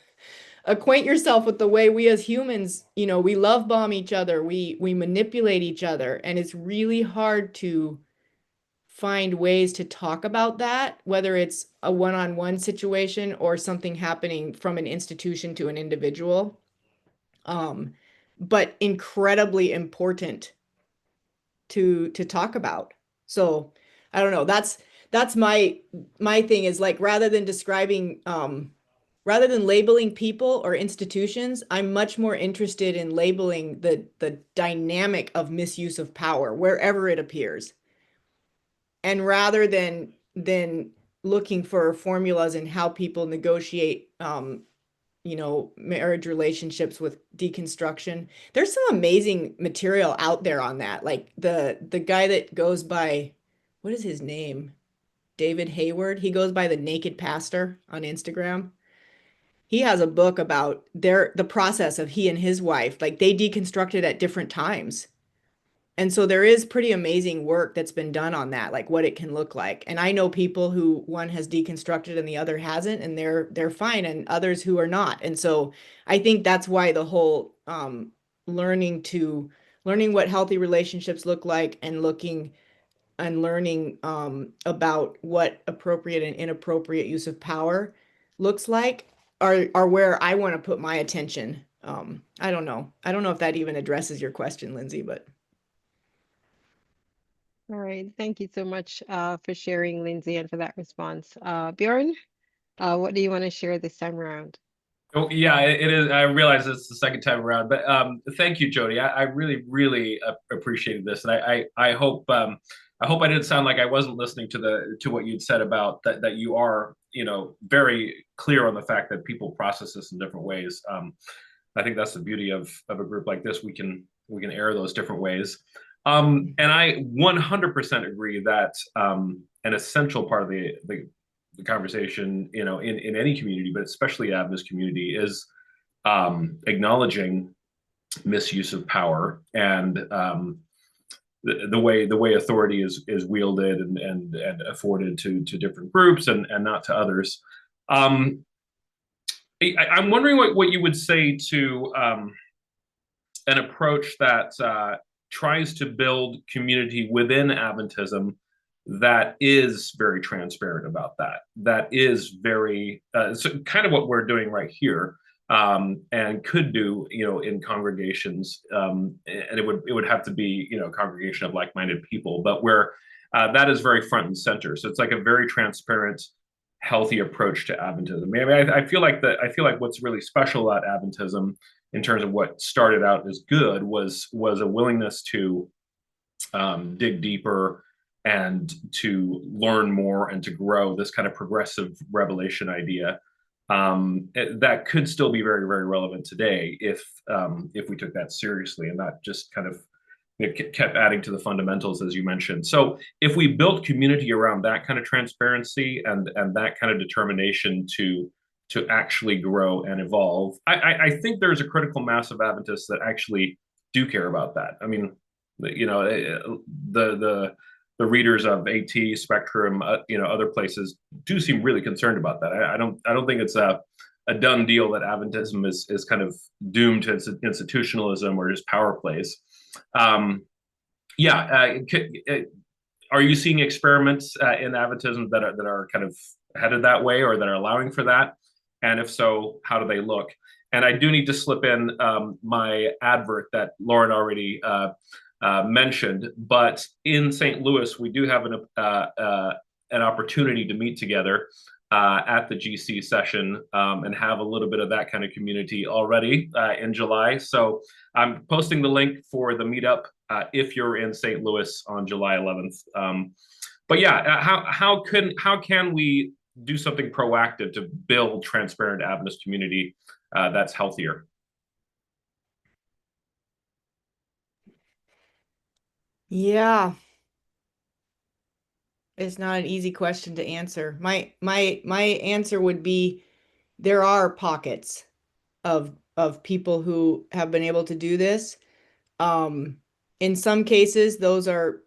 Acquaint yourself with the way we as humans, you know, we love bomb each other, we manipulate each other, and it's really hard to find ways to talk about that, whether it's a one-on-one situation or something happening from an institution to an individual. But incredibly important to talk about. So I don't know. That's my thing is like rather than describing rather than labeling people or institutions, I'm much more interested in labeling the dynamic of misuse of power wherever it appears. And rather than looking for formulas in how people negotiate you know, marriage relationships with deconstruction. There's some amazing material out there on that. Like the guy that goes by, what is his name? David Hayward. He goes by the Naked Pastor on Instagram. He has a book about the process of he and his wife, like they deconstructed at different times. And so there is pretty amazing work that's been done on that, like what it can look like. And I know people who one has deconstructed and the other hasn't, and they're fine, and others who are not. And so I think that's why the whole learning what healthy relationships look like and looking and learning about what appropriate and inappropriate use of power looks like are where I want to put my attention. I don't know. I don't know if that even addresses your question, Lindsay, but. All right. Thank you so much for sharing, Lindsay, and for that response. Bjorn, what do you want to share this time around? Oh, yeah, it is. I realize it's the second time around, but thank you, Jody. I really, really appreciated this, and I hope I didn't sound like I wasn't listening to what you'd said about that you are, you know, very clear on the fact that people process this in different ways. I think that's the beauty of a group like this. We can air those different ways. And I 100% agree that an essential part of the conversation, you know, in any community, but especially Adventist community, is acknowledging misuse of power and the way authority is wielded and afforded to different groups and not to others. I'm wondering what you would say to an approach that tries to build community within Adventism that is very transparent about that is very so kind of what we're doing right here, and could do, you know, in congregations, and it would have to be, you know, a congregation of like-minded people, but where that is very front and center. So it's like a very transparent, healthy approach to Adventism. I mean, I feel like what's really special about Adventism in terms of what started out as good was a willingness to dig deeper and to learn more and to grow this kind of progressive revelation idea that could still be very, very relevant today if we took that seriously and not just kind of, you know, kept adding to the fundamentals, as you mentioned. So if we built community around that kind of transparency and that kind of determination to actually grow and evolve, I think there's a critical mass of Adventists that actually do care about that. I mean, you know, the readers of AT, Spectrum, you know, other places do seem really concerned about that. I don't think it's a done deal that Adventism is kind of doomed to institutionalism or just power plays. Are you seeing experiments in Adventism that are kind of headed that way or that are allowing for that? And if so, how do they look? And I do need to slip in my advert that Lauren already mentioned. But in St. Louis, we do have an opportunity to meet together at the GC session and have a little bit of that kind of community already in July. So I'm posting the link for the meetup if you're in St. Louis on July 11th. But yeah, how can we do something proactive to build transparent Adventist community that's healthier? Yeah, it's not an easy question to answer. My answer would be there are pockets of people who have been able to do this. In some cases, those are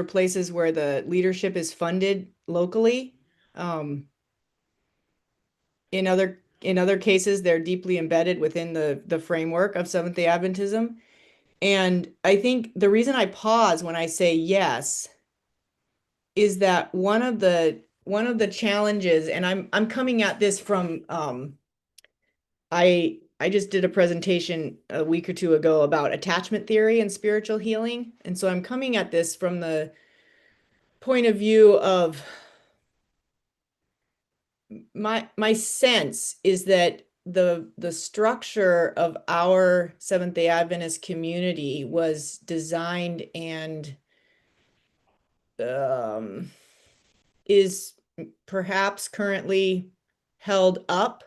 places where the leadership is funded locally. In other cases, they're deeply embedded within the framework of Seventh-day Adventism. And I think the reason I pause when I say yes is that one of the challenges, and I'm coming at this from I just did a presentation a week or two ago about attachment theory and spiritual healing. And so I'm coming at this from the point of view of my sense is that the structure of our Seventh-day Adventist community was designed and is perhaps currently held up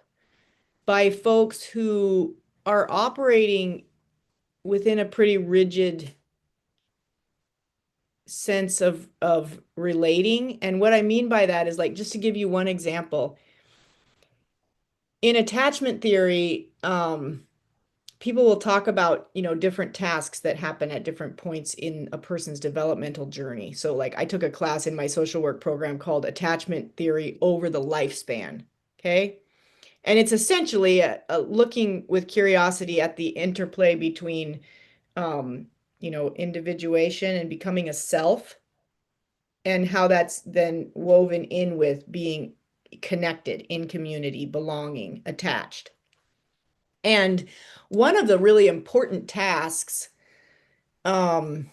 by folks who are operating within a pretty rigid sense of relating. And what I mean by that is, like, just to give you one example, in attachment theory, people will talk about, different tasks that happen at different points in a person's developmental journey. So like I took a class in my social work program called Attachment Theory Over the Lifespan. Okay. And it's essentially looking with curiosity at the interplay between, individuation and becoming a self, and how that's then woven in with being connected in community, belonging, attached. And one of the really important tasks that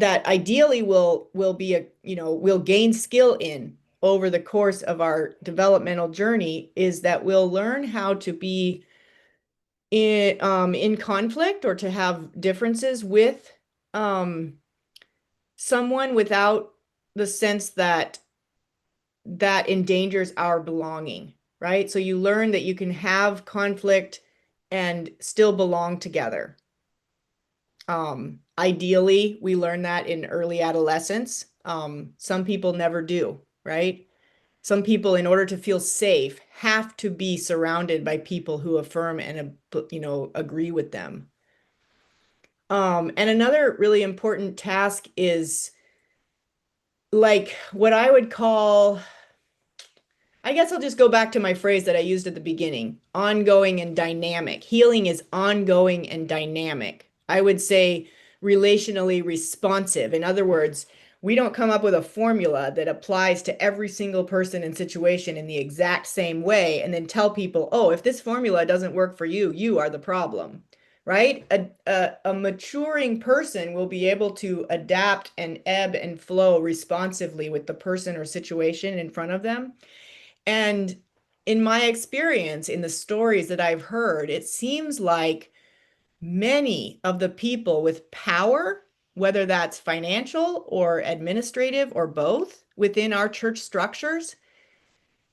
ideally will be we'll gain skill in over the course of our developmental journey is that we'll learn how to be in conflict, or to have differences with someone without the sense that endangers our belonging, right? So you learn that you can have conflict and still belong together. Ideally, we learn that in early adolescence. Some people never do, right? Some people, in order to feel safe, have to be surrounded by people who affirm and, agree with them. And another really important task is like what I would call, I guess I'll just go back to my phrase that I used at the beginning, ongoing and dynamic. Healing is ongoing and dynamic. I would say relationally responsive. In other words, we don't come up with a formula that applies to every single person and situation in the exact same way and then tell people, oh, if this formula doesn't work for you, you are the problem, right? A maturing person will be able to adapt and ebb and flow responsively with the person or situation in front of them. And in my experience, in the stories that I've heard, it seems like many of the people with power, whether that's financial or administrative or both within our church structures,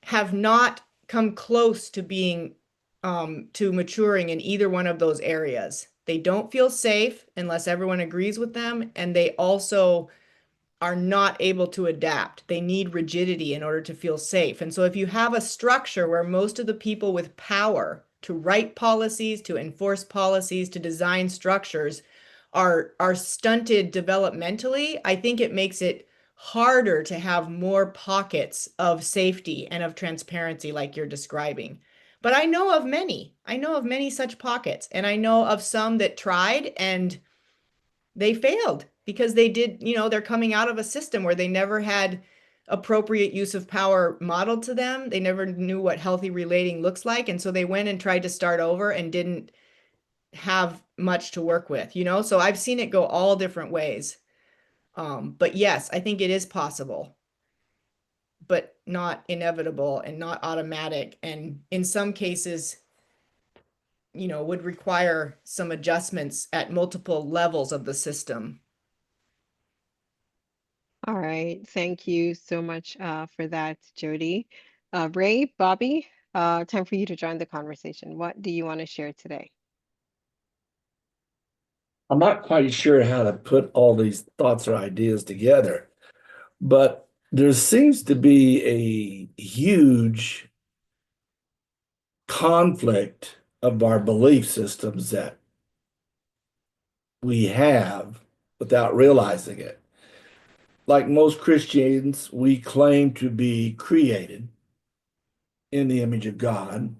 have not come close to being to maturing in either one of those areas. They don't feel safe unless everyone agrees with them, and they also are not able to adapt. They need rigidity in order to feel safe. And so if you have a structure where most of the people with power to write policies, to enforce policies, to design structures are stunted developmentally, I think it makes it harder to have more pockets of safety and of transparency like you're describing. But I know of many. I know of many such pockets, and I know of some that tried and they failed because they did, they're coming out of a system where they never had appropriate use of power modeled to them. They never knew what healthy relating looks like. And so they went and tried to start over and didn't have much to work with, you know? So I've seen it go all different ways. But yes, I think it is possible, but not inevitable and not automatic. And in some cases, you know, would require some adjustments at multiple levels of the system. All right. Thank you so much for that, Jody. Ray, Bobby, time for you to join the conversation. What do you want to share today? I'm not quite sure how to put all these thoughts or ideas together, but there seems to be a huge conflict of our belief systems that we have without realizing it. Like most Christians, we claim to be created in the image of God,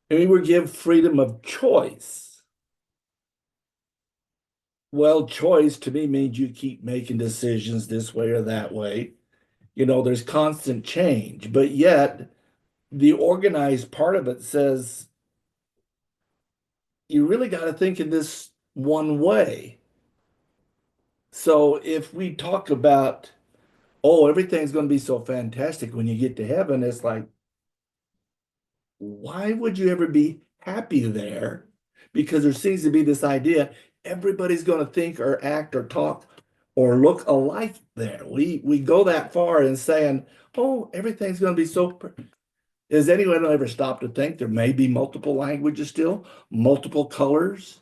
and we were given freedom of choice. Well, choice to me means you keep making decisions this way or that way. You know, there's constant change, but yet the organized part of it says you really got to think in this one way. So if we talk about, oh, everything's going to be so fantastic when you get to heaven, it's like, why would you ever be happy there? Because there seems to be this idea everybody's going to think or act or talk or look alike there. We go that far in saying, oh, everything's going to be so. Has anyone ever stopped to think there may be multiple languages still, multiple colors,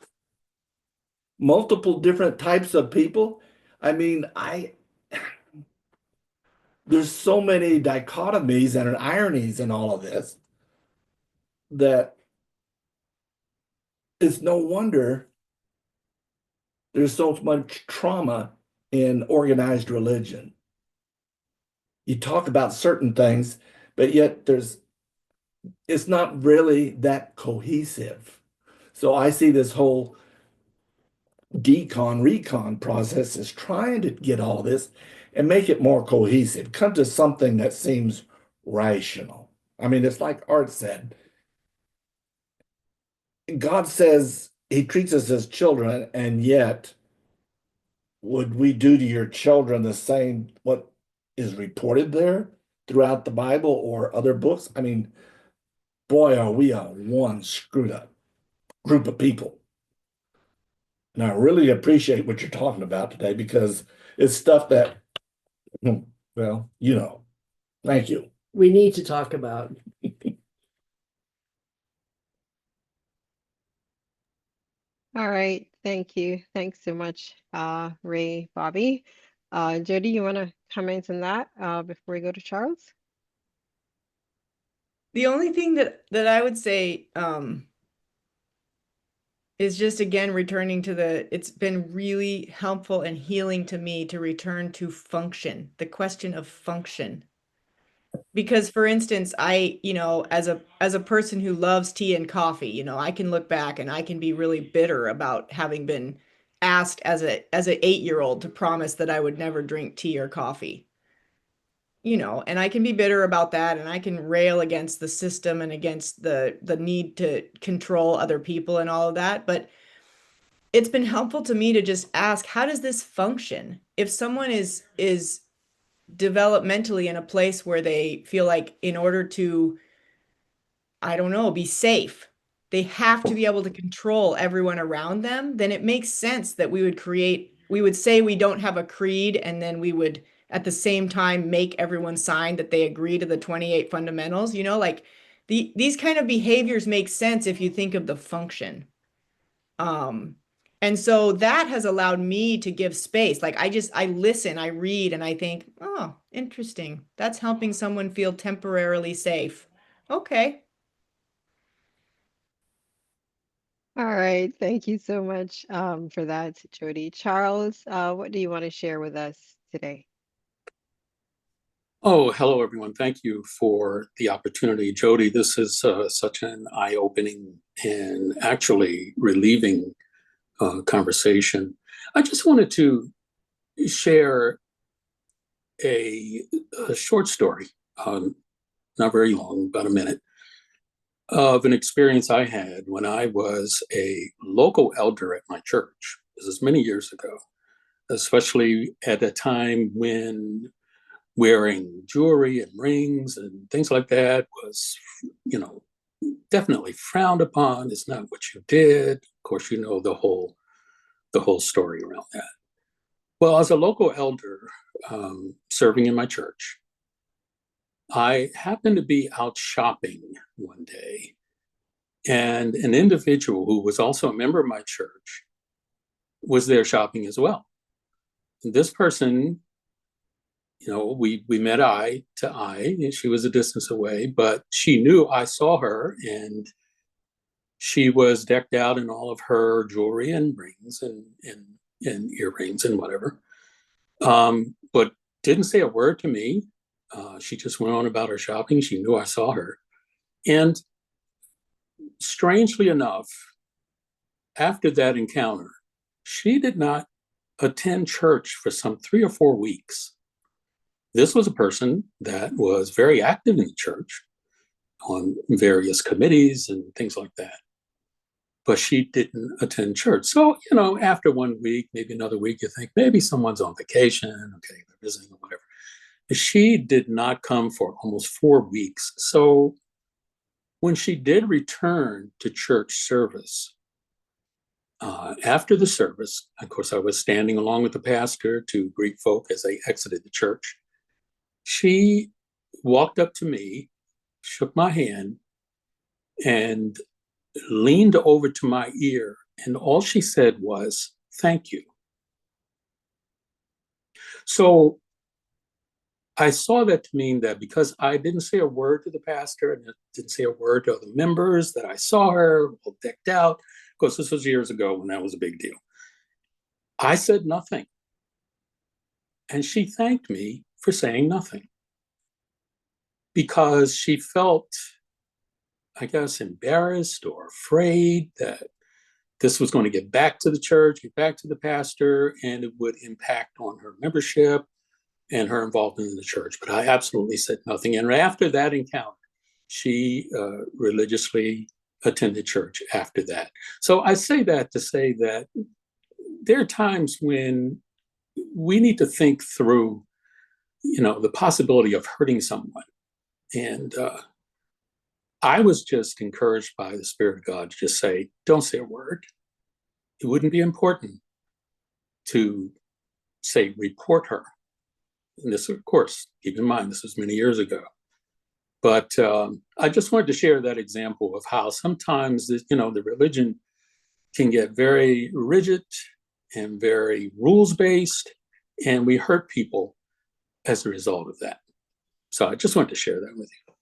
multiple different types of people? I mean, there's so many dichotomies and ironies in all of this that it's no wonder there's so much trauma in organized religion. You talk about certain things, but yet it's not really that cohesive. So I see this whole recon process is trying to get all this and make it more cohesive, come to something that seems rational. I mean, it's like Art said, God says he treats us as children, and yet would we do to your children the same what is reported there throughout the Bible or other books? I mean, boy, are we a one screwed up group of people. And I really appreciate what you're talking about today because it's stuff that, well, you know, thank you. We need to talk about. All right. Thank you. Thanks so much, Ray, Bobby. Jody, you want to comment on that before we go to Charles? The only thing that I would say is just again returning to it's been really helpful and healing to me to return to function, the question of function. Because for instance, you know, as a person who loves tea and coffee, you know, I can look back and I can be really bitter about having been asked as an 8-year-old to promise that I would never drink tea or coffee. You know, and I can be bitter about that, and I can rail against the system and against the need to control other people and all of that, but it's been helpful to me to just ask, how does this function? If someone is developmentally in a place where they feel like in order to, I don't know, be safe, they have to be able to control everyone around them, then it makes sense that we would say we don't have a creed, and then we would at the same time make everyone sign that they agree to the 28 fundamentals, you know, like these kind of behaviors make sense if you think of the function. And so that has allowed me to give space. Like I listen, I read, and I think, oh, interesting. That's helping someone feel temporarily safe. Okay. All right. Thank you so much for that, Jody. Charles, what do you want to share with us today? Oh, hello, everyone. Thank you for the opportunity. Jody, this is such an eye-opening and actually relieving conversation. I just wanted to share a short story, not very long, about a minute, of an experience I had when I was a local elder at my church. This is many years ago, especially at a time when wearing jewelry and rings and things like that was, definitely frowned upon. It's not what you did. Of course, the whole story around that. Well, as a local elder serving in my church, I happened to be out shopping one day, and an individual who was also a member of my church was there shopping as well. And this person, we met eye to eye, and she was a distance away, but she knew I saw her, and she was decked out in all of her jewelry and rings and earrings and whatever, but didn't say a word to me. She just went on about her shopping. She knew I saw her. And strangely enough, after that encounter, she did not attend church for some 3 or 4 weeks. This was a person that was very active in the church on various committees and things like that. But she didn't attend church. So, after 1 week, maybe another week, you think maybe someone's on vacation, okay, they're visiting or whatever. She did not come for almost 4 weeks. So when she did return to church service, after the service, of course, I was standing along with the pastor to greet folk as they exited the church. She walked up to me, shook my hand, and leaned over to my ear. And all she said was, "Thank you." So I saw that to mean that because I didn't say a word to the pastor and didn't say a word to other members, that I saw her all decked out. Of course, this was years ago when that was a big deal. I said nothing. And she thanked me for saying nothing because she felt, I guess, embarrassed or afraid that this was going to get back to the church, get back to the pastor, and it would impact on her membership and her involvement in the church. But I absolutely said nothing. And after that encounter, she religiously attended church after that. So I say that to say that there are times when we need to think through, the possibility of hurting someone. And I was just encouraged by the Spirit of God to just say, don't say a word. It wouldn't be important to say, report her. And this, of course, keep in mind, this was many years ago. But I just wanted to share that example of how sometimes, the religion can get very rigid and very rules-based, and we hurt people as a result of that. So I just wanted to share that with you.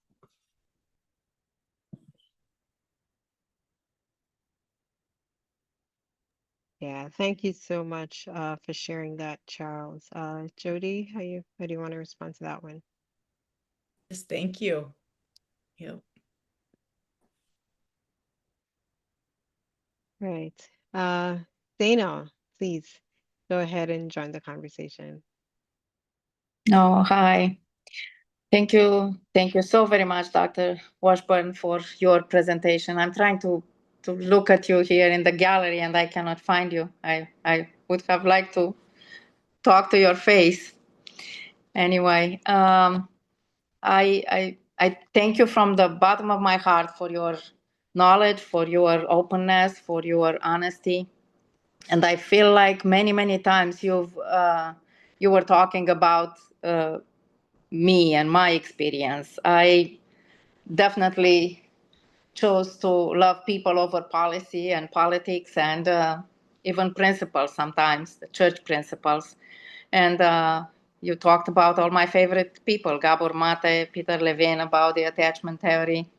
Yeah, thank you so much for sharing that, Charles. Jody, how do you want to respond to that one? Yes, thank you. Yep. Right. Dana, please go ahead and join the conversation. Oh, hi. Thank you. Thank you so very much, Dr. Washburn, for your presentation. I'm trying to look at you here in the gallery and I cannot find you. I would have liked to talk to your face. Anyway, I thank you from the bottom of my heart for your knowledge, for your openness, for your honesty. And I feel like many times you were talking about me and my experience. I definitely chose to love people over policy and politics and even principles sometimes, the church principles. And you talked about all my favorite people, Gabor Mate, Peter Levine, about the attachment theory.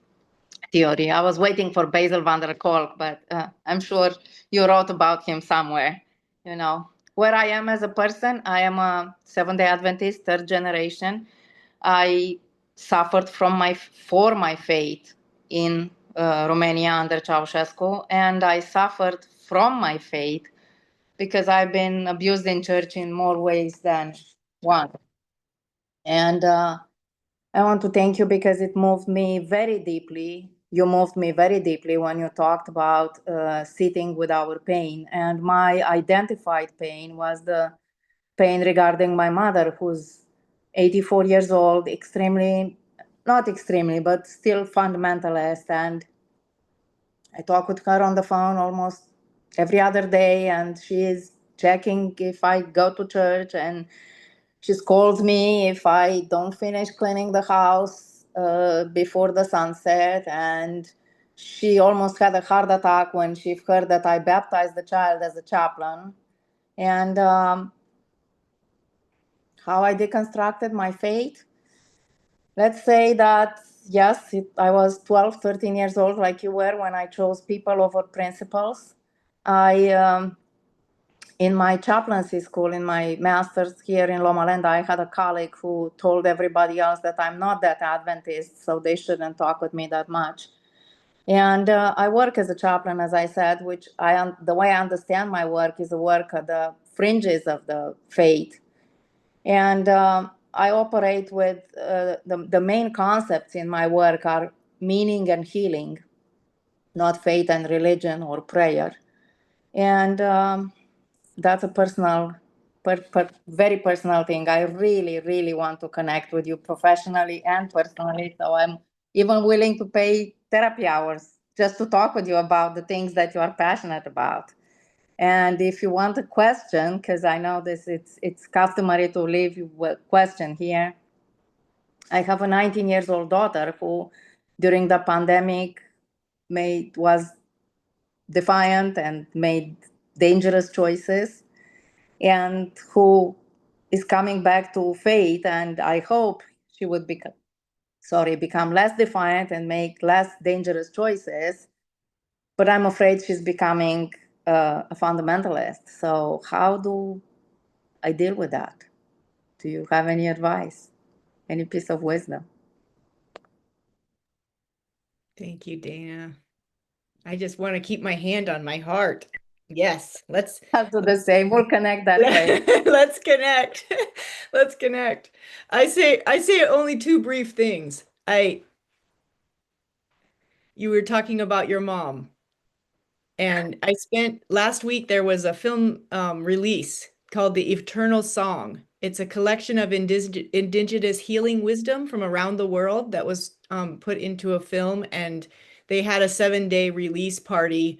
I was waiting for Basil van der Kolk, but I'm sure you wrote about him somewhere. Where I am as a person, I am a Seventh-day Adventist, third generation. I suffered for my faith in Romania under Ceausescu, and I suffered from my faith because I've been abused in church in more ways than one. And I want to thank you because it moved me very deeply. You moved me very deeply when you talked about sitting with our pain. And my identified pain was the pain regarding my mother, who's 84 years old, not extremely, but still fundamentalist. And I talk with her on the phone almost every other day, and she is checking if I go to church, and she scolds me if I don't finish cleaning the house before the sunset. And she almost had a heart attack when she heard that I baptized the child as a chaplain. And how I deconstructed my faith. Let's say that, yes, I was 12, 13 years old, like you were, when I chose people over principles. In my chaplaincy school, in my master's here in Loma Linda, I had a colleague who told everybody else that I'm not that Adventist, so they shouldn't talk with me that much. And I work as a chaplain, as I said, which the way I understand my work is a work at the fringes of the faith. And I operate with the main concepts in my work are meaning and healing, not faith and religion or prayer. And that's a personal, very personal thing. I really, really want to connect with you professionally and personally. So I'm even willing to pay therapy hours just to talk with you about the things that you are passionate about. And if you want a question, because I know it's customary to leave you a question here. I have a 19 years old daughter who, during the pandemic, was defiant and made dangerous choices, and who is coming back to faith. And I hope she would become less defiant and make less dangerous choices. But I'm afraid she's becoming a fundamentalist. So how do I deal with that? Do you have any advice? Any piece of wisdom? Thank you, Dana. I just want to keep my hand on my heart. Yes, I'll do the same. We'll connect that way. let's connect. Let's connect. I say only two brief things. You were talking about your mom, and I spent last week, there was a film release called The Eternal Song. It's a collection of indigenous healing wisdom from around the world that was put into a film, and they had a 7-day release party.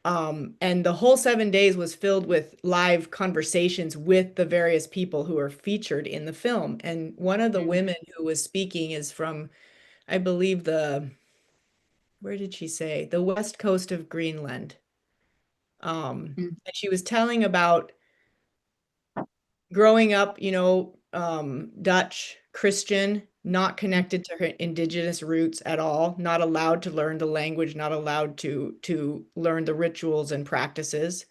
And the whole 7 days was filled with live conversations with the various people who are featured in the film. And one of the women who was speaking is from, I believe, where did she say? The west coast of Greenland. And she was telling about growing up, Dutch, Christian, not connected to her indigenous roots at all, not allowed to learn the language, not allowed to learn the rituals and practices.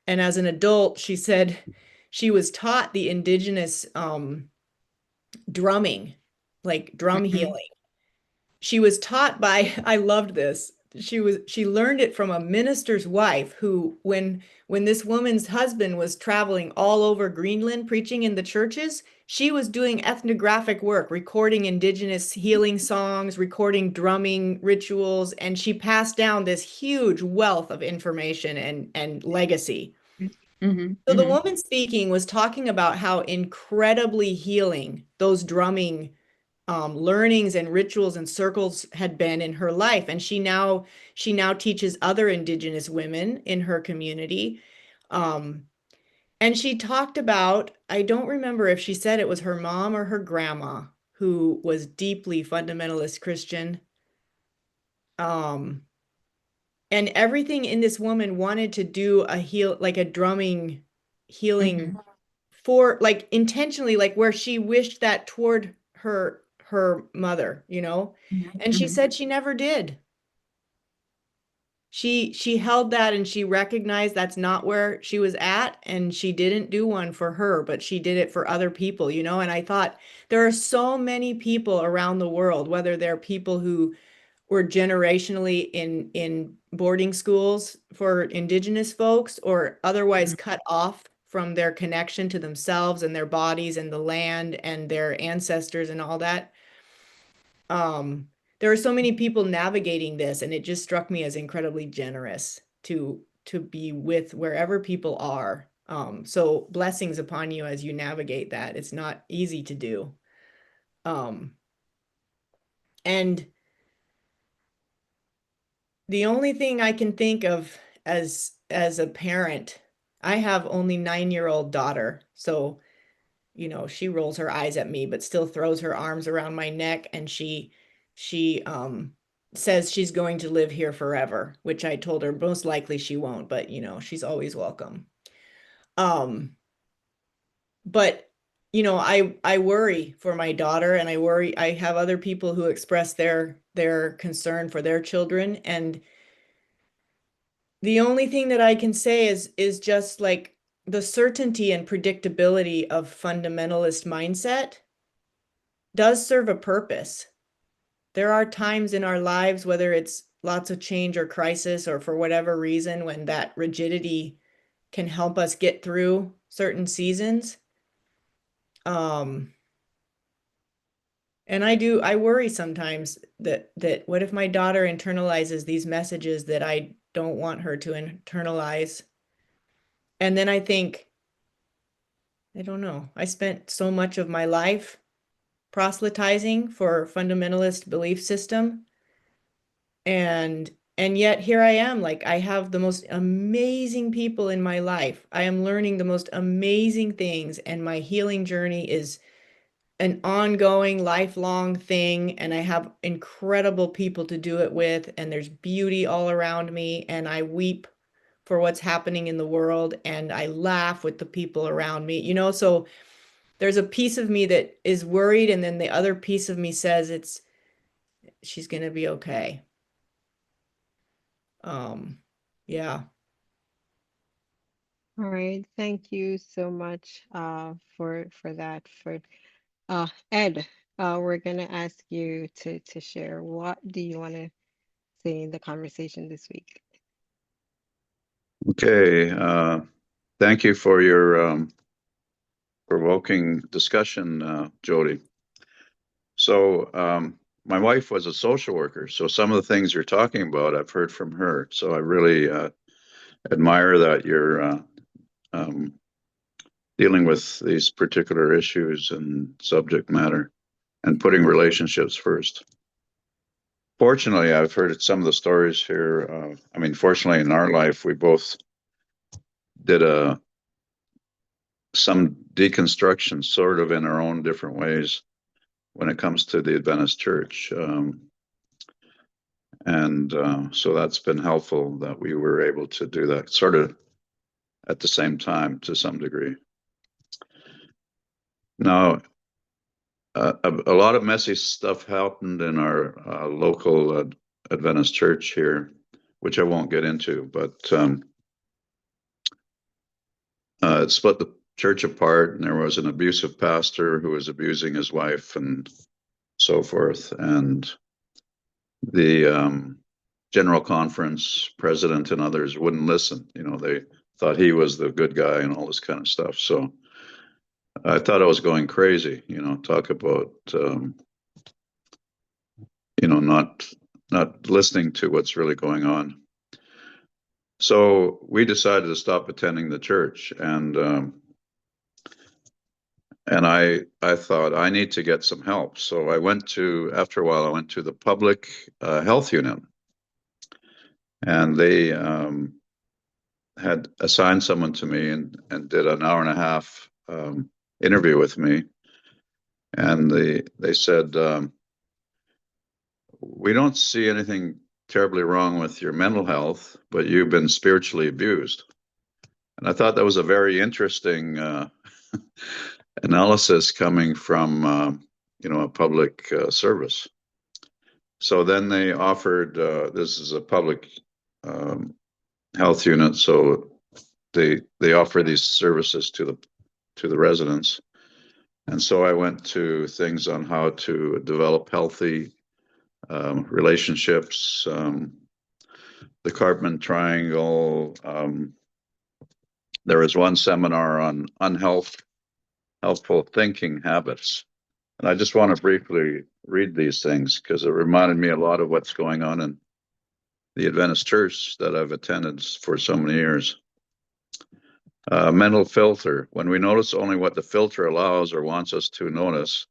And as an adult, she said she was taught the indigenous drumming, like drum healing. She was taught by, I loved this. She learned it from a minister's wife who, when this woman's husband was traveling all over Greenland preaching in the churches, she was doing ethnographic work, recording indigenous healing songs, recording drumming rituals, and she passed down this huge wealth of information and legacy. So the woman speaking was talking about how incredibly healing those drumming learnings and rituals and circles had been in her life. And she now teaches other indigenous women in her community. And she talked about, I don't remember if she said it was her mom or her grandma who was deeply fundamentalist Christian. And everything in this woman wanted to do like a drumming healing for, like, intentionally, like where she wished that toward her mother, and she said she never did. She held that, and she recognized that's not where she was at, and she didn't do one for her, but she did it for other people, and I thought there are so many people around the world, whether they're people who were generationally in boarding schools for indigenous folks or otherwise cut off from their connection to themselves and their bodies and the land and their ancestors and all that. There are so many people navigating this, and it just struck me as incredibly generous to be with wherever people are. So blessings upon you as you navigate that. It's not easy to do. And the only thing I can think of as a parent, I have only 9-year-old daughter, so you know, she rolls her eyes at me, but still throws her arms around my neck, and she says she's going to live here forever, which I told her most likely she won't, but you know, she's always welcome. But you know, I worry for my daughter, and I have other people who express their concern for their children, and the only thing that I can say is just like the certainty and predictability of fundamentalist mindset does serve a purpose. There are times in our lives, whether it's lots of change or crisis or for whatever reason, when that rigidity can help us get through certain seasons. And I worry sometimes that what if my daughter internalizes these messages that I don't want her to internalize? And then I think, I don't know, I spent so much of my life proselytizing for fundamentalist belief system. And yet here I am, like I have the most amazing people in my life. I am learning the most amazing things, and my healing journey is an ongoing, lifelong thing, and I have incredible people to do it with, and there's beauty all around me, and I weep for what's happening in the world, and I laugh with the people around me, you know, so there's a piece of me that is worried, and then the other piece of me says she's gonna be okay. Yeah. All right, thank you so much for that. For Ed, we're gonna ask you to share. What do you want to say in the conversation this week? Okay, thank you for your provoking discussion, Jody. So, my wife was a social worker, so some of the things you're talking about, I've heard from her. So I really admire that you're dealing with these particular issues and subject matter and putting relationships first. Fortunately, I've heard some of the stories here. I mean, fortunately, in our life, we both did some deconstruction sort of in our own different ways when it comes to the Adventist church. So that's been helpful that we were able to do that sort of at the same time to some degree. Now, a lot of messy stuff happened in our local Adventist church here, which I won't get into, but it split the church apart, and there was an abusive pastor who was abusing his wife and so forth. And the general conference president and others wouldn't listen. You know, they thought he was the good guy and all this kind of stuff. So I thought I was going crazy, you know, talk about, you know, not listening to what's really going on. So we decided to stop attending the church, and I thought I need to get some help. So I went to, after a while, I went to the public health unit, and they had assigned someone to me and did an hour and a half interview with me. And they said, we don't see anything terribly wrong with your mental health, but you've been spiritually abused. And I thought that was a very interesting analysis coming from, you know, a public service. So then they offered, this is a public health unit, so they offer these services to the residents. And so I went to things on how to develop healthy relationships, the Karpman triangle, there was one seminar on helpful thinking habits. And I just want to briefly read these things because it reminded me a lot of what's going on in the Adventist church that I've attended for so many years. Mental filter. When we notice only what the filter allows or wants us to notice,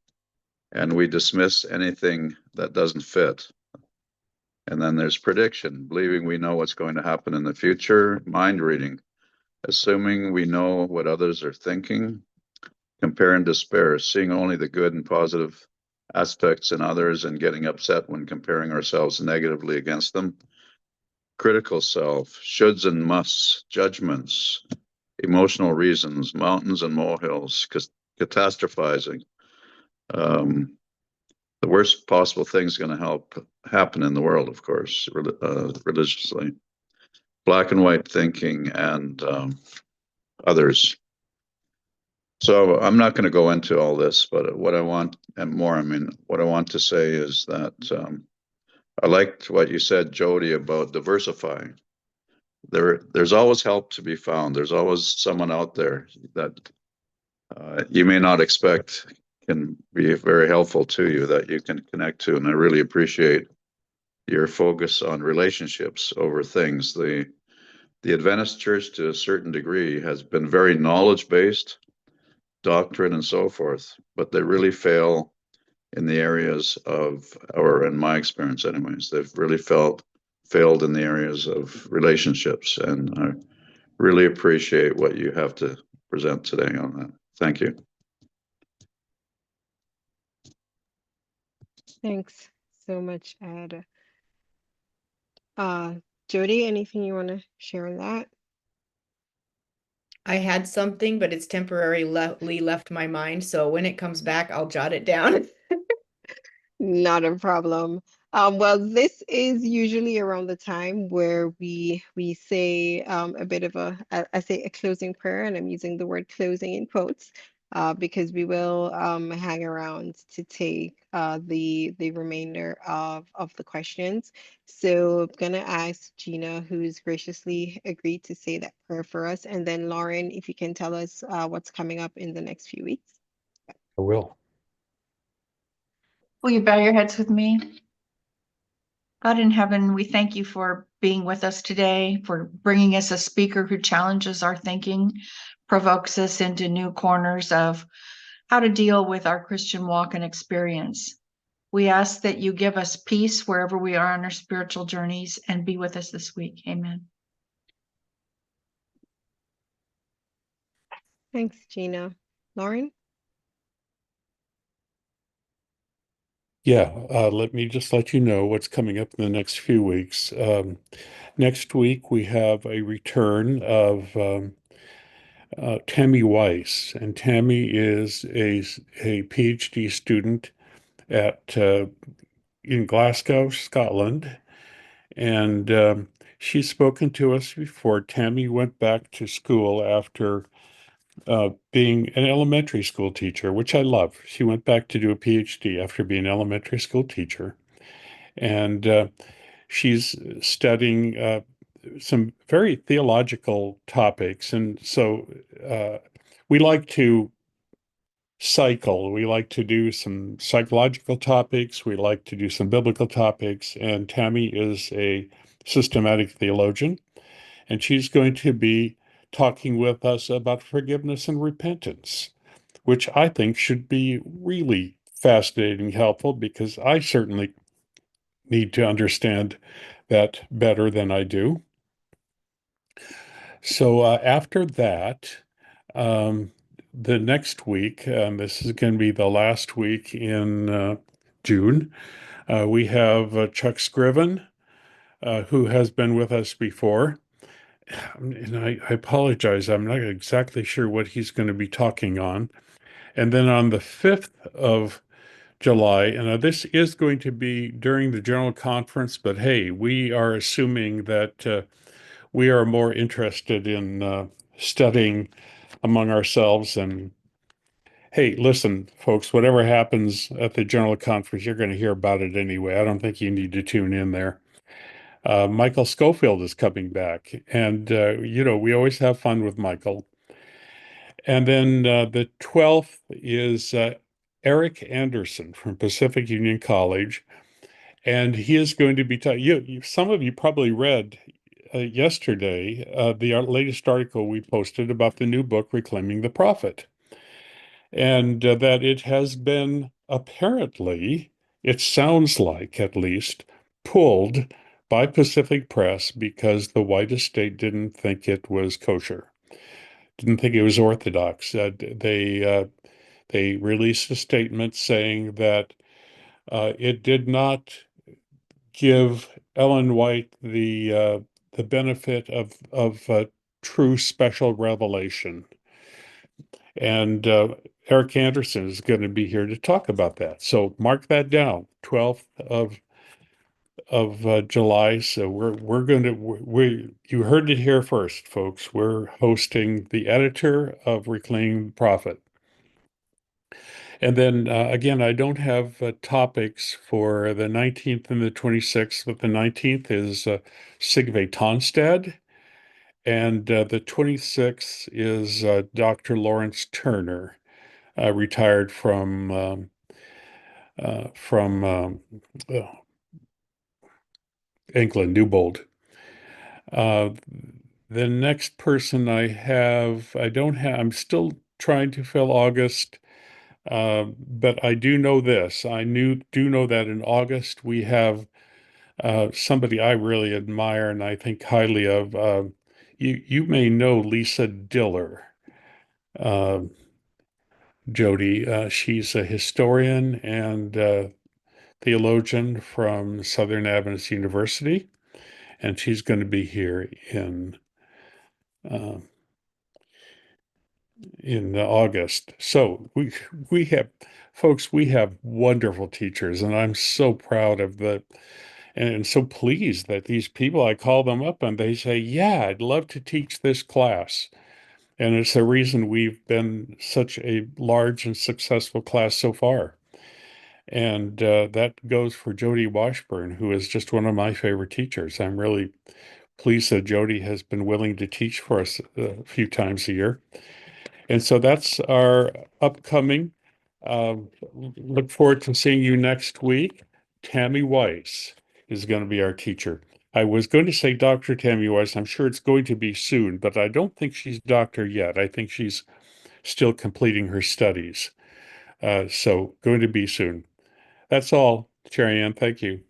and we dismiss anything that doesn't fit. And then there's prediction, believing we know what's going to happen in the future. Mind reading, assuming we know what others are thinking. Compare and despair, seeing only the good and positive aspects in others and getting upset when comparing ourselves negatively against them. Critical self, shoulds and musts, judgments, emotional reasons, mountains and molehills, catastrophizing. The worst possible thing's going to happen in the world, of course, religiously. Black and white thinking and others. So I'm not going to go into all this, but what I want what I want to say is that I liked what you said, Jody, about diversifying. There's always help to be found. There's always someone out there that you may not expect can be very helpful to you, that you can connect to. And I really appreciate your focus on relationships over things. The Adventist church, to a certain degree, has been very knowledge-based, doctrine and so forth, but they really fail in the areas of, or in my experience anyways, they've really failed in the areas of relationships. And I really appreciate what you have to present today on that. Thank you. Thanks so much, Ed. Jody, anything you want to share on that? I had something, but it's temporarily left my mind. So when it comes back, I'll jot it down. Not a problem. Well, this is usually around the time where we say a bit of I say a closing prayer, and I'm using the word closing in quotes because we will hang around to take the remainder of the questions. So I'm gonna ask Gina, who's graciously agreed to say that prayer for us, and then Lauren, if you can tell us what's coming up in the next few weeks. I will. Will you bow your heads with me? God in heaven, we thank you for being with us today, for bringing us a speaker who challenges our thinking, provokes us into new corners of how to deal with our Christian walk and experience. We ask that you give us peace wherever we are on our spiritual journeys and be with us this week. Amen. Thanks, Gina. Lauren? Yeah, let me just let you know what's coming up in the next few weeks. Next week, we have a return of Tammy Weiss, and Tammy is a PhD student at in Glasgow, Scotland, and she's spoken to us before. Tammy went back to school after being an elementary school teacher, which I love. She went back to do a PhD after being an elementary school teacher, and she's studying some very theological topics. And so we like to cycle. We like to do some psychological topics. We like to do some biblical topics. And Tammy is a systematic theologian, and she's going to be talking with us about forgiveness and repentance, which I think should be really fascinating, helpful, because I certainly need to understand that better than I do. So after that, the next week, this is going to be the last week in June, we have Chuck Scriven, who has been with us before. And I apologize, I'm not exactly sure what he's going to be talking on. And then on the 5th of July, and this is going to be during the general conference, but hey, we are assuming that we are more interested in studying among ourselves. And hey, listen, folks, whatever happens at the general conference, you're going to hear about it anyway. I don't think you need to tune in there. Michael Scofield is coming back, and we always have fun with Michael. And then the 12th is Eric Anderson from Pacific Union College, and he is going to be some of you probably read yesterday the latest article we posted about the new book, Reclaiming the Prophet, and that it has been apparently, it sounds like at least, pulled by Pacific Press because the white estate didn't think it was kosher, didn't think it was orthodox. They released a statement saying that it did not give Ellen White the benefit of true special revelation. And Eric Anderson is going to be here to talk about that. So mark that down, 12th of July. So we're going to you heard it here first, folks. We're hosting the editor of Reclaiming the Prophet. And then again, I don't have topics for the 19th and the 26th, but the 19th is Sigve Tonstad, and the 26th is Dr. Lawrence Turner, retired from England, Newbold. The next person I'm still trying to fill August. But I do know this. Do know that in August we have somebody I really admire and I think highly of. You may know Lisa Diller, uh, Jody. She's a historian and theologian from Southern Adventist University, and she's going to be here uh, in August. So we have, folks, we have wonderful teachers, and I'm so proud of and so pleased that these people, I call them up and they say, yeah, I'd love to teach this class. And it's the reason we've been such a large and successful class so far. And that goes for Jody Washburn, who is just one of my favorite teachers. I'm really pleased that Jody has been willing to teach for us a few times a year. And so that's our upcoming. Look forward to seeing you next week. Tammy Weiss is going to be our teacher. I was going to say Dr. Tammy Weiss. I'm sure it's going to be soon, but I don't think she's doctor yet. I think she's still completing her studies. So going to be soon. That's all, Cherry Ann. Thank you.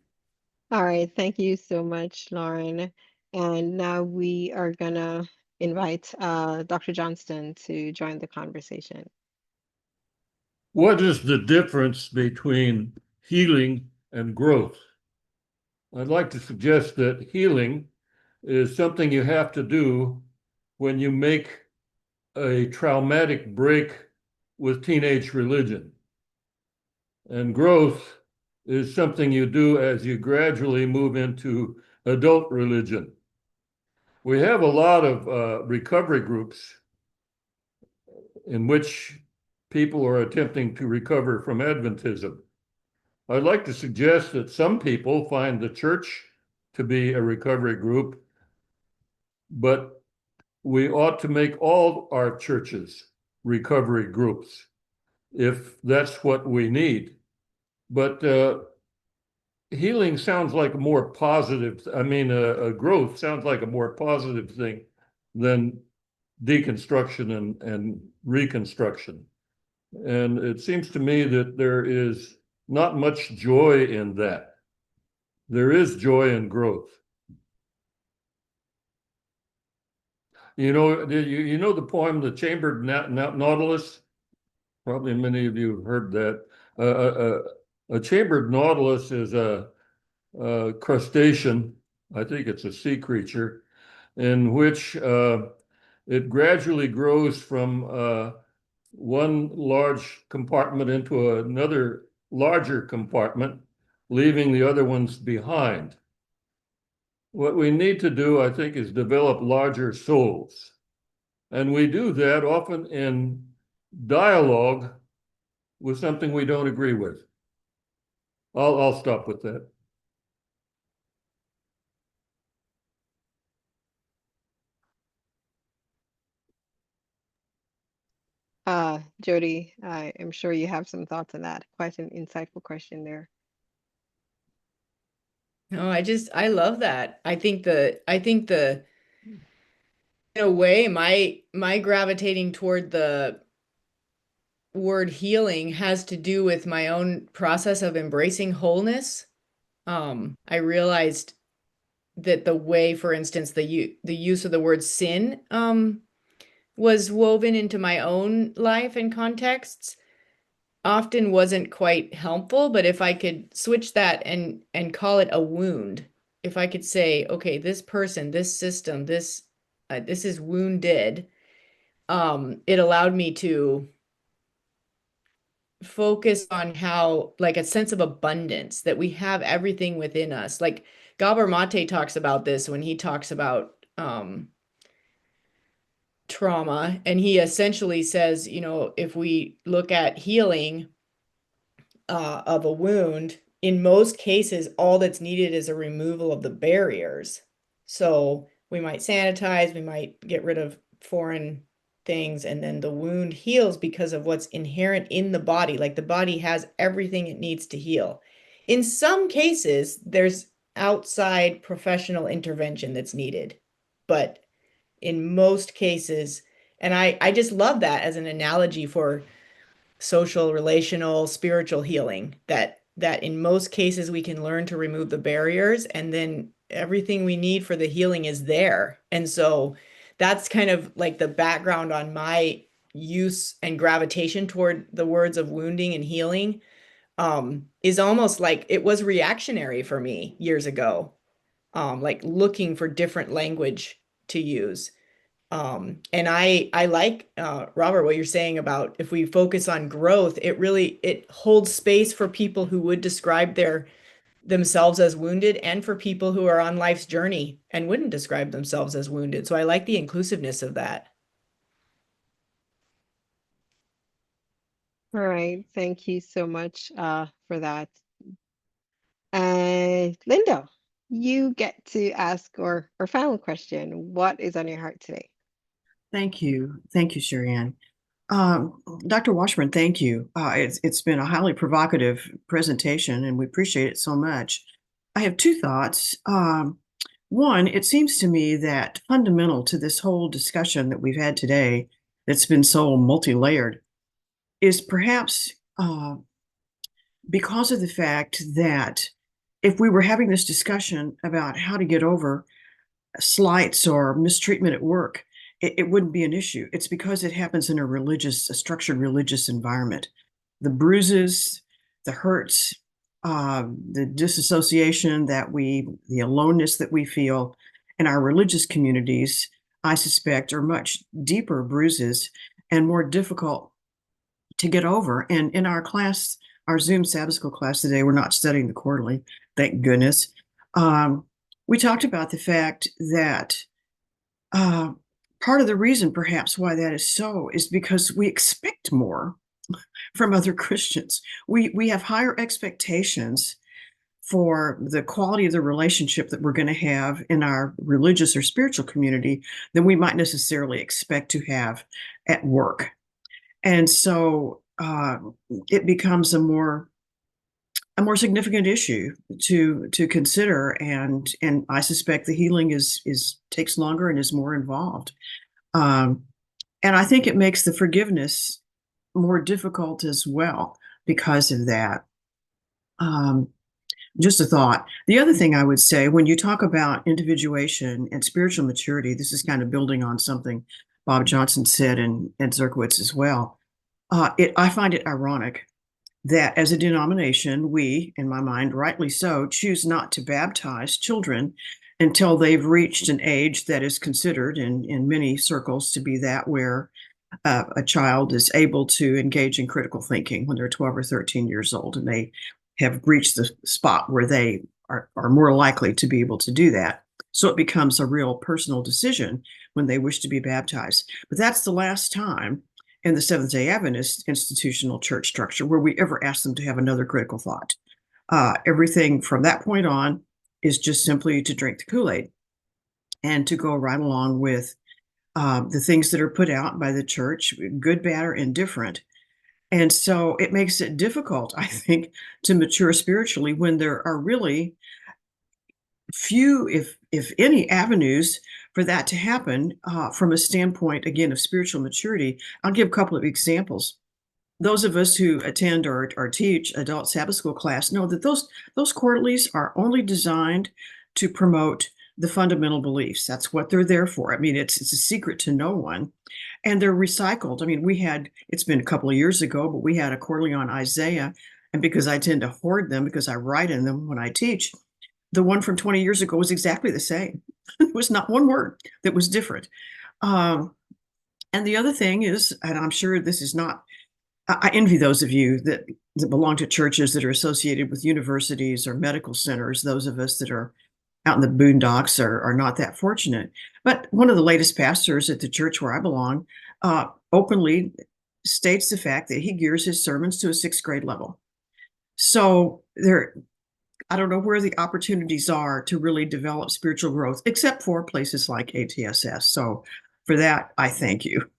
All right, thank you so much, Lauren. And now we are gonna invite Dr. Johnston to join the conversation. What is the difference between healing and growth? I'd like to suggest that healing is something you have to do when you make a traumatic break with teenage religion. And growth is something you do as you gradually move into adult religion. We have a lot of recovery groups in which people are attempting to recover from Adventism. I'd like to suggest that some people find the church to be a recovery group, but we ought to make all our churches recovery groups if that's what we need. But healing sounds like a more positive, a growth sounds like a more positive thing than deconstruction and reconstruction. And it seems to me that there is not much joy in that. There is joy in growth. You know the poem, The Chambered Nautilus? Probably many of you have heard that. A chambered nautilus is a crustacean, I think it's a sea creature, in which it gradually grows from one large compartment into another larger compartment, leaving the other ones behind. What we need to do, I think, is develop larger souls. And we do that often in dialogue with something we don't agree with. I'll stop with that. Jody, I'm sure you have some thoughts on that. Quite an insightful question there. No, I love that. I think the in a way my gravitating toward the word healing has to do with my own process of embracing wholeness. I realized that the way, for instance, the use of the word sin was woven into my own life and contexts often wasn't quite helpful, but if I could switch that and call it a wound, if I could say, okay, this person, this system, this is wounded, it allowed me to focus on how, like, a sense of abundance, that we have everything within us. Like Gabor Mate talks about this when he talks about trauma, and he essentially says, if we look at healing of a wound, in most cases, all that's needed is a removal of the barriers. So we might sanitize, we might get rid of foreign things, and then the wound heals because of what's inherent in the body. Like the body has everything it needs to heal. In some cases, there's outside professional intervention that's needed, but in most cases, and I just love that as an analogy for social, relational, spiritual healing, that in most cases we can learn to remove the barriers, and then everything we need for the healing is there. And so that's kind of like the background on my use and gravitation toward the words of wounding and healing, is almost like it was reactionary for me years ago, like looking for different language to use. And I like, Robert, what you're saying about if we focus on growth, it holds space for people who would describe themselves as wounded, and for people who are on life's journey and wouldn't describe themselves as wounded. So I like the inclusiveness of that. All right, thank you so much for that. Linda, you get to ask our final question. What is on your heart today? Thank you. Thank you, Sherry-Ann. Dr. Washburn, thank you. It's been a highly provocative presentation, and we appreciate it so much. I have two thoughts. One, it seems to me that fundamental to this whole discussion that we've had today, that's been so multi-layered, is perhaps because of the fact that if we were having this discussion about how to get over slights or mistreatment at work, it wouldn't be an issue. It's because it happens in a structured religious environment. The bruises, the hurts, the disassociation the aloneness that we feel in our religious communities, I suspect, are much deeper bruises and more difficult to get over. And in our class, our Zoom Sabbath School class today, we're not studying the quarterly, thank goodness. We talked about the fact that part of the reason perhaps why that is so is because we expect more from other Christians. We have higher expectations for the quality of the relationship that we're going to have in our religious or spiritual community than we might necessarily expect to have at work. And so it becomes a more significant issue to consider, and I suspect the healing is takes longer and is more involved. And I think it makes the forgiveness more difficult as well because of that. Just a thought. The other thing I would say, when you talk about individuation and spiritual maturity, this is kind of building on something Bob Johnson said and Zerkowitz as well. I find it ironic that as a denomination, we, in my mind, rightly so, choose not to baptize children until they've reached an age that is considered in many circles to be that where a child is able to engage in critical thinking when they're 12 or 13 years old, and they have reached the spot where they are more likely to be able to do that. So it becomes a real personal decision when they wish to be baptized. But that's the last time in the Seventh-day Adventist institutional church structure where we ever ask them to have another critical thought. Everything from that point on is just simply to drink the Kool-Aid and to go right along with the things that are put out by the church, good, bad, or indifferent. And so it makes it difficult, I think, to mature spiritually when there are really few, if any, avenues for that to happen from a standpoint, again, of spiritual maturity. I'll give a couple of examples. Those of us who attend or teach adult Sabbath school class know that those quarterlies are only designed to promote the fundamental beliefs. That's what they're there for. I mean, it's a secret to no one. And they're recycled. I mean, it's been a couple of years ago, but we had a quarterly on Isaiah. And because I tend to hoard them because I write in them when I teach, the one from 20 years ago was exactly the same. It was not one word that was different. And the other thing is, and I'm sure this is not, I envy those of you that belong to churches that are associated with universities or medical centers. Those of us that are out in the boondocks are not that fortunate. But one of the latest pastors at the church where I belong openly states the fact that he gears his sermons to a 6th grade level. So I don't know where the opportunities are to really develop spiritual growth, except for places like ATSS. So for that, I thank you.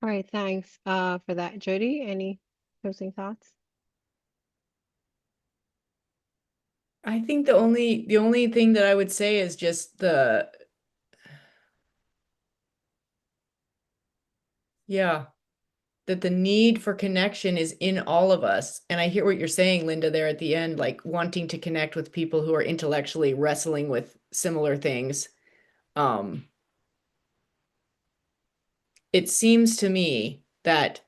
All right, thanks for that, Jody. Any closing thoughts? I think the only thing that I would say is just that the need for connection is in all of us. And I hear what you're saying, Linda, there at the end, like wanting to connect with people who are intellectually wrestling with similar things. It seems to me that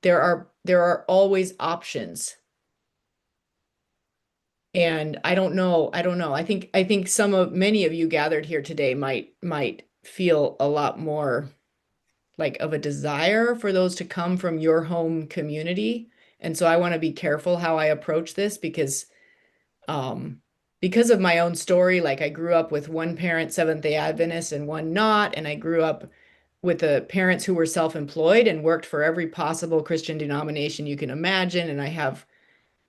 there are always options. And I don't know. I think many of you gathered here today might feel a lot more like of a desire for those to come from your home community. And so I want to be careful how I approach this because of my own story. Like I grew up with one parent Seventh-day Adventist and one not, and I grew up with the parents who were self-employed and worked for every possible Christian denomination you can imagine. And I have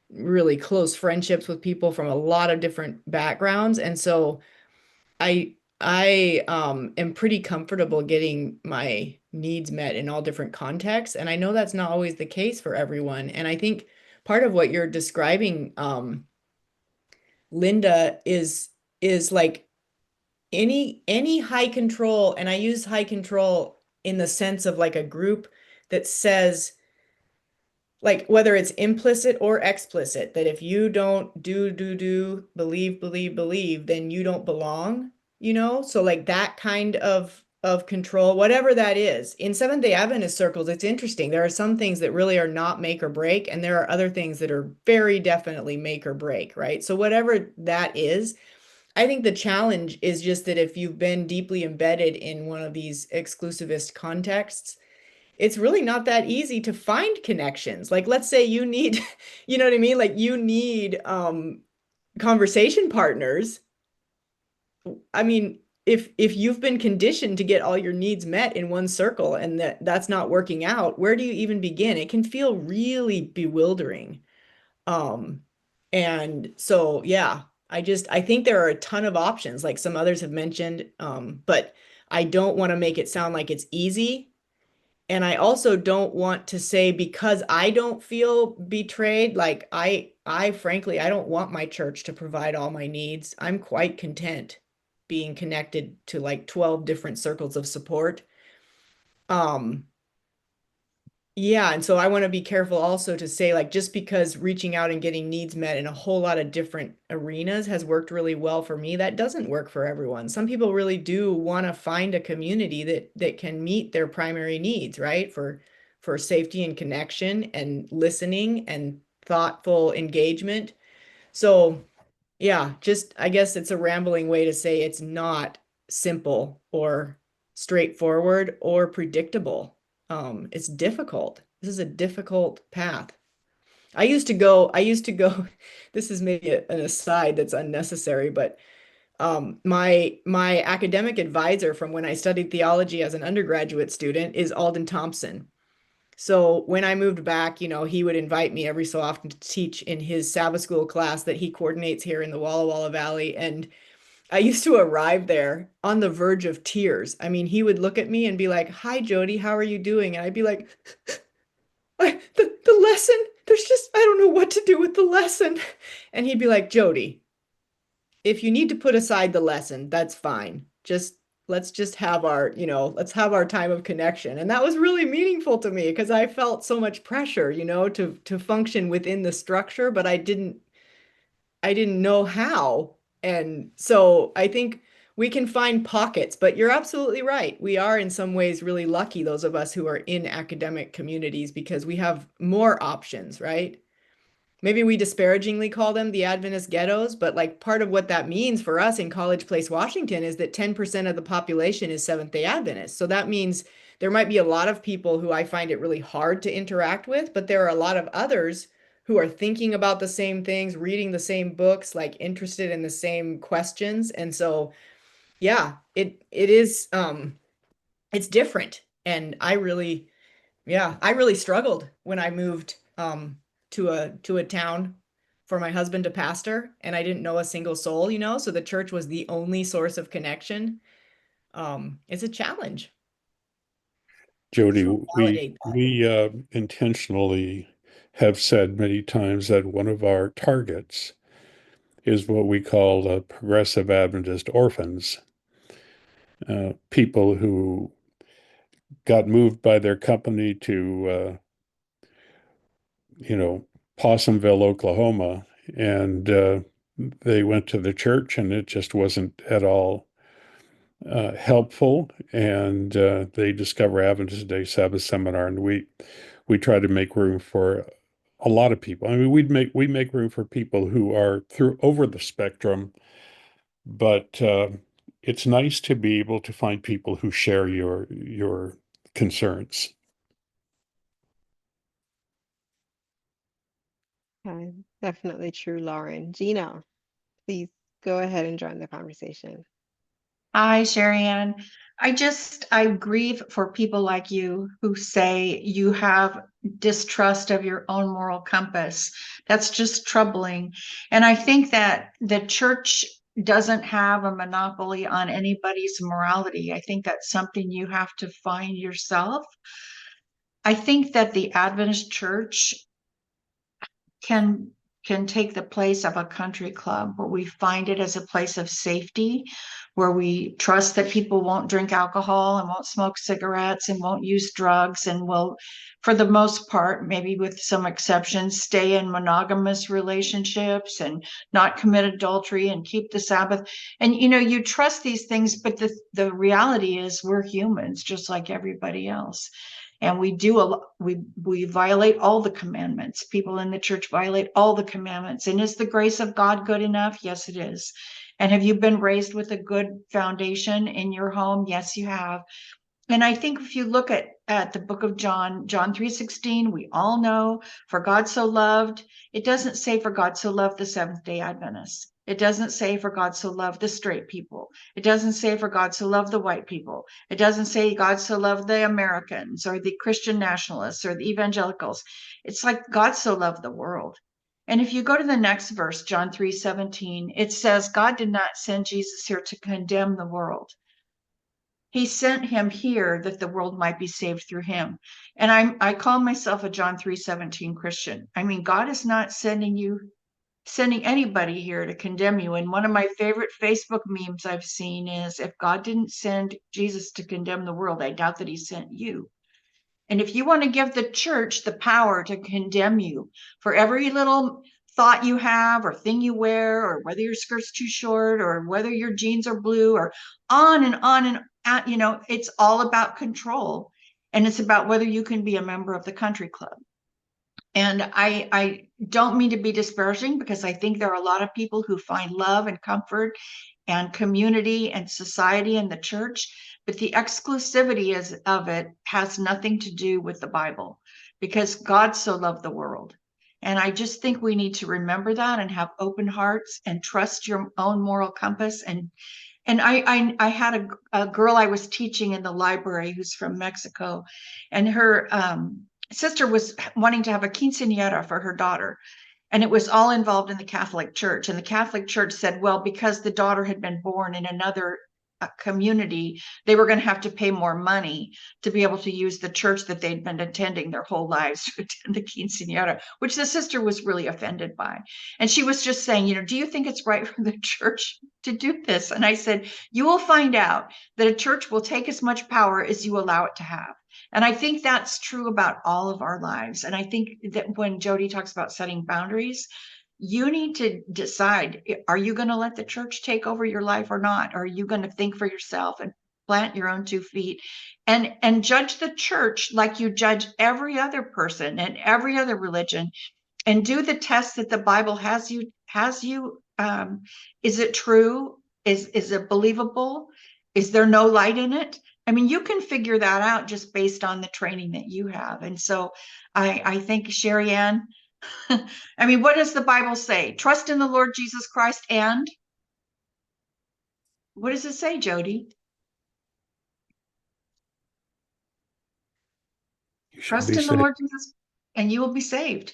really close friendships with people from a lot of different backgrounds. And so I am pretty comfortable getting my needs met in all different contexts. And I know that's not always the case for everyone. And I think part of what you're describing, Linda, is like any high control, and I use high control in the sense of like a group that says, like whether it's implicit or explicit, that if you don't do, believe, then you don't belong, So like that kind of control, whatever that is. In Seventh-day Adventist circles, it's interesting. There are some things that really are not make or break, and there are other things that are very definitely make or break, right? So whatever that is, I think the challenge is just that if you've been deeply embedded in one of these exclusivist contexts, it's really not that easy to find connections. Like, let's say you need, you know what I mean? Like you need conversation partners. I mean, if you've been conditioned to get all your needs met in one circle and that's not working out, where do you even begin? It can feel really bewildering. And so, yeah, I think there are a ton of options, like some others have mentioned, but I don't want to make it sound like it's easy. And I also don't want to say because I don't feel betrayed, like I frankly, I don't want my church to provide all my needs. I'm quite content being connected to like 12 different circles of support. Yeah, and so I want to be careful also to say, like, just because reaching out and getting needs met in a whole lot of different arenas has worked really well for me, that doesn't work for everyone. Some people really do want to find a community that can meet their primary needs, right? For safety and connection and listening and thoughtful engagement. So, yeah, just I guess it's a rambling way to say it's not simple or straightforward or predictable. It's difficult. This is a difficult path. I used to go, this is maybe an aside that's unnecessary, but My academic advisor from when I studied theology as an undergraduate student is Alden Thompson. So when I moved back, he would invite me every so often to teach in his Sabbath school class that he coordinates here in the Walla Walla Valley. And I used to arrive there on the verge of tears. I mean, he would look at me and be like, "Hi, Jody, how are you doing?" And I'd be like, the lesson, I don't know what to do with the lesson. And he'd be like, "Jody, if you need to put aside the lesson, that's fine. Let's just have let's have our time of connection." And that was really meaningful to me because I felt so much pressure, to function within the structure, but I didn't know how. And so I think we can find pockets, but you're absolutely right. We are in some ways really lucky, those of us who are in academic communities, because we have more options, right? Maybe we disparagingly call them the Adventist ghettos, but like part of what that means for us in College Place, Washington, is that 10% of the population is Seventh-day Adventist. So that means there might be a lot of people who I find it really hard to interact with, but there are a lot of others who are thinking about the same things, reading the same books, like interested in the same questions. And so, yeah, it is it's different. And I really struggled when I moved to a town for my husband to pastor, and I didn't know a single soul, so the church was the only source of connection. It's a challenge. Jody, So we validate that. we intentionally have said many times that one of our targets is what we call progressive Adventist orphans, people who got moved by their company to, Possumville, Oklahoma, and they went to the church, and it just wasn't at all helpful. And they discover Adventist Day Sabbath Seminar, and we try to make room for a lot of people. I mean, we make room for people who are through over the spectrum, but it's nice to be able to find people who share your concerns. Definitely true, Lauren. Gina, please go ahead and join the conversation. Hi, Sherry Ann. I grieve for people like you who say you have distrust of your own moral compass. That's just troubling. And I think that the church doesn't have a monopoly on anybody's morality. I think that's something you have to find yourself. I think that the Adventist church can take the place of a country club where we find it as a place of safety, where we trust that people won't drink alcohol and won't smoke cigarettes and won't use drugs and will, for the most part, maybe with some exceptions, stay in monogamous relationships and not commit adultery and keep the Sabbath. And you trust these things, but the reality is we're humans just like everybody else. And we violate all the commandments. People in the church violate all the commandments. And is the grace of God good enough? Yes, it is. And have you been raised with a good foundation in your home? Yes, you have. And I think if you look at the book of John 3:16, we all know, for God so loved, it doesn't say for God so loved the Seventh-day Adventists. It doesn't say for God so loved the straight people. It doesn't say for God so loved the white people. It doesn't say God so loved the Americans or the Christian nationalists or the evangelicals. It's like God so loved the world. And if you go to the next verse, John 3:17, it says God did not send Jesus here to condemn the world. He sent him here that the world might be saved through him. And I call myself a John 3:17 Christian. I mean, God is not sending anybody here to condemn you. And one of my favorite Facebook memes I've seen is, if God didn't send Jesus to condemn the world, I doubt that he sent you. And if you want to give the church the power to condemn you for every little thought you have or thing you wear, or whether your skirt's too short, or whether your jeans are blue, or on and on and on, it's all about control. And it's about whether you can be a member of the country club. And I don't mean to be disparaging, because I think there are a lot of people who find love and comfort and community and society in the church, but the exclusivity of it has nothing to do with the Bible, because God so loved the world. And I just think we need to remember that and have open hearts and trust your own moral compass. And I had a girl I was teaching in the library who's from Mexico, and her sister was wanting to have a quinceañera for her daughter. And it was all involved in the Catholic Church. And the Catholic Church said, well, because the daughter had been born in another community, they were going to have to pay more money to be able to use the church that they'd been attending their whole lives to attend the quinceañera, which the sister was really offended by. And she was just saying, do you think it's right for the church to do this? And I said, you will find out that a church will take as much power as you allow it to have. And I think that's true about all of our lives. And I think that when Jody talks about setting boundaries, you need to decide, are you going to let the church take over your life or not? Or are you going to think for yourself and plant your own 2 feet and judge the church like you judge every other person and every other religion, and do the tests that the Bible has you. Is it true? Is it believable? Is there no light in it? I mean, you can figure that out just based on the training that you have. And so I think, Sherry Ann, I mean, what does the Bible say? Trust in the Lord Jesus Christ and what does it say, Jody? Trust in the Lord Jesus and you will be saved.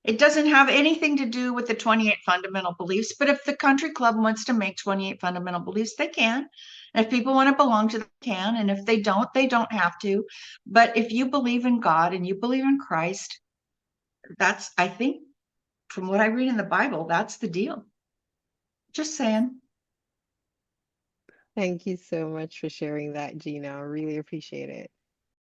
It doesn't have anything to do with the 28 fundamental beliefs, but if the country club wants to make 28 fundamental beliefs, they can. And if people want to belong to them, they can. And if they don't have to. But if you believe in God and you believe in Christ, that's, I think, from what I read in the Bible, that's the deal. Just saying. Thank you so much for sharing that, Gina. I really appreciate it.